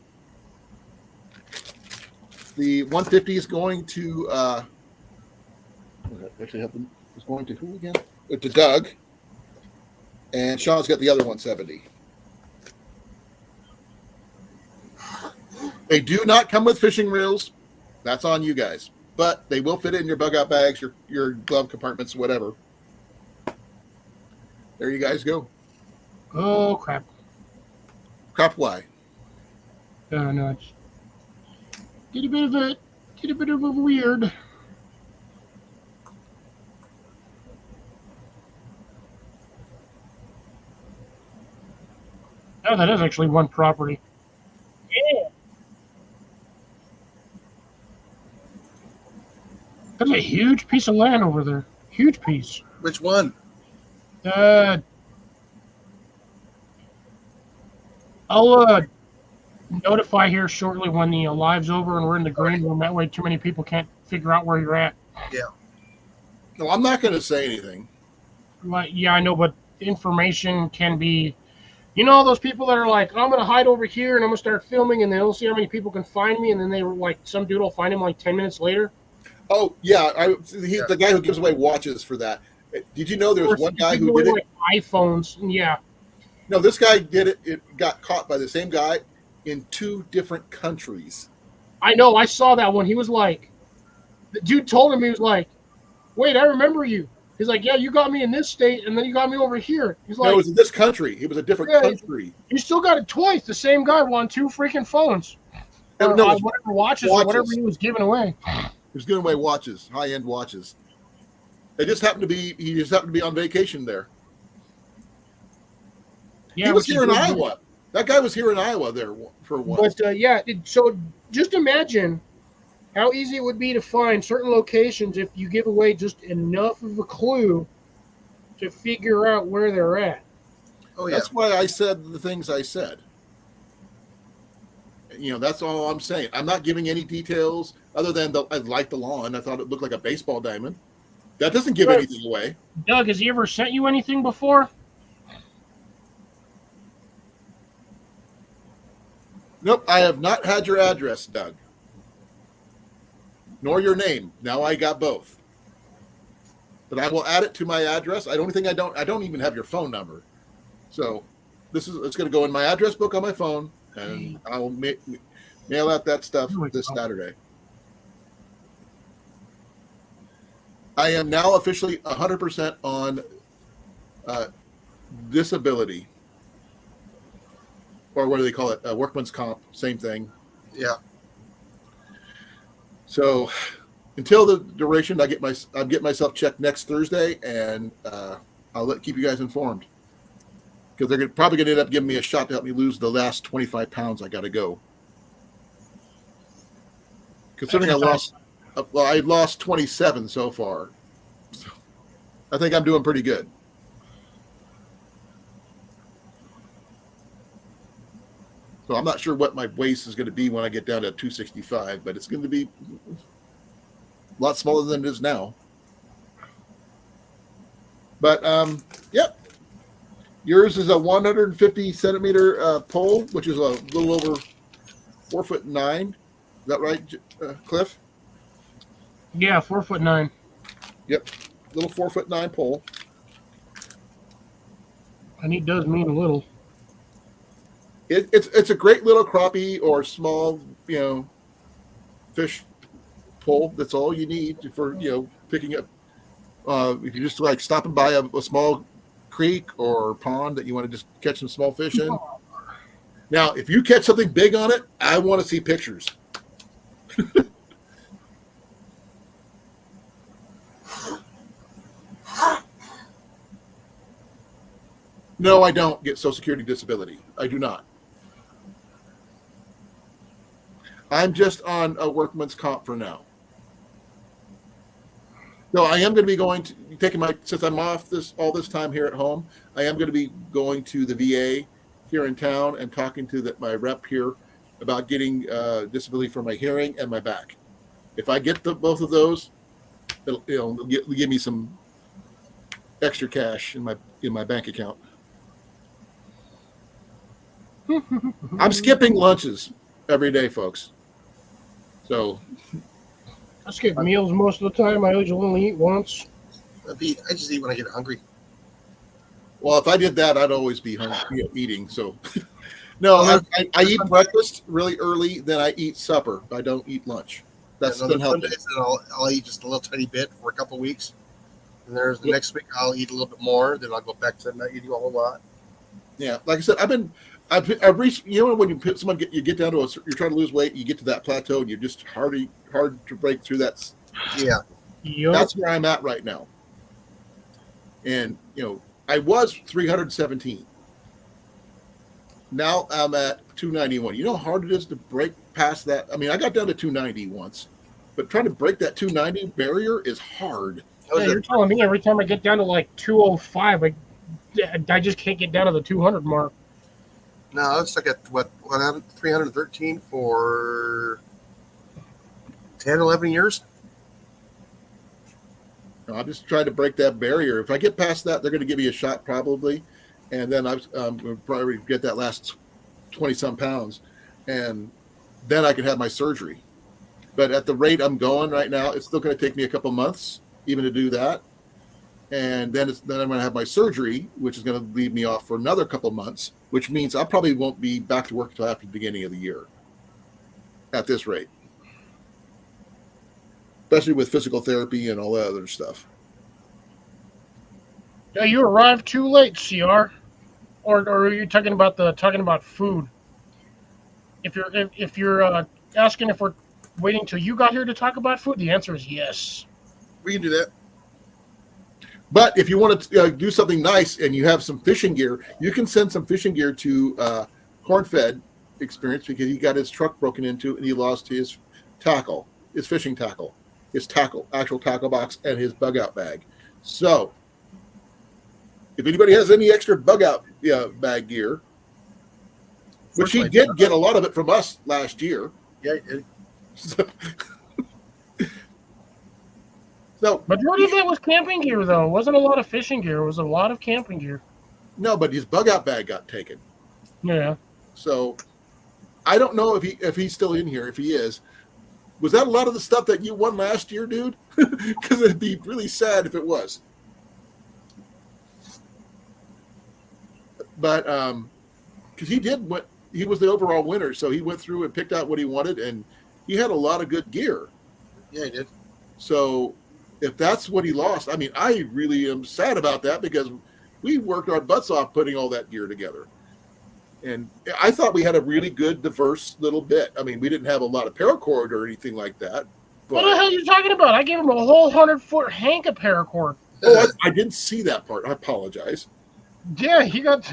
The 150 is going to is going to who again? To Doug. And Sean's got the other 170. They do not come with fishing reels. That's on you guys. But they will fit in your bug out bags, your glove compartments, whatever. There you guys go. Oh crap! Crap, why? No, it's get a bit of a weird. Oh, that is actually one property. Yeah. That's a huge piece of land over there. Huge piece. Which one? I'll notify here shortly when the live's over and we're in the green room. That way too many people can't figure out where you're at. No, I'm not going to say anything. Like, yeah, I know, but information can be... You know those people that are like, I'm going to hide over here and I'm going to start filming, and they'll see how many people can find me, and then they were like, some dude will find him like 10 minutes later? Oh, yeah. The guy who gives away watches for that. Did you know there was one guy who did it? Like iPhones, yeah. No, this guy did it. It got caught by the same guy in 2 different countries. I know, I saw that one. He was like, the dude told him, he was like, wait, I remember you. He's like, yeah, you got me in this state, and then you got me over here. He's like, No, it was in this country. It was a different country. You still got it twice. The same guy won 2 freaking phones. No, Or, it was whatever watches or whatever he was giving away. He was giving away watches, high-end watches. He just happened to be on vacation there. Yeah, He was here in good. Iowa. That guy was here in Iowa there for once. But so just imagine how easy it would be to find certain locations if you give away just enough of a clue to figure out where they're at. Oh yeah. That's why I said the things I said. That's all I'm saying. I'm not giving any details other than I like the lawn. I thought it looked like a baseball diamond. That doesn't give anything away. Doug, has he ever sent you anything before? Nope, I have not had your address, Doug. Nor your name. Now I got both. But I will add it to my address. I don't even have your phone number. So it's going to go in my address book on my phone, and I will mail out that stuff this Saturday. I am now officially 100% on disability, or what do they call it? Workman's comp, same thing. Yeah. So until the duration, I'll get myself checked next Thursday, and I'll keep you guys informed, because they're probably going to end up giving me a shot to help me lose the last 25 pounds I got to go. Considering I lost 27 so far. So I think I'm doing pretty good. So I'm not sure what my waist is going to be when I get down to 265, but it's going to be a lot smaller than it is now. But, yep. Yours is a 150 centimeter pole, which is a little over 4'9". Is that right, Cliff? Yeah, 4'9". Yep. Little 4'9" pole. And he does mean a little. It's a great little crappie or small, fish pole. That's all you need for, picking up. If you're just like stopping by a small creek or pond that you want to just catch some small fish in. Now, if you catch something big on it, I want to see pictures. No, I don't get Social Security disability. I do not. I'm just on a workman's comp for now. So I am going to be since I'm off all this time here at home, I am going to be going to the VA here in town and talking to my rep here about getting disability for my hearing and my back. If I get both of those, it'll give me some extra cash in my bank account. I'm skipping lunches every day, folks. So I skip meals most of the time. I usually only eat once. I just eat when I get hungry. Well, if I did that, I'd always be hungry, eating. So, no, I eat breakfast really early, then I eat supper. I don't eat lunch. That's been helping. Days, I'll eat just a little tiny bit for a couple of weeks, and there's the next week I'll eat a little bit more. Then I'll go back to not eating a whole lot. Yeah, like I said, I've reached. When you put someone you get down to you're trying to lose weight, you get to that plateau, and you're just hard to break through that. Yeah, that's where I'm at right now. And I was 317. Now I'm at 291. You know how hard it is to break past that? I mean, I got down to 290 once, but trying to break that 290 barrier is hard. Yeah, you're telling me every time I get down to like 205, I just can't get down to the 200 mark. No, I was stuck at 313 for 10, 11 years. I'm just trying to break that barrier. If I get past that, they're going to give me a shot probably, and then I'll probably get that last 20-some pounds, and then I can have my surgery. But at the rate I'm going right now, it's still going to take me a couple months even to do that, and then I'm going to have my surgery, which is going to leave me off for another couple months, which means I probably won't be back to work until after the beginning of the year at this rate. Especially with physical therapy and all that other stuff. Yeah, you arrived too late, CR. Or are you talking about food? If you're asking if we're waiting till you got here to talk about food, the answer is yes. We can do that. But if you want to do something nice and you have some fishing gear, you can send some fishing gear to Cornfed Experience, because he got his truck broken into and he lost his tackle, his fishing tackle. His actual tackle box, and his bug out bag. So, if anybody has any extra bug out bag gear, which he did get a lot of it from us last year. Yeah, So, majority of that was camping gear, though. It wasn't a lot of fishing gear. It was a lot of camping gear. No, but his bug out bag got taken. Yeah. So, I don't know if he's still in here. If he is, was that a lot of the stuff that you won last year, dude? Because it'd be really sad if it was. But because he was the overall winner, so he went through and picked out what he wanted, and he had a lot of good gear. Yeah, he did. So if that's what he lost, I mean, I really am sad about that because we worked our butts off putting all that gear together. And I thought we had a really good, diverse little bit. I mean, we didn't have a lot of paracord or anything like that. What the hell are you talking about? I gave him a whole 100-foot hank of paracord. Oh, I didn't see that part. I apologize. Yeah, he got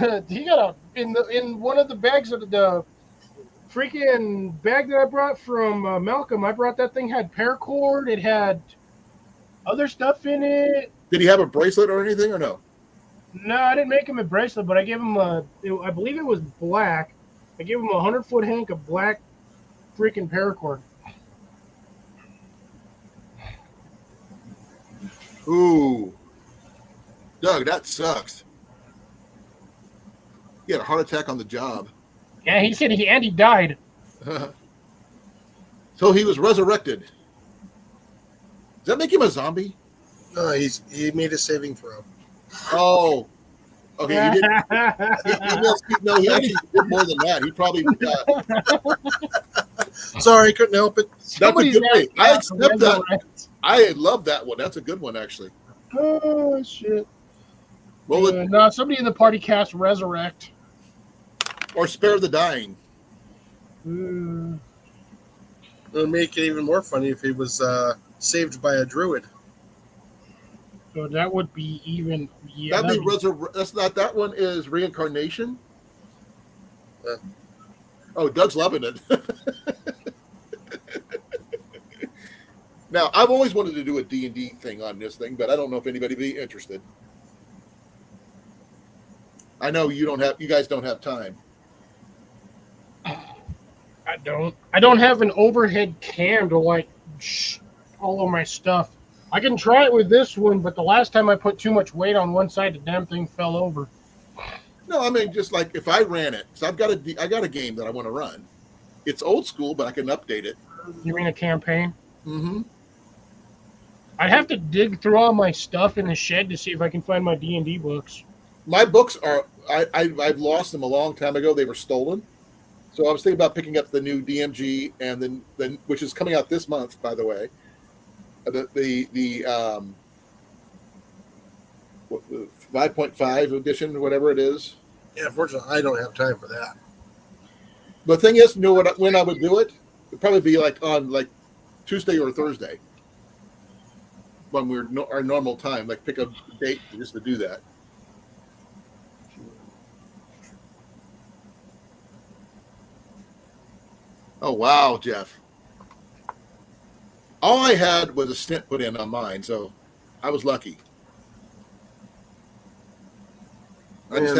in one of the bags of the freaking bag that I brought from Malcolm. I brought that thing had paracord. It had other stuff in it. Did he have a bracelet or anything or no? No, I didn't make him a bracelet, but I gave him I believe it was black. I gave him a 100-foot hank of black freaking paracord. Ooh. Doug, that sucks. He had a heart attack on the job. Yeah, he said he died. So he was resurrected. Does that make him a zombie? No, he made a saving throw. Oh. Okay, he didn't. No, he actually did more than that. He probably. Sorry, couldn't help it. That's a good thing. I accept that. I love that one. That's a good one, actually. Oh shit! Well, no, somebody in the party cast resurrect or spare the dying. Mm. It would make it even more funny if he was saved by a druid. So that would be even. Yeah, That'd be that's not. That one is reincarnation. Oh, Doug's loving it. Now, I've always wanted to do a D&D thing on this thing, but I don't know if anybody would be interested. I know you guys don't have time. I don't have an overhead cam to all of my stuff. I can try it with this one, but the last time I put too much weight on one side, the damn thing fell over. No, I mean just like if I ran it, because I got a game that I want to run. It's old school, but I can update it. You mean a campaign? Mm-hmm. I'd have to dig through all my stuff in the shed to see if I can find my D&D books. My books are I've lost them a long time ago. They were stolen. So I was thinking about picking up the new DMG and then which is coming out this month, by the way. The 5.5 edition, whatever it is. Yeah, unfortunately, I don't have time for that. The thing is, when I would do it? It'd probably be on Tuesday or Thursday. When we're our normal time, pick a date just to do that. Oh wow, Jeff! All I had was a stint put in on mine, so I was lucky. I just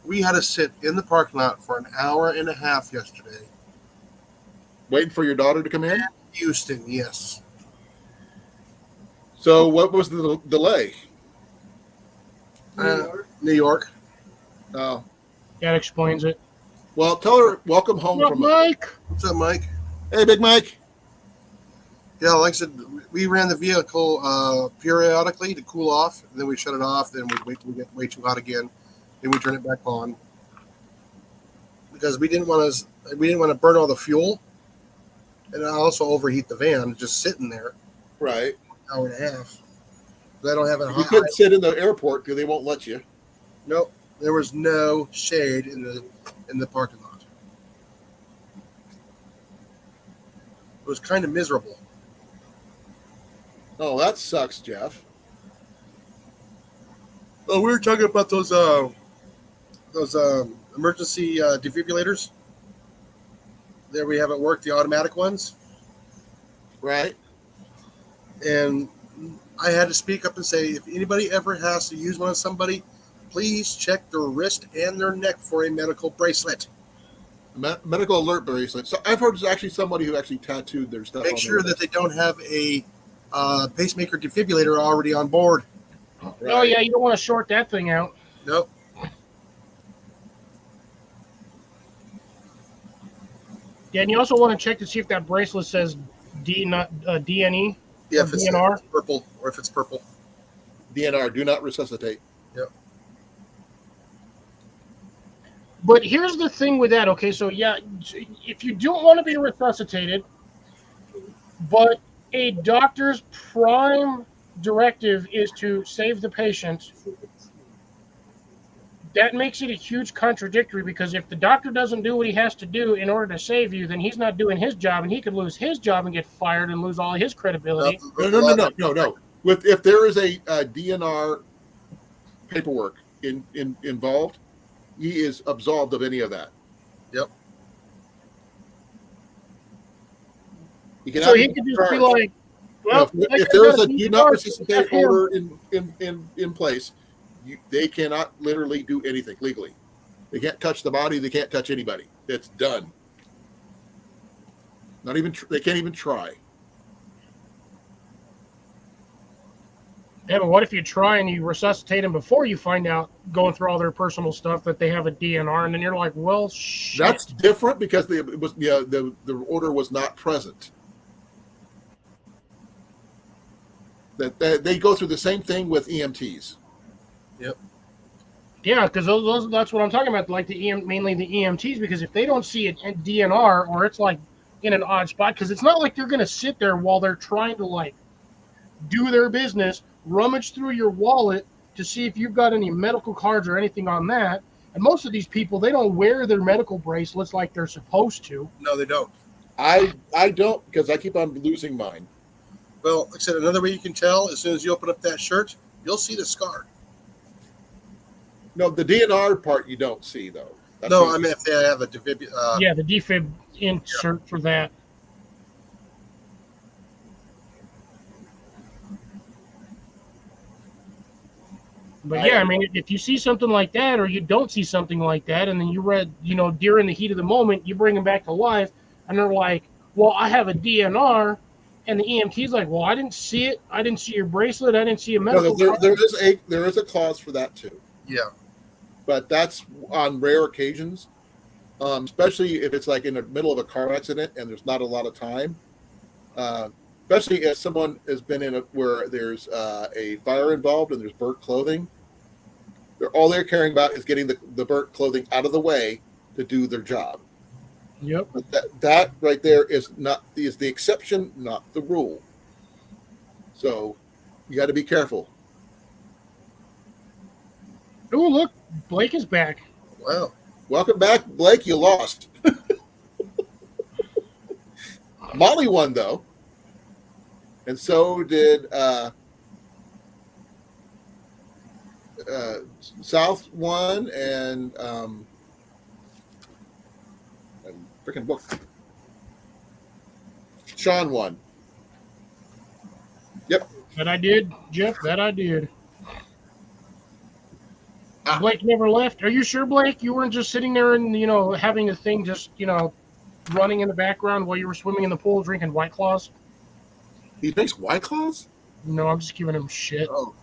we had to sit in the parking lot for an hour and a half yesterday. Waiting for your daughter to come in? Houston, yes. So what was the delay? New York. Oh. That explains it. Well, tell her welcome home What's up, Mike? What's up, Mike? Hey, Big Mike. Yeah, like I said, we ran the vehicle periodically to cool off, and then we shut it off. Then we wait till we get way too hot again. Then we turn it back on because we didn't want to burn all the fuel, and also overheat the van just sitting there. Right. An hour and a half. I don't have a. You couldn't sit in the airport because they won't let you. Nope. There was no shade in the parking lot. It was kind of miserable. Oh, that sucks, Jeff. Oh, we were talking about those emergency defibrillators that we have at work, the automatic ones. Right. And I had to speak up and say, if anybody ever has to use one on somebody, please check their wrist and their neck for a medical bracelet. Medical alert bracelet. So I've heard there's actually somebody who actually tattooed their stuff. Make sure that they don't have a pacemaker defibrillator already on board. Right. Oh, yeah, you don't want to short that thing out. Nope. Yeah, and you also want to check to see if that bracelet says DNE Yeah, or if it's DNR. purple or if it's purple. DNR, do not resuscitate. But here's the thing with that. Okay, so yeah, if you don't want to be resuscitated, but a doctor's prime directive is to save the patient, that makes it a huge contradictory, because if the doctor doesn't do what he has to do in order to save you, then he's not doing his job, and he could lose his job and get fired and lose all his credibility. No. If there is a DNR paperwork involved, he is absolved of any of that. Yep. So he could just be like, well, if there is a do not resuscitate order in place, they cannot literally do anything legally. They can't touch the body. They can't touch anybody. It's done. Not even they can't even try. Yeah, but what if you try and you resuscitate them before you find out, going through all their personal stuff, that they have a DNR, and then you're like, well, shit. That's different because the order was not present. That they go through the same thing with EMTs. Yep. Yeah, because those that's what I'm talking about, like mainly the EMTs, because if they don't see a DNR, or it's like in an odd spot, because it's not like they're going to sit there while they're trying to like do their business, rummage through your wallet to see if you've got any medical cards or anything on that. And most of these people, they don't wear their medical bracelets like they're supposed to. No, they don't. I don't, because I keep on losing mine. Well, like I said, another way you can tell, as soon as you open up that shirt, you'll see the scar. No, the DNR part you don't see, though. No, I mean if they have a defib. Yeah, the defib insert for that. But yeah, I mean, if you see something like that, or you don't see something like that, and then you read, during the heat of the moment, you bring them back to life, and they're like, well, I have a DNR, and the EMT's like, well, I didn't see it. I didn't see your bracelet. I didn't see a medical card. There is a clause for that, too. Yeah. But that's on rare occasions, especially if it's like in the middle of a car accident and there's not a lot of time. Especially if someone has been where there's a fire involved and there's burnt clothing. All they're caring about is getting the burnt clothing out of the way to do their job. Yep. But that right there is the exception, not the rule. So you got to be careful. Oh, look, Blake is back. Wow. Welcome back, Blake. You lost. Molly won, though. And so did South won, and freaking book. Shawn won. Yep. That I did, Jeff. That I did. Ah. Blake never left. Are you sure, Blake? You weren't just sitting there and, having a thing just, running in the background while you were swimming in the pool drinking White Claws? He drinks White Claws? No, I'm just giving him shit. Oh.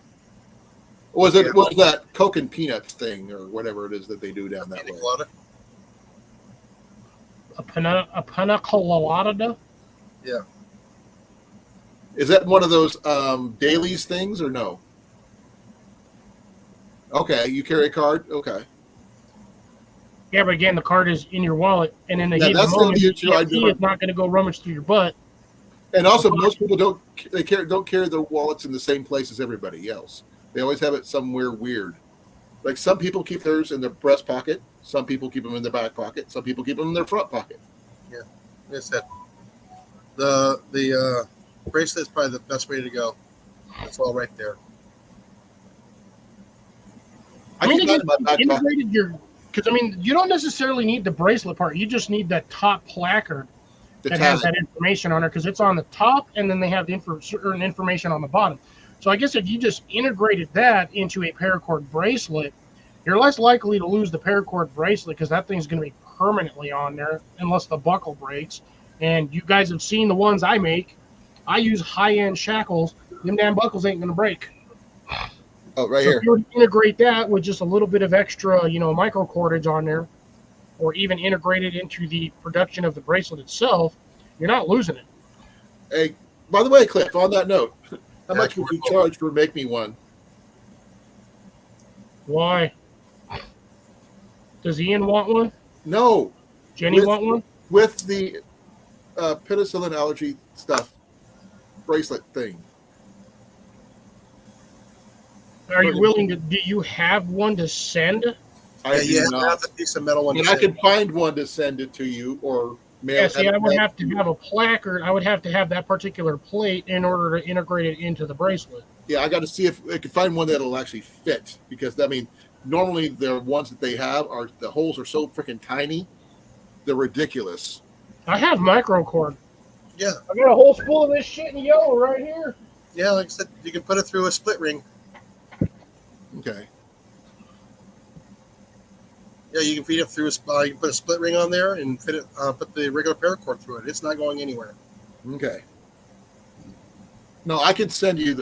Was that Coke and Peanuts thing or whatever it is that they do down that way? A pina colada? Yeah. Is that one of those dailies things or no? Okay, you carry a card? Okay. Yeah, but again, the card is in your wallet, and in the heat of the moment, he is not going to go rummage through your butt. And also, most people don't carry their wallets in the same place as everybody else. They always have it somewhere weird. Like some people keep theirs in their breast pocket. Some people keep them in their back pocket. Some people keep them in their front pocket. Yeah, like I said, the bracelet is probably the best way to go. It's all right there. I mean, integrated because you don't necessarily need the bracelet part. You just need that top placard that has that information on it, because it's on the top, and then they have certain information on the bottom. So I guess if you just integrated that into a paracord bracelet, you're less likely to lose the paracord bracelet, because that thing's going to be permanently on there unless the buckle breaks. And you guys have seen the ones I make. I use high-end shackles. Them damn buckles ain't going to break. Oh, right here. If you would integrate that with just a little bit of extra, micro cordage on there, or even integrated into the production of the bracelet itself, you're not losing it. Hey, by the way, Cliff, on that note, how Yeah, much would you charge for make me one? Why? Does Ian want one? No, Jenny want one? with the penicillin allergy stuff bracelet thing. Are you willing to? Do you have one to send? I Yeah, do you have to not. have a piece of metal one. And to I send. can find one to send it to you or mail. Yeah, see, I would have to you. have a placard. I would have to have that particular plate in order to integrate it into the bracelet. Yeah, I got to see if I can find one that'll actually fit, because I mean, normally the ones that they have are the holes are so freaking tiny, they're ridiculous. I have microcord. Yeah, I got a whole spool of this shit in yellow right here. yeah. Like I said, you can put it through a split ring. Okay. Yeah, you can feed it through a. You can put a split ring on there and fit it. Put the regular paracord through it. It's not going anywhere. Okay. No, I can send you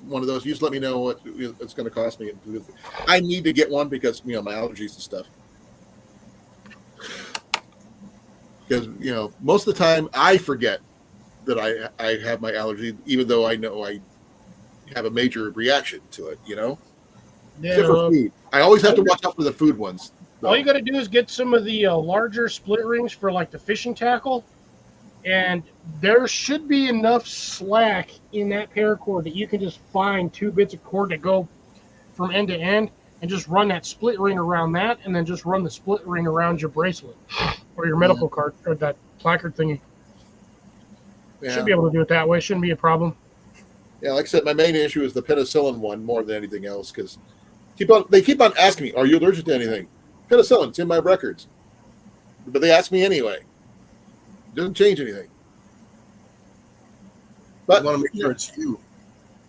one of those. You just let me know what it's going to cost me. I need to get one because my allergies and stuff. Because most of the time I forget that I have my allergy, even though I know I have a major reaction to it. Yeah, Except for food. I always have to watch out for the food ones. all you got to do is get some of the larger split rings for like the fishing tackle, and there should be enough slack in that paracord that you can just find 2 bits of cord that go from end to end, and just run that split ring around that, and then just run the split ring around your bracelet or your medical card or that placard thingy. Yeah. Should be able to do it that way. Shouldn't be a problem. Yeah, like I said, my main issue is the penicillin one more than anything else, because they keep on asking me, "Are you allergic to anything?" Penicillin, it's in my records, but they ask me anyway. It doesn't change anything. But You want to make sure it's you.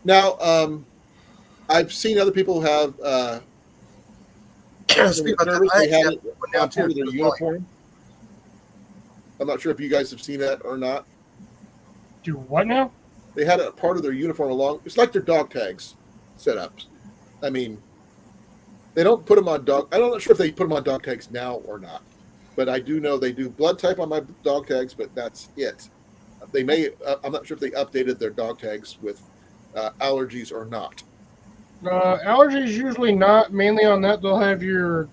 now, I've seen other people have Speaking of that, service, I they had actually it went on down part of to their the uniform. I'm not sure if you guys have seen that or not. Do what now? They had a part of their uniform along. It's like their dog tags setups. I mean, they don't put them on dog. I'm not sure if they put them on dog tags now or not, but I do know they do blood type on my dog tags, but that's it. They may. I'm not sure if they updated their dog tags with allergies or not. Allergies usually not. Mainly on that, they'll have your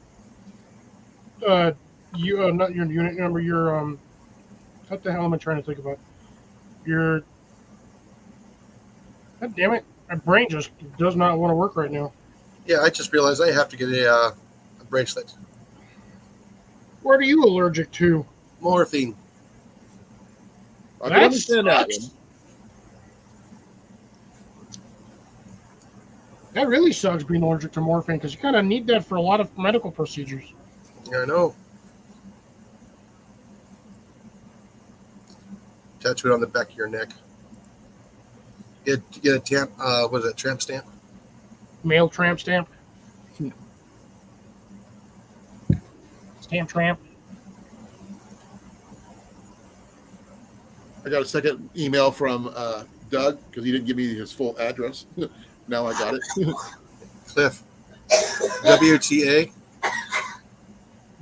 not your unit number. Your what the hell am I trying to think about? Your God damn it! My brain just does not want to work right now. Yeah, I just realized I have to get a bracelet. What are you allergic to? Morphine. I That can understand that sucks. one. That really sucks being allergic to morphine because you kind of need that for a lot of medical procedures. Yeah, I know. Tattoo it on the back of your neck. Get a tamp. What is it? Tramp stamp. Mail tramp stamp. Stamp tramp. I got a second email from Doug because he didn't give me his full address. Now I got it. Cliff. WTA.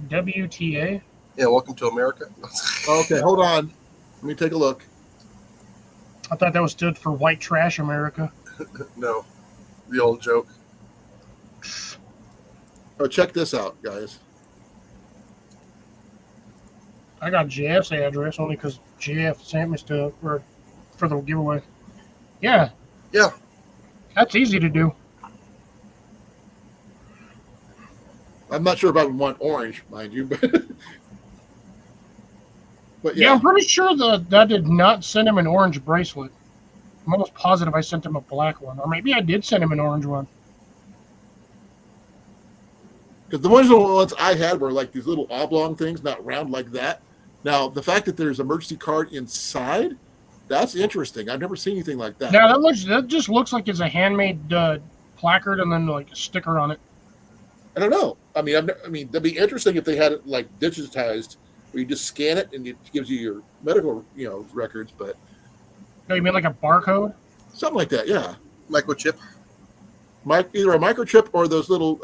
WTA. Yeah, welcome to America. Okay, hold on. Let me take a look. I thought that was stood for White Trash America. No, the old joke. Oh, check this out, guys. I got JF's address only because JF sent me stuff for the giveaway. Yeah. Yeah. That's easy to do. I'm not sure if I would want orange, mind you, but Yeah, yeah. I'm pretty sure that did not send him an orange bracelet. I'm almost positive I sent him a black one. Or maybe I did send him an orange one. Because the ones I had were like these little oblong things, not round like that. Now, the fact that there's an emergency card inside, that's interesting. I've never seen anything like that. Now that just looks like it's a handmade placard and then like a sticker on it. I don't know. I mean, that'd be interesting if they had it like digitized, where you just scan it and it gives you your medical, records. But No, you mean like a barcode? something like that, yeah. Microchip. Either a microchip or those little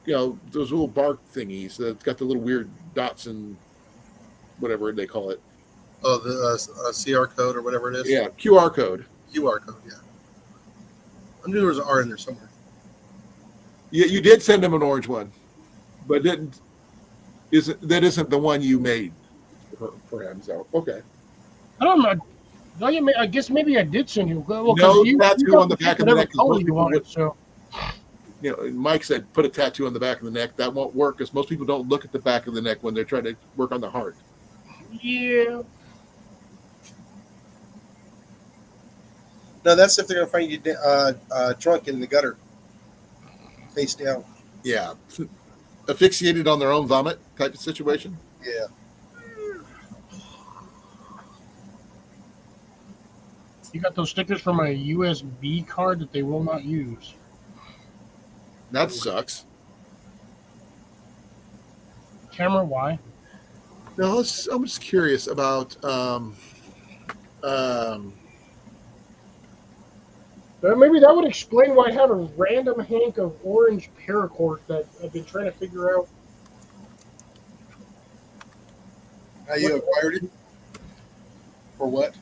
those little bark thingies that's got the little weird dots and whatever they call it. Oh, the CR code or whatever it is. Yeah, QR code. QR code. Yeah. I knew there was an R in there somewhere. You did send him an orange one, but that isn't the one you made for him. So okay. I don't know. I guess maybe I did send you. Well, No you tattoo on the back of the neck. Color you wanted, so. Mike said put a tattoo on the back of the neck. That won't work because most people don't look at the back of the neck when they're trying to work on the heart. Yeah. No, that's if they're gonna find you drunk in the gutter, face down. Yeah, asphyxiated on their own vomit type of situation. Yeah. You got those stickers from a USB card that they will not use. That sucks. Camera, why? No, I'm just curious about Maybe that would explain why I have a random hank of orange paracord that I've been trying to figure out. How you acquired it? For what?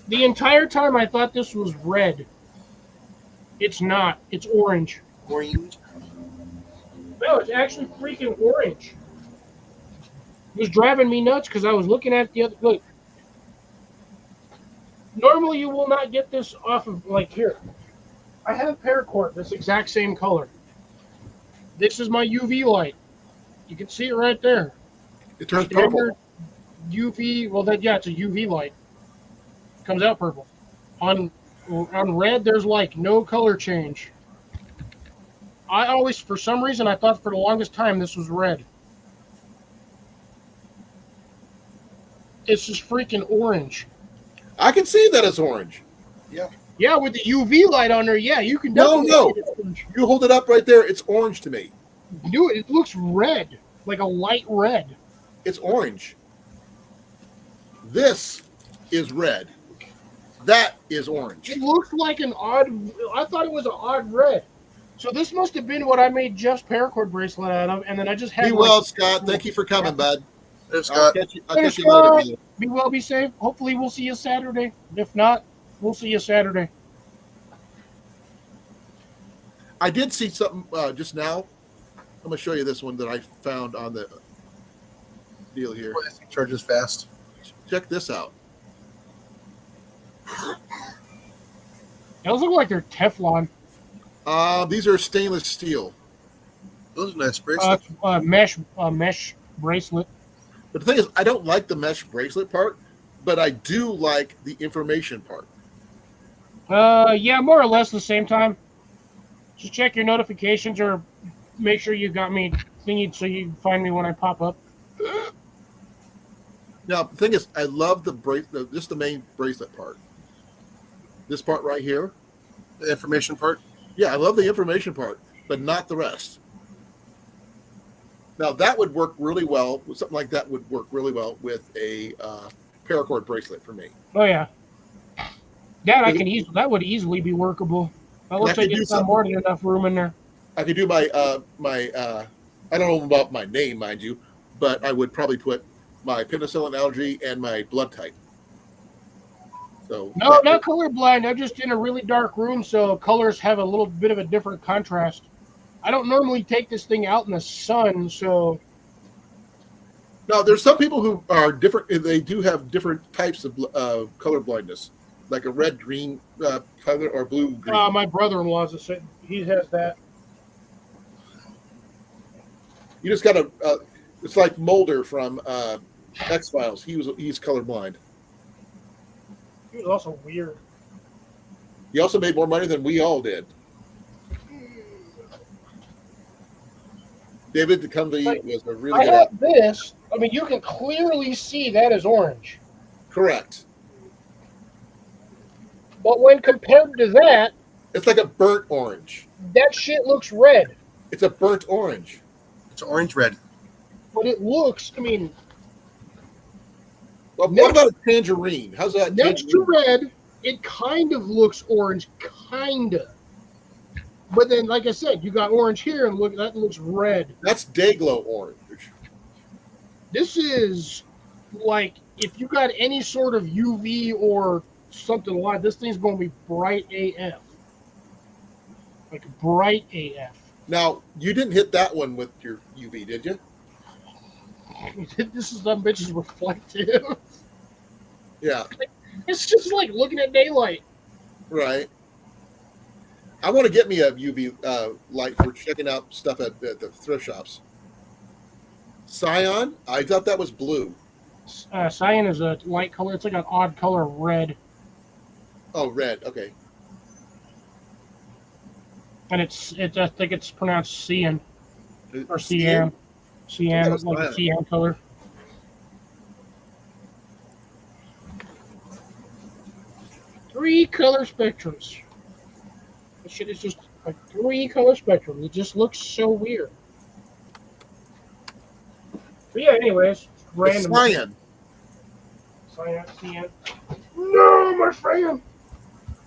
The entire time I thought this was red. It's not. It's orange. Orange. No, it's actually freaking orange. It was driving me nuts because I was looking at the other. Look. Normally, you will not get this off of, like, here. I have paracord, this exact same color. This is my UV light. You can see it right there. it turns Standard purple. UV, well, it's a UV light. Comes out purple. On red, there's, like, no color change. I always, for some reason, I thought for the longest time this was red. It's just freaking orange. I can see that it's orange. Yeah, with the UV light on there, yeah, you can No, definitely no. see it's orange. You hold it up right there. It's orange to me. Dude, it looks red, like a light red. It's orange. This is red. That is orange. It looks like an odd. I thought it was an odd red. So this must have been what I made Jeff's paracord bracelet out of, and then I just had. Be well, Scott. Thank you for coming, bud. There's I'll Scott. catch you Thanks, later. Scott. man. Be well, be safe. Hopefully, we'll see you Saturday. If not, we'll see you Saturday. I did see something just now. I'm going to show you this one that I found on the deal here. Charges fast. Check this out. Those look like they're Teflon. These are stainless steel. Those are nice bracelets. Mesh bracelet. But the thing is, I don't like the mesh bracelet part, but I do like the information part. Yeah, more or less the same time. Just check your notifications or make sure you got me thingy so you can find me when I pop up. Now, the thing is, I love the bracelet, just the main bracelet part. This part right here. The information part. Yeah, I love the information part, but not the rest. Now, that would work really well. Something like that would work really well with a paracord bracelet for me. Oh yeah, that would easily be workable. That looks like it's got more than enough room in there. I could do my I don't know about my name, mind you, but I would probably put my penicillin allergy and my blood type. So No, not colorblind. I'm just in a really dark room, so colors have a little bit of a different contrast. I don't normally take this thing out in the sun, so. No, there's some people who are different. They do have different types of color blindness, like a red, green color or blue, green. My brother-in-law's the same. He has that. You just got to. It's like Mulder from X-Files. He's colorblind. He was also weird. He also made more money than we all did. David Duchovny was a really I good have actor. this. I mean, you can clearly see that is orange. Correct. But when compared to that, It's like a burnt orange. that shit looks red. It's a burnt orange. It's orange red. But it looks, I mean, Well, what about a tangerine? How's that? next to red, it kind of looks orange. Kinda. But then, like I said, you got orange here, and look, that looks red. That's day glow orange. This is like if you got any sort of UV or something like this thing's going to be bright AF. Like bright AF. Now, you didn't hit that one with your UV, did you? This is some bitch's reflective. Yeah, It's just like looking at daylight. right. I want to get me a UV light for checking out stuff at the thrift shops. Cyan? I thought that was blue. Cyan is a light color. It's like an odd color of red. Oh, red. Okay. And I think it's pronounced cyan or Cyan? cyan. Yeah, Cyan, like a cyan. cyan color. Three color spectrums. This shit is just like 3 color spectrum. It just looks so weird. But yeah, anyways, It's random. cyan. Cyan. No, my friend.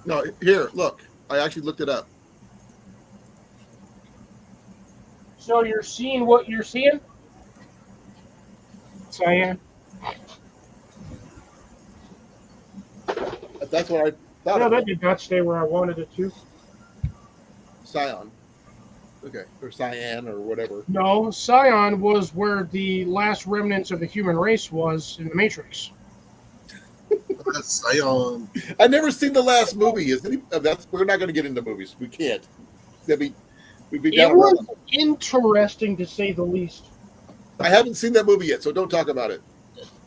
No, here, look. I actually looked it up. So you're seeing what you're seeing? Cyan. That's what I thought. No, Of that it. did not stay where I wanted it to. Cyan. Okay, or cyan or whatever. No, Cyan was where the last remnants of the human race was in the Matrix. That's Cyan. I've never seen the last movie. We're not going to get into movies. We can't. We'd be It down. was interesting to say the least. I haven't seen that movie yet, so don't talk about it.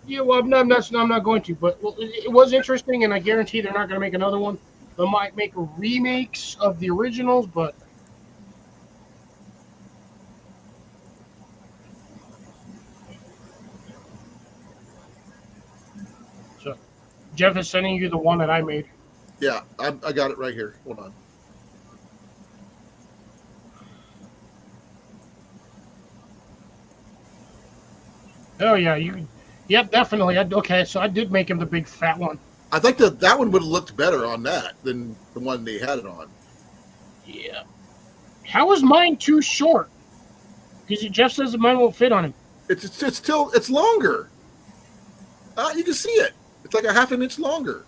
Yeah, well, I'm not going to, but it was interesting, and I guarantee they're not going to make another one. They might make remakes of the originals, but so Jeff is sending you the one that I made. Yeah, I got it right here. Hold on. Oh yeah, yep, definitely. Okay, so I did make him the big fat one. I think that one would have looked better on that than the one they had it on. Yeah. How is mine too short? Because Jeff says that mine won't fit on him. It's longer. You can see it. It's like a half an inch longer.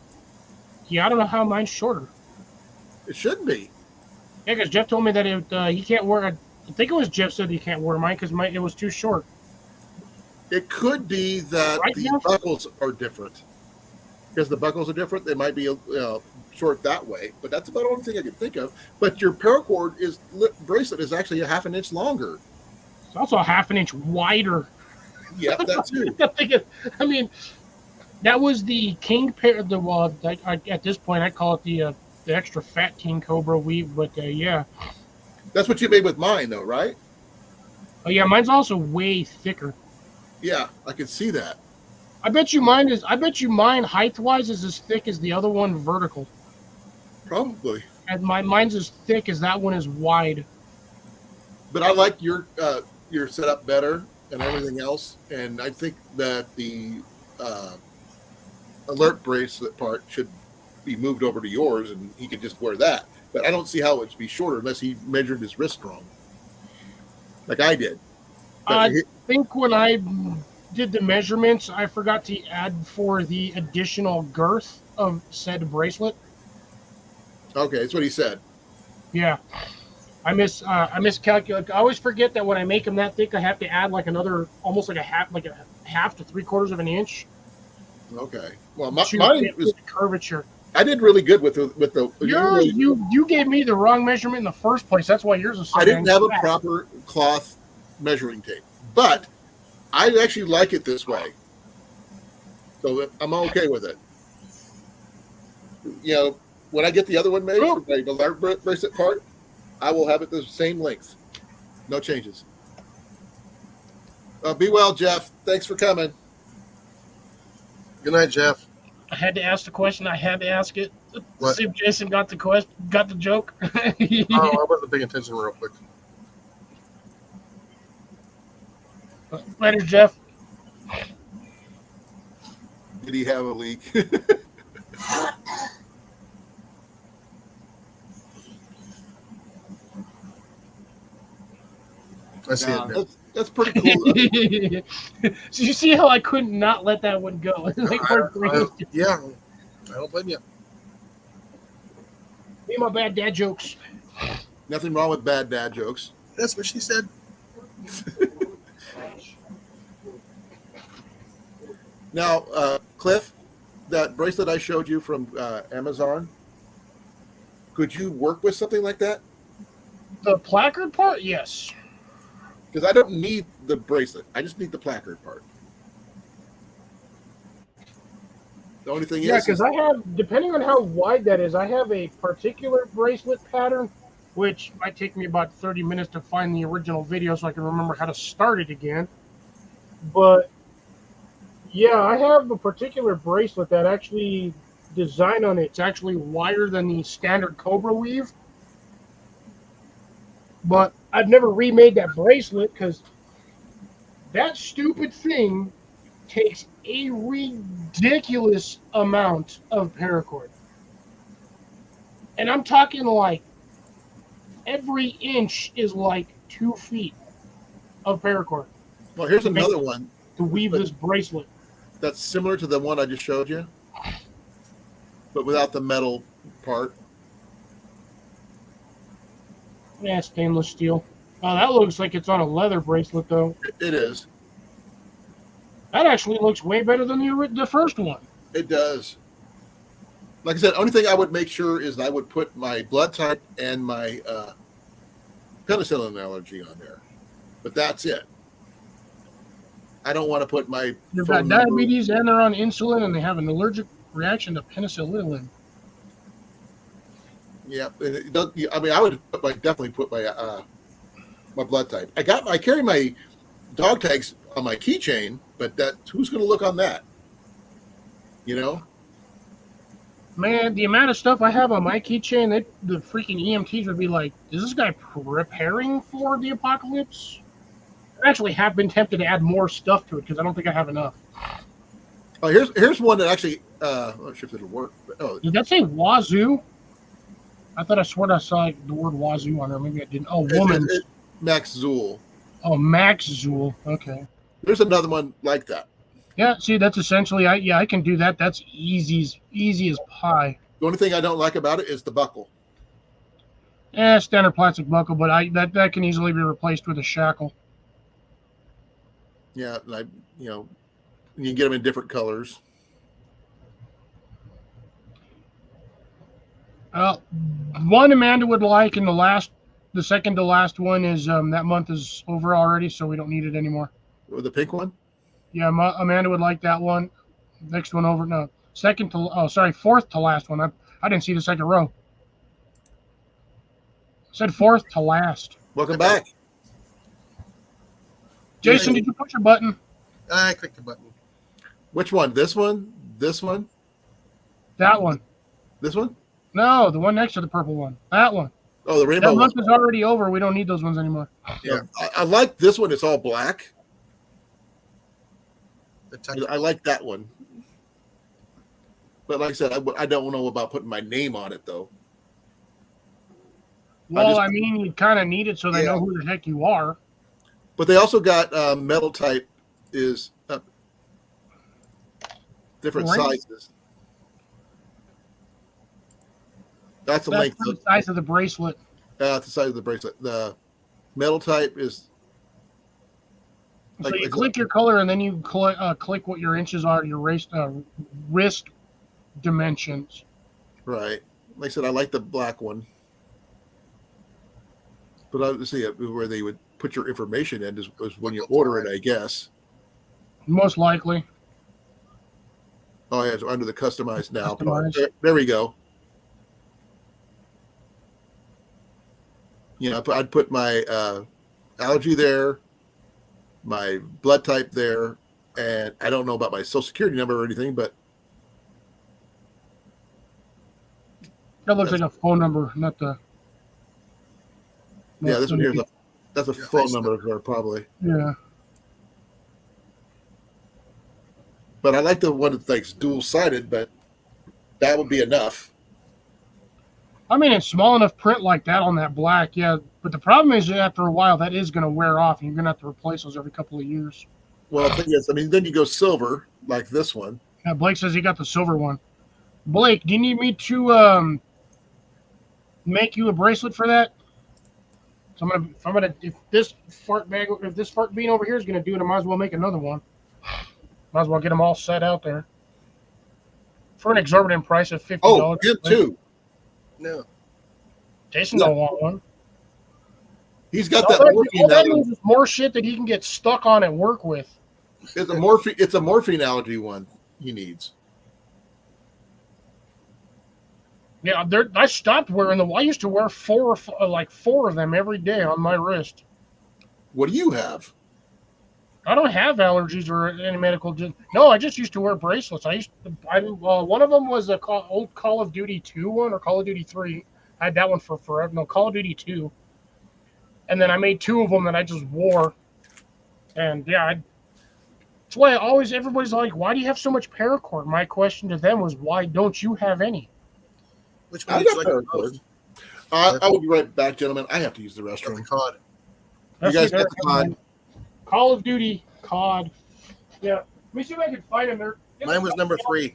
Yeah, I don't know how mine's shorter. It should be. Yeah, because Jeff told me that he can't wear. I think it was Jeff said he can't wear mine because it was too short. It could be that Right, the Jeff? buckles are different. Because the buckles are different, they might be short that way. But that's about the only thing I can think of. But your paracord bracelet is actually a half an inch longer. It's also a half an inch wider. Yeah, that too. I mean, that was the king pair. At this point, I call it the extra fat king cobra weave. But yeah, That's what you made with mine, though, right? oh yeah, mine's also way thicker. Yeah, I can see that. I bet you mine height wise is as thick as the other one vertical. Probably. And mine's as thick as that one is wide. But I like your setup better and everything else. And I think that the alert bracelet part should be moved over to yours, and he could just wear that. But I don't see how it'd be shorter unless he measured his wrist wrong, like I did. But I think when I did the measurements, I forgot to add for the additional girth of said bracelet. okay, that's what he said. Yeah, I miscalculated. I always forget that when I make them that thick, I have to add like another, almost like a half to 3/4 of an inch. Okay. Well, to mine fit was. the curvature. I did really good with the. You gave me the wrong measurement in the first place. That's why yours is so I didn't dang have a fat. proper cloth measuring tape, but I actually like it this way, so I'm okay with it. You know, when I get the other one made, Oh. the alert bracelet part, I will have it the same length, no changes. Be well, Jeff. Thanks for coming. Good night, Jeff. I had to ask the question. I had to ask it. What? See if Jason got the joke. Oh, I wasn't paying attention real quick. Later, Jeff. Did he have a leak? I see it now. That's pretty cool. So you see how I couldn't not let that one go? Like my brain was just, Yeah, I don't blame you. me and my bad dad jokes. Nothing wrong with bad dad jokes. That's what she said. Now, Cliff, that bracelet I showed you from Amazon, could you work with something like that? The placard part, yes. Because I don't need the bracelet. I just need the placard part. The only thing Yeah, is, because I have, depending on how wide that is, I have a particular bracelet pattern, which might take me about 30 minutes to find the original video so I can remember how to start it again. But yeah, I have a particular bracelet that actually design on it's actually wider than the standard Cobra weave. But I've never remade that bracelet because that stupid thing takes a ridiculous amount of paracord. And I'm talking like every inch is like 2 feet of paracord well, here's to make- another one to weave this bracelet. that's similar to the one I just showed you, but without the metal part. Yeah, stainless steel. Oh, that looks like it's on a leather bracelet though. It is. That actually looks way better than the first one. It does. Like I said, only thing I would make sure is I would put my blood type and my penicillin allergy on there. But that's it. I don't want to put my They've phone got number. diabetes and they're on insulin and they have an allergic reaction to penicillin. Yeah, and it does, I mean, I would definitely put my my blood type. I carry my dog tags on my keychain, but who's going to look on that? You know? Man, the amount of stuff I have on my keychain, the freaking EMTs would be like, is this guy preparing for the apocalypse? I actually have been tempted to add more stuff to it because I don't think I have enough. Oh, here's one that actually. I'm not sure if it'll work. But, oh, Did that say wazoo? I thought I swore I saw the word wazoo on there. Maybe I didn't. Oh, woman. Max Zool. Oh, Max Zool. Okay. There's another one like that. Yeah, see, that's essentially, I can do that. That's easy as pie. The only thing I don't like about it is the buckle. Standard plastic buckle, but that can easily be replaced with a shackle. Yeah, and you can get them in different colors. One Amanda would like, and the second to last one is that month is over already, so we don't need it anymore. The pink one? Yeah, Amanda would like that one. Next one over, no, fourth to last one. I didn't see the second row. I said fourth to last. Welcome back. Jason, did you push your button? I clicked the button. Which one? This one? This one? That one. This one? No, the one next to the purple one. That one. Oh, the rainbow That one. month is already over. We don't need those ones anymore. Yeah. I like this one. It's all black. The texture. I like that one. But like I said, I don't know about putting my name on it, though. Well, I mean, you kind of need it so they Yeah. know who the heck you are. But they also got metal type is different Right. sizes. That's the That's length. the size of the bracelet. That's the size of the bracelet. The metal type is. So Like- you like- click your color, and then you click what your inches are, your wrist dimensions. Right. Like I said, I like the black one. But I see where they would put your information in is when you order it, I guess. Most likely. Oh, yeah, it's under the customized now. Customized. There we go. I'd put my allergy there, my blood type there, and I don't know about my social security number or anything, but That looks like a phone number, not the. yeah, this one here's that's a Yeah, phone I number there probably. Yeah. But I like the one that's like dual sided, but that would be enough. I mean, it's small enough print like that on that black, yeah. But the problem is that after a while, that is going to wear off, and you're going to have to replace those every couple of years. Well, the thing is, I mean, then you go silver like this one. Yeah, Blake says he got the silver one. Blake, do you need me to make you a bracelet for that? So if this fart bean over here is going to do it, I might as well make another one. Might as well get them all set out there for an exorbitant price of $50. Oh, him too. No. Jason don't want one. He's got All that that morphine means is more shit that he can get stuck on and work with. It's a morphine allergy one he needs. Yeah, I stopped wearing them. I used to wear four of them every day on my wrist. What do you have? I don't have allergies or any medical. No, I just used to wear bracelets. One of them was old Call of Duty 2 one or Call of Duty 3. I had that one for forever. No, Call of Duty 2. And then I made 2 of them that I just wore. And yeah, that's why everybody's like, why do you have so much paracord? My question to them was, why don't you have any? Which one I did you got like the paracord. most? I will be right back, gentlemen. I have to use the Got the restroom. COD. You guys got the COD? Call of Duty COD. Yeah. Let me see if I can find them there. Mine was number 3.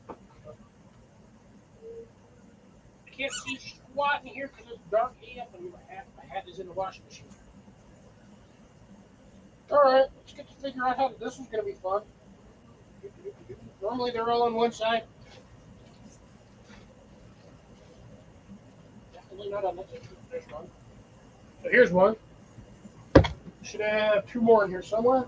I can't see squat in here because it's dark AF and my hat is in the washing machine. All right, let's get to figure out how this one's going to be fun. Normally they're all on one side. Definitely not on this one. So here's one. Should have 2 more in here somewhere.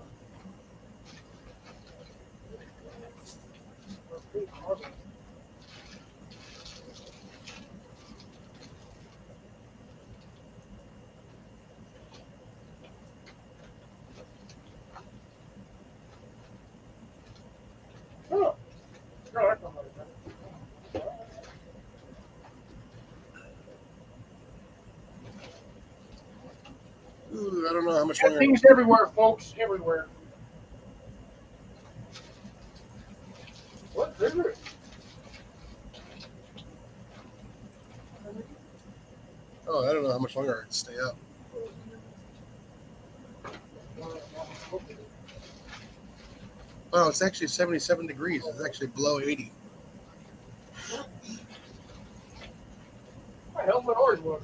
Oh. Ooh, I don't know how much Got longer. things everywhere, folks. Everywhere. What river? Oh, I don't know how much longer I can stay up. Wow, it's actually 77 degrees. It's actually below 80. What the hell's my orange one?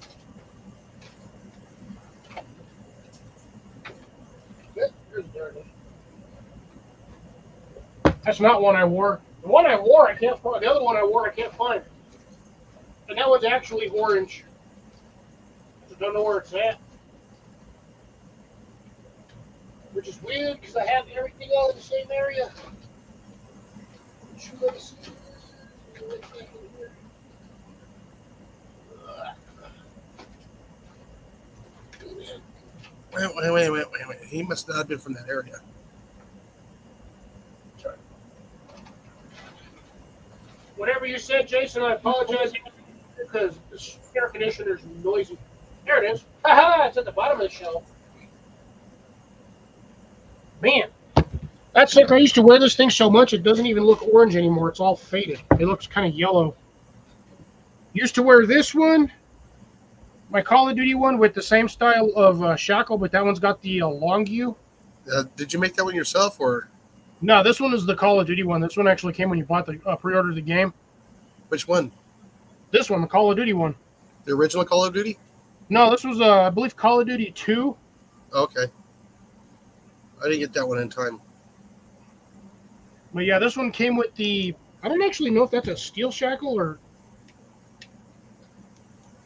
That's not one I wore. The one I wore, I can't find. The other one I wore, I can't find. And that one's actually orange. I don't know where it's at. Which is weird because I have everything all in the same area. Wait. He must not have been from that area. Whatever you said, Jason, I apologize because the air conditioner's noisy. There it is. Haha, it's at the bottom of the shelf. Man, that's like I used to wear this thing so much it doesn't even look orange anymore. It's all faded. It looks kind of yellow. Used to wear this one, my Call of Duty one with the same style of shackle, but that one's got the long U. Did you make that one yourself, or No, this one is the Call of Duty one. This one actually came when you bought the pre-ordered the game. which one? This one, the Call of Duty one. The original Call of Duty? No, this was I believe Call of Duty 2. Okay. I didn't get that one in time. But yeah, this one came with the. I don't actually know if that's a steel shackle or.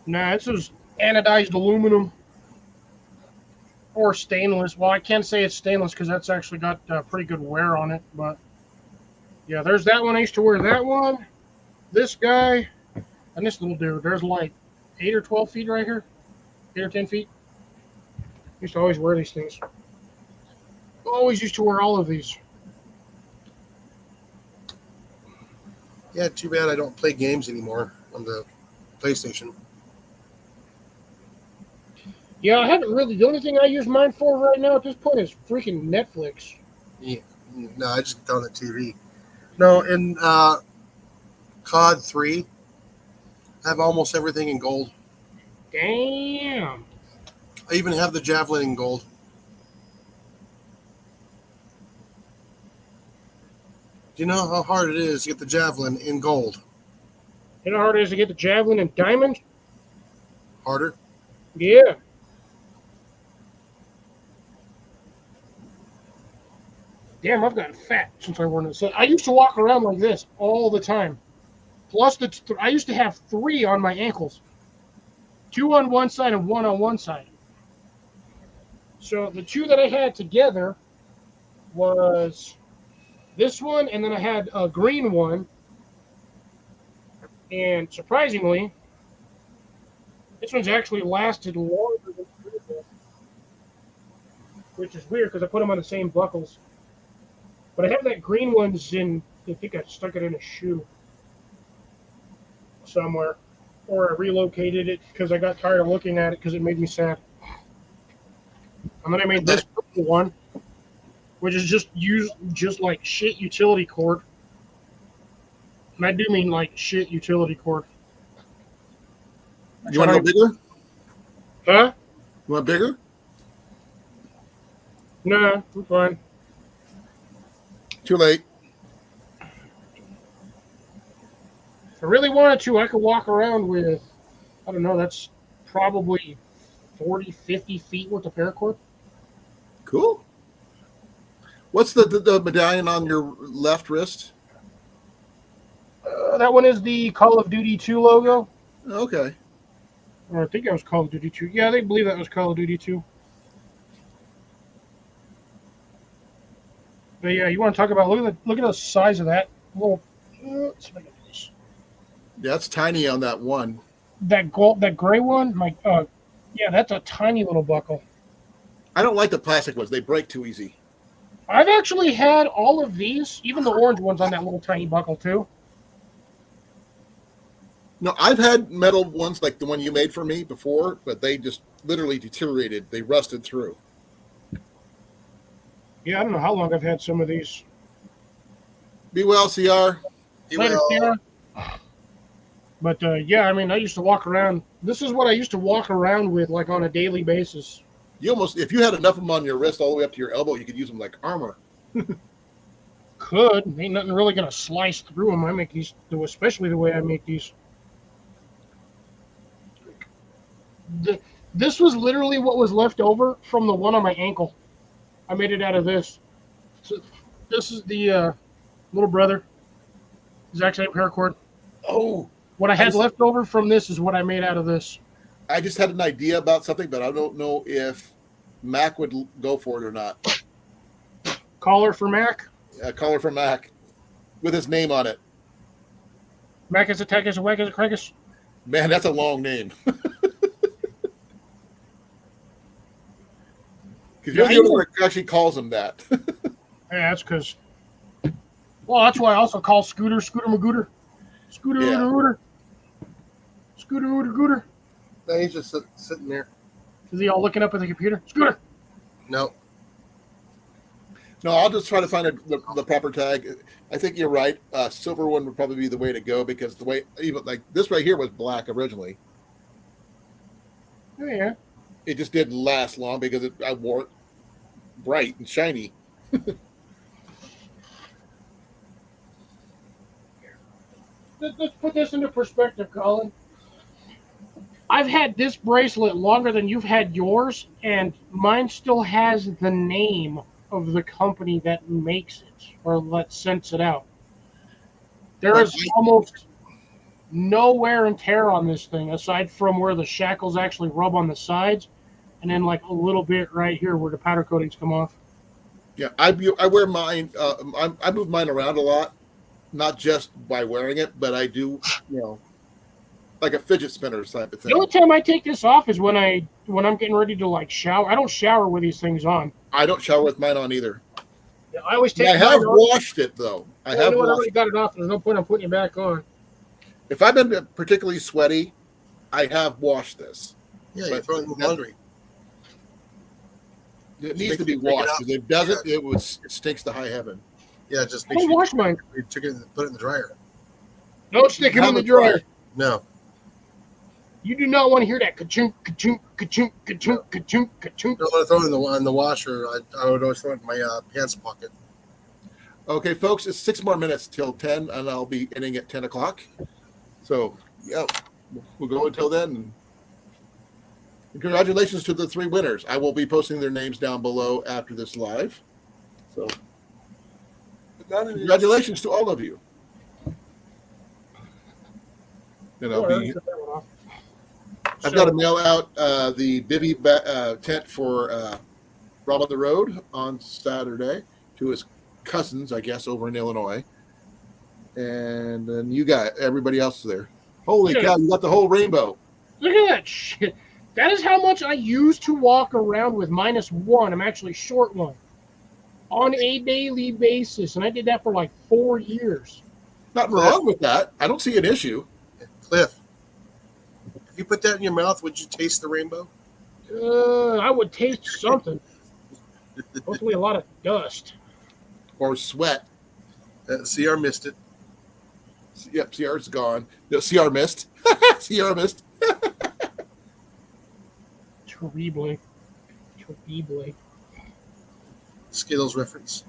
Nah, it's just anodized aluminum or stainless. Well, I can't say it's stainless because that's actually got pretty good wear on it. But yeah, there's that one. I used to wear that one. This guy and this little dude. There's like 8 or 12 feet right here. 8 or 10 feet. Used to always wear these things. Always used to wear all of these. Yeah, too bad I don't play games anymore on the PlayStation. Yeah, I haven't really. The only thing I use mine for right now at this point is freaking Netflix. Yeah. No, I just got on the TV. No, in COD 3, I have almost everything in gold. Damn. I even have the javelin in gold. Do you know how hard it is to get the javelin in gold? You know how hard it is to get the javelin in diamond? Harder? Yeah. Damn, I've gotten fat since I wore this. I used to walk around like this all the time. Plus, I used to have 3 on my ankles. 2 on one side and 1 on one side. So the 2 that I had together was this one, and then I had a green one. And surprisingly, this one's actually lasted longer than the previous, which is weird because I put them on the same buckles. But I have that green one's in, I think I stuck it in a shoe somewhere. Or I relocated it because I got tired of looking at it because it made me sad. And then I made this purple one, which is just like shit utility cord. And I do mean like shit utility cord. You want to go bigger? Huh? You want bigger? Nah, I'm fine. Too late. If I really wanted to, I could walk around with, I don't know, that's probably 40, 50 feet worth of paracord. Cool. What's the medallion on your left wrist? That one is the Call of Duty 2 logo. Okay. Or I think that was Call of Duty 2. Yeah, they believe that was Call of Duty 2. But yeah, you want to talk about, look at the size of that. Well, let's make it this. That's tiny on that one. That gray one, yeah, that's a tiny little buckle. I don't like the plastic ones. They break too easy. I've actually had all of these, even the orange ones on that little tiny buckle too. No, I've had metal ones like the one you made for me before, but they just literally deteriorated. They rusted through. Yeah, I don't know how long I've had some of these. Be well, CR. Later, Sierra. But yeah, I mean, I used to walk around. This is what I used to walk around with, like on a daily basis. You almost, if you had enough of them on your wrist all the way up to your elbow, you could use them like armor. Could. Ain't nothing really gonna slice through them. I make these, especially the way I make these. This was literally what was left over from the one on my ankle. I made it out of this. So this is the little brother. Exact same paracord. Oh. What I had left over from this is what I made out of this. I just had an idea about something, but I don't know if Mac would go for it or not. Collar for Mac. A collar for Mac with his name on it. Mac is a tech is a whack is a crackus. Man, that's a long name. Because you're the only one that actually calls him that. Yeah, that's because. Well, that's why I also call Scooter Magooter. Scooter Ooter. Scooter Ooter. No, he's just sitting there. Is he all looking up at the computer? Scooter. No. No, I'll just try to find the proper tag. I think you're right. Silver one would probably be the way to go because the way, even like this right here was black originally. Oh, yeah. It just didn't last long because I wore it bright and shiny. Let's put this into perspective, Colin. I've had this bracelet longer than you've had yours, and mine still has the name of the company that makes it or that sends it out. There is almost no wear and tear on this thing aside from where the shackles actually rub on the sides, and then like a little bit right here where the powder coatings come off. Yeah, I wear mine. I move mine around a lot, not just by wearing it, but I do, like a fidget spinner type of thing. The only time I take this off is when I'm getting ready to like shower. I don't shower with these things on. I don't shower with mine on either. Yeah, I always take. I have washed it though. I already got it off. There's no point in putting it back on. If I've been particularly sweaty, I have washed this. Yeah, you throw it in the laundry. It needs to be washed. If it doesn't, it stinks to high heaven. Yeah, just wash mine. You took it and put it in the dryer. Don't stick it in the dryer. No. You do not want to hear that ka-chunk, ka-chunk, ka-chunk, ka-chunk, ka-chunk, ka-chunk. don't want to throw it in the washer. I would always throw it in my pants pocket. Okay, folks, it's 6 more minutes till 10, and I'll be ending at 10 o'clock. So, yeah, we'll go until then. And congratulations to the 3 winners. I will be posting their names down below after this live. So, congratulations to all of you. And I've got to mail out the D.A.V tent for Rob on the Road on Saturday to his cousins, I guess, over in Illinois. And then you got everybody else there. Holy cow, you got the whole rainbow. Look at that shit. That is how much I used to walk around with -1. I'm actually short one on a daily basis. And I did that for like 4 years. Nothing wrong with that. I don't see an issue. Cliff, if you put that in your mouth, would you taste the rainbow? I would taste something. Hopefully a lot of dust. Or sweat. CR missed it. Yep, CR's gone. No, CR missed. CR missed. Terribly. Skittles reference.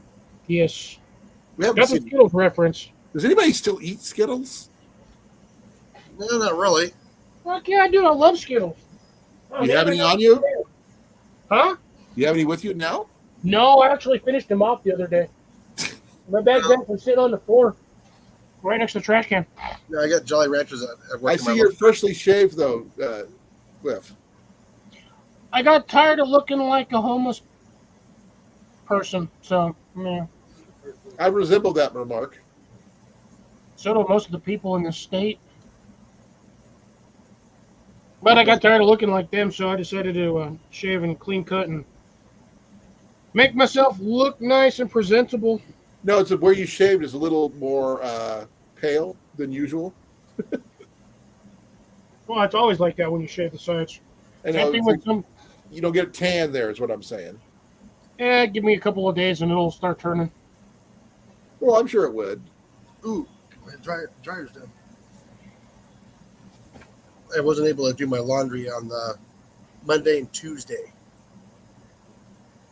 Yes. We haven't That's a seen. Skittles reference. Does anybody still eat Skittles? No, not really. Fuck yeah, I do. I love Skittles. Oh, You man, have any on you? Huh? You have any with you now? No, I actually finished them off the other day. My bag was sitting on the floor, right next to the trash can. No, I got Jolly Ranchers at work. I see you're freshly shaved, though, Cliff. I got tired of looking like a homeless person, so yeah. I resemble that remark. So do most of the people in this state. But I got tired of looking like them, so I decided to shave and clean cut and make myself look nice and presentable. No, it's where you shaved is a little more pale than usual. Well, it's always like that when you shave the sides. And Same thing with some. you don't get tan there, is what I'm saying. Give me a couple of days and it'll start turning. Well, I'm sure it would. Ooh, my dryer's done. I wasn't able to do my laundry on the Monday and Tuesday.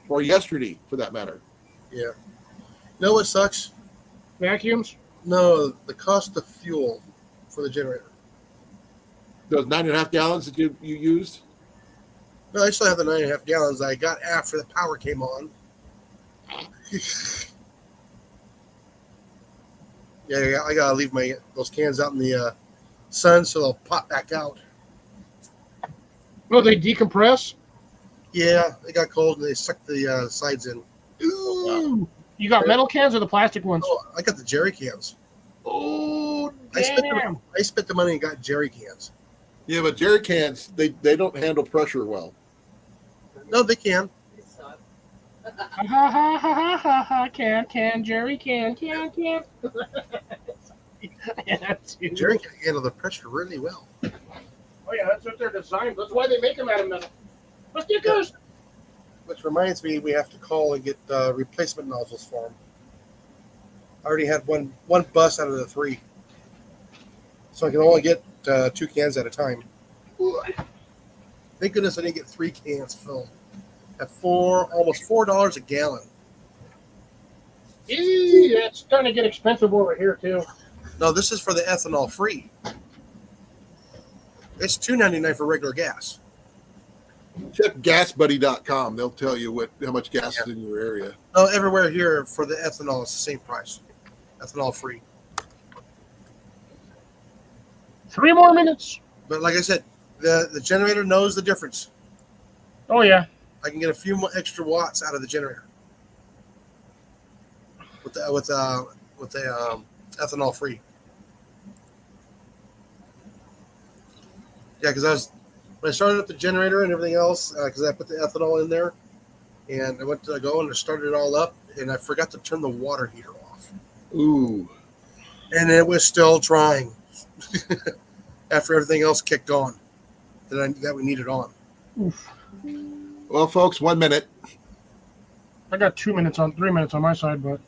Or yesterday, for that matter. Yeah. You know what sucks? Vacuums? No, the cost of fuel for the generator. Those 9.5 gallons that you used? No, I still have the 9.5 gallons I got after the power came on. Yeah, I gotta leave those cans out in the sun so they'll pop back out. Oh, they decompress? Yeah, they got cold and they sucked the sides in. Ooh. You got metal cans or the plastic ones? Oh, I got the jerry cans. Oh, I damn. spent the money and got jerry cans. Yeah, but jerry cans, they don't handle pressure well. No, they can. Ha ha ha ha ha ha, can, Jerry, can. Yeah, that's it. Jerry can handle the pressure really well. Oh, yeah, that's what they're designed. That's why they make them out of metal. Let's get those. Which reminds me, we have to call and get replacement nozzles for them. I already had one bus out of the 3. So I can only get 2 cans at a time. Thank goodness I didn't get 3 cans filled. At almost $4 a gallon. It's starting to get expensive over here, too. No, this is for the ethanol free. It's $2.99 for regular gas. Check gasbuddy.com. They'll tell you how much gas is in your area. No, everywhere here for the ethanol, it's the same price. Ethanol free. 3 more minutes. But like I said, the generator knows the difference. Oh, yeah. I can get a few more extra watts out of the generator with the ethanol free. Yeah, because when I started up the generator and everything else, because I put the ethanol in there, and I went to go and I started it all up, and I forgot to turn the water heater off. Ooh. And it was still trying after everything else kicked on that we needed on. Oof. Well, folks, 1 minute. I got 3 minutes on my side, but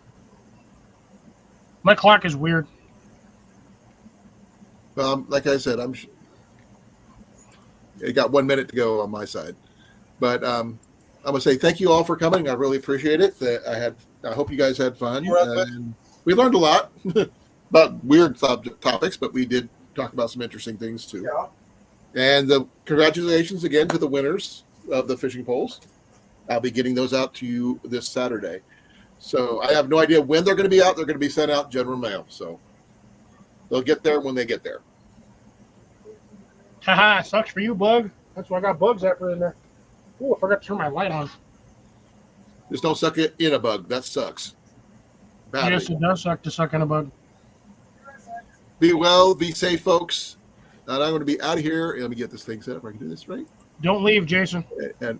my clock is weird. Like I said, I got 1 minute to go on my side. But I'm gonna say thank you all for coming. I really appreciate it. I hope you guys had fun. And we learned a lot about weird topics, but we did talk about some interesting things too. Yeah. And congratulations again to the winners of the fishing poles. I'll be getting those out to you this Saturday. So I have no idea when they're going to be out. They're going to be sent out general mail. So they'll get there when they get there. Haha, sucks for you, Bug. That's why I got bugs after in there. Oh, I forgot to turn my light on. Just don't suck it in a bug. That sucks. Badly. Yes, it does suck to suck in a bug. Be well, be safe, folks. And I'm going to be out of here. Let me get this thing set up. I can do this right. Don't leave, Jason. And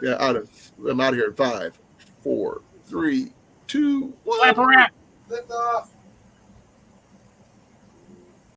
yeah, I'm out of here in 5, 4, 3, 2, 1. Slap a rat. Lift off.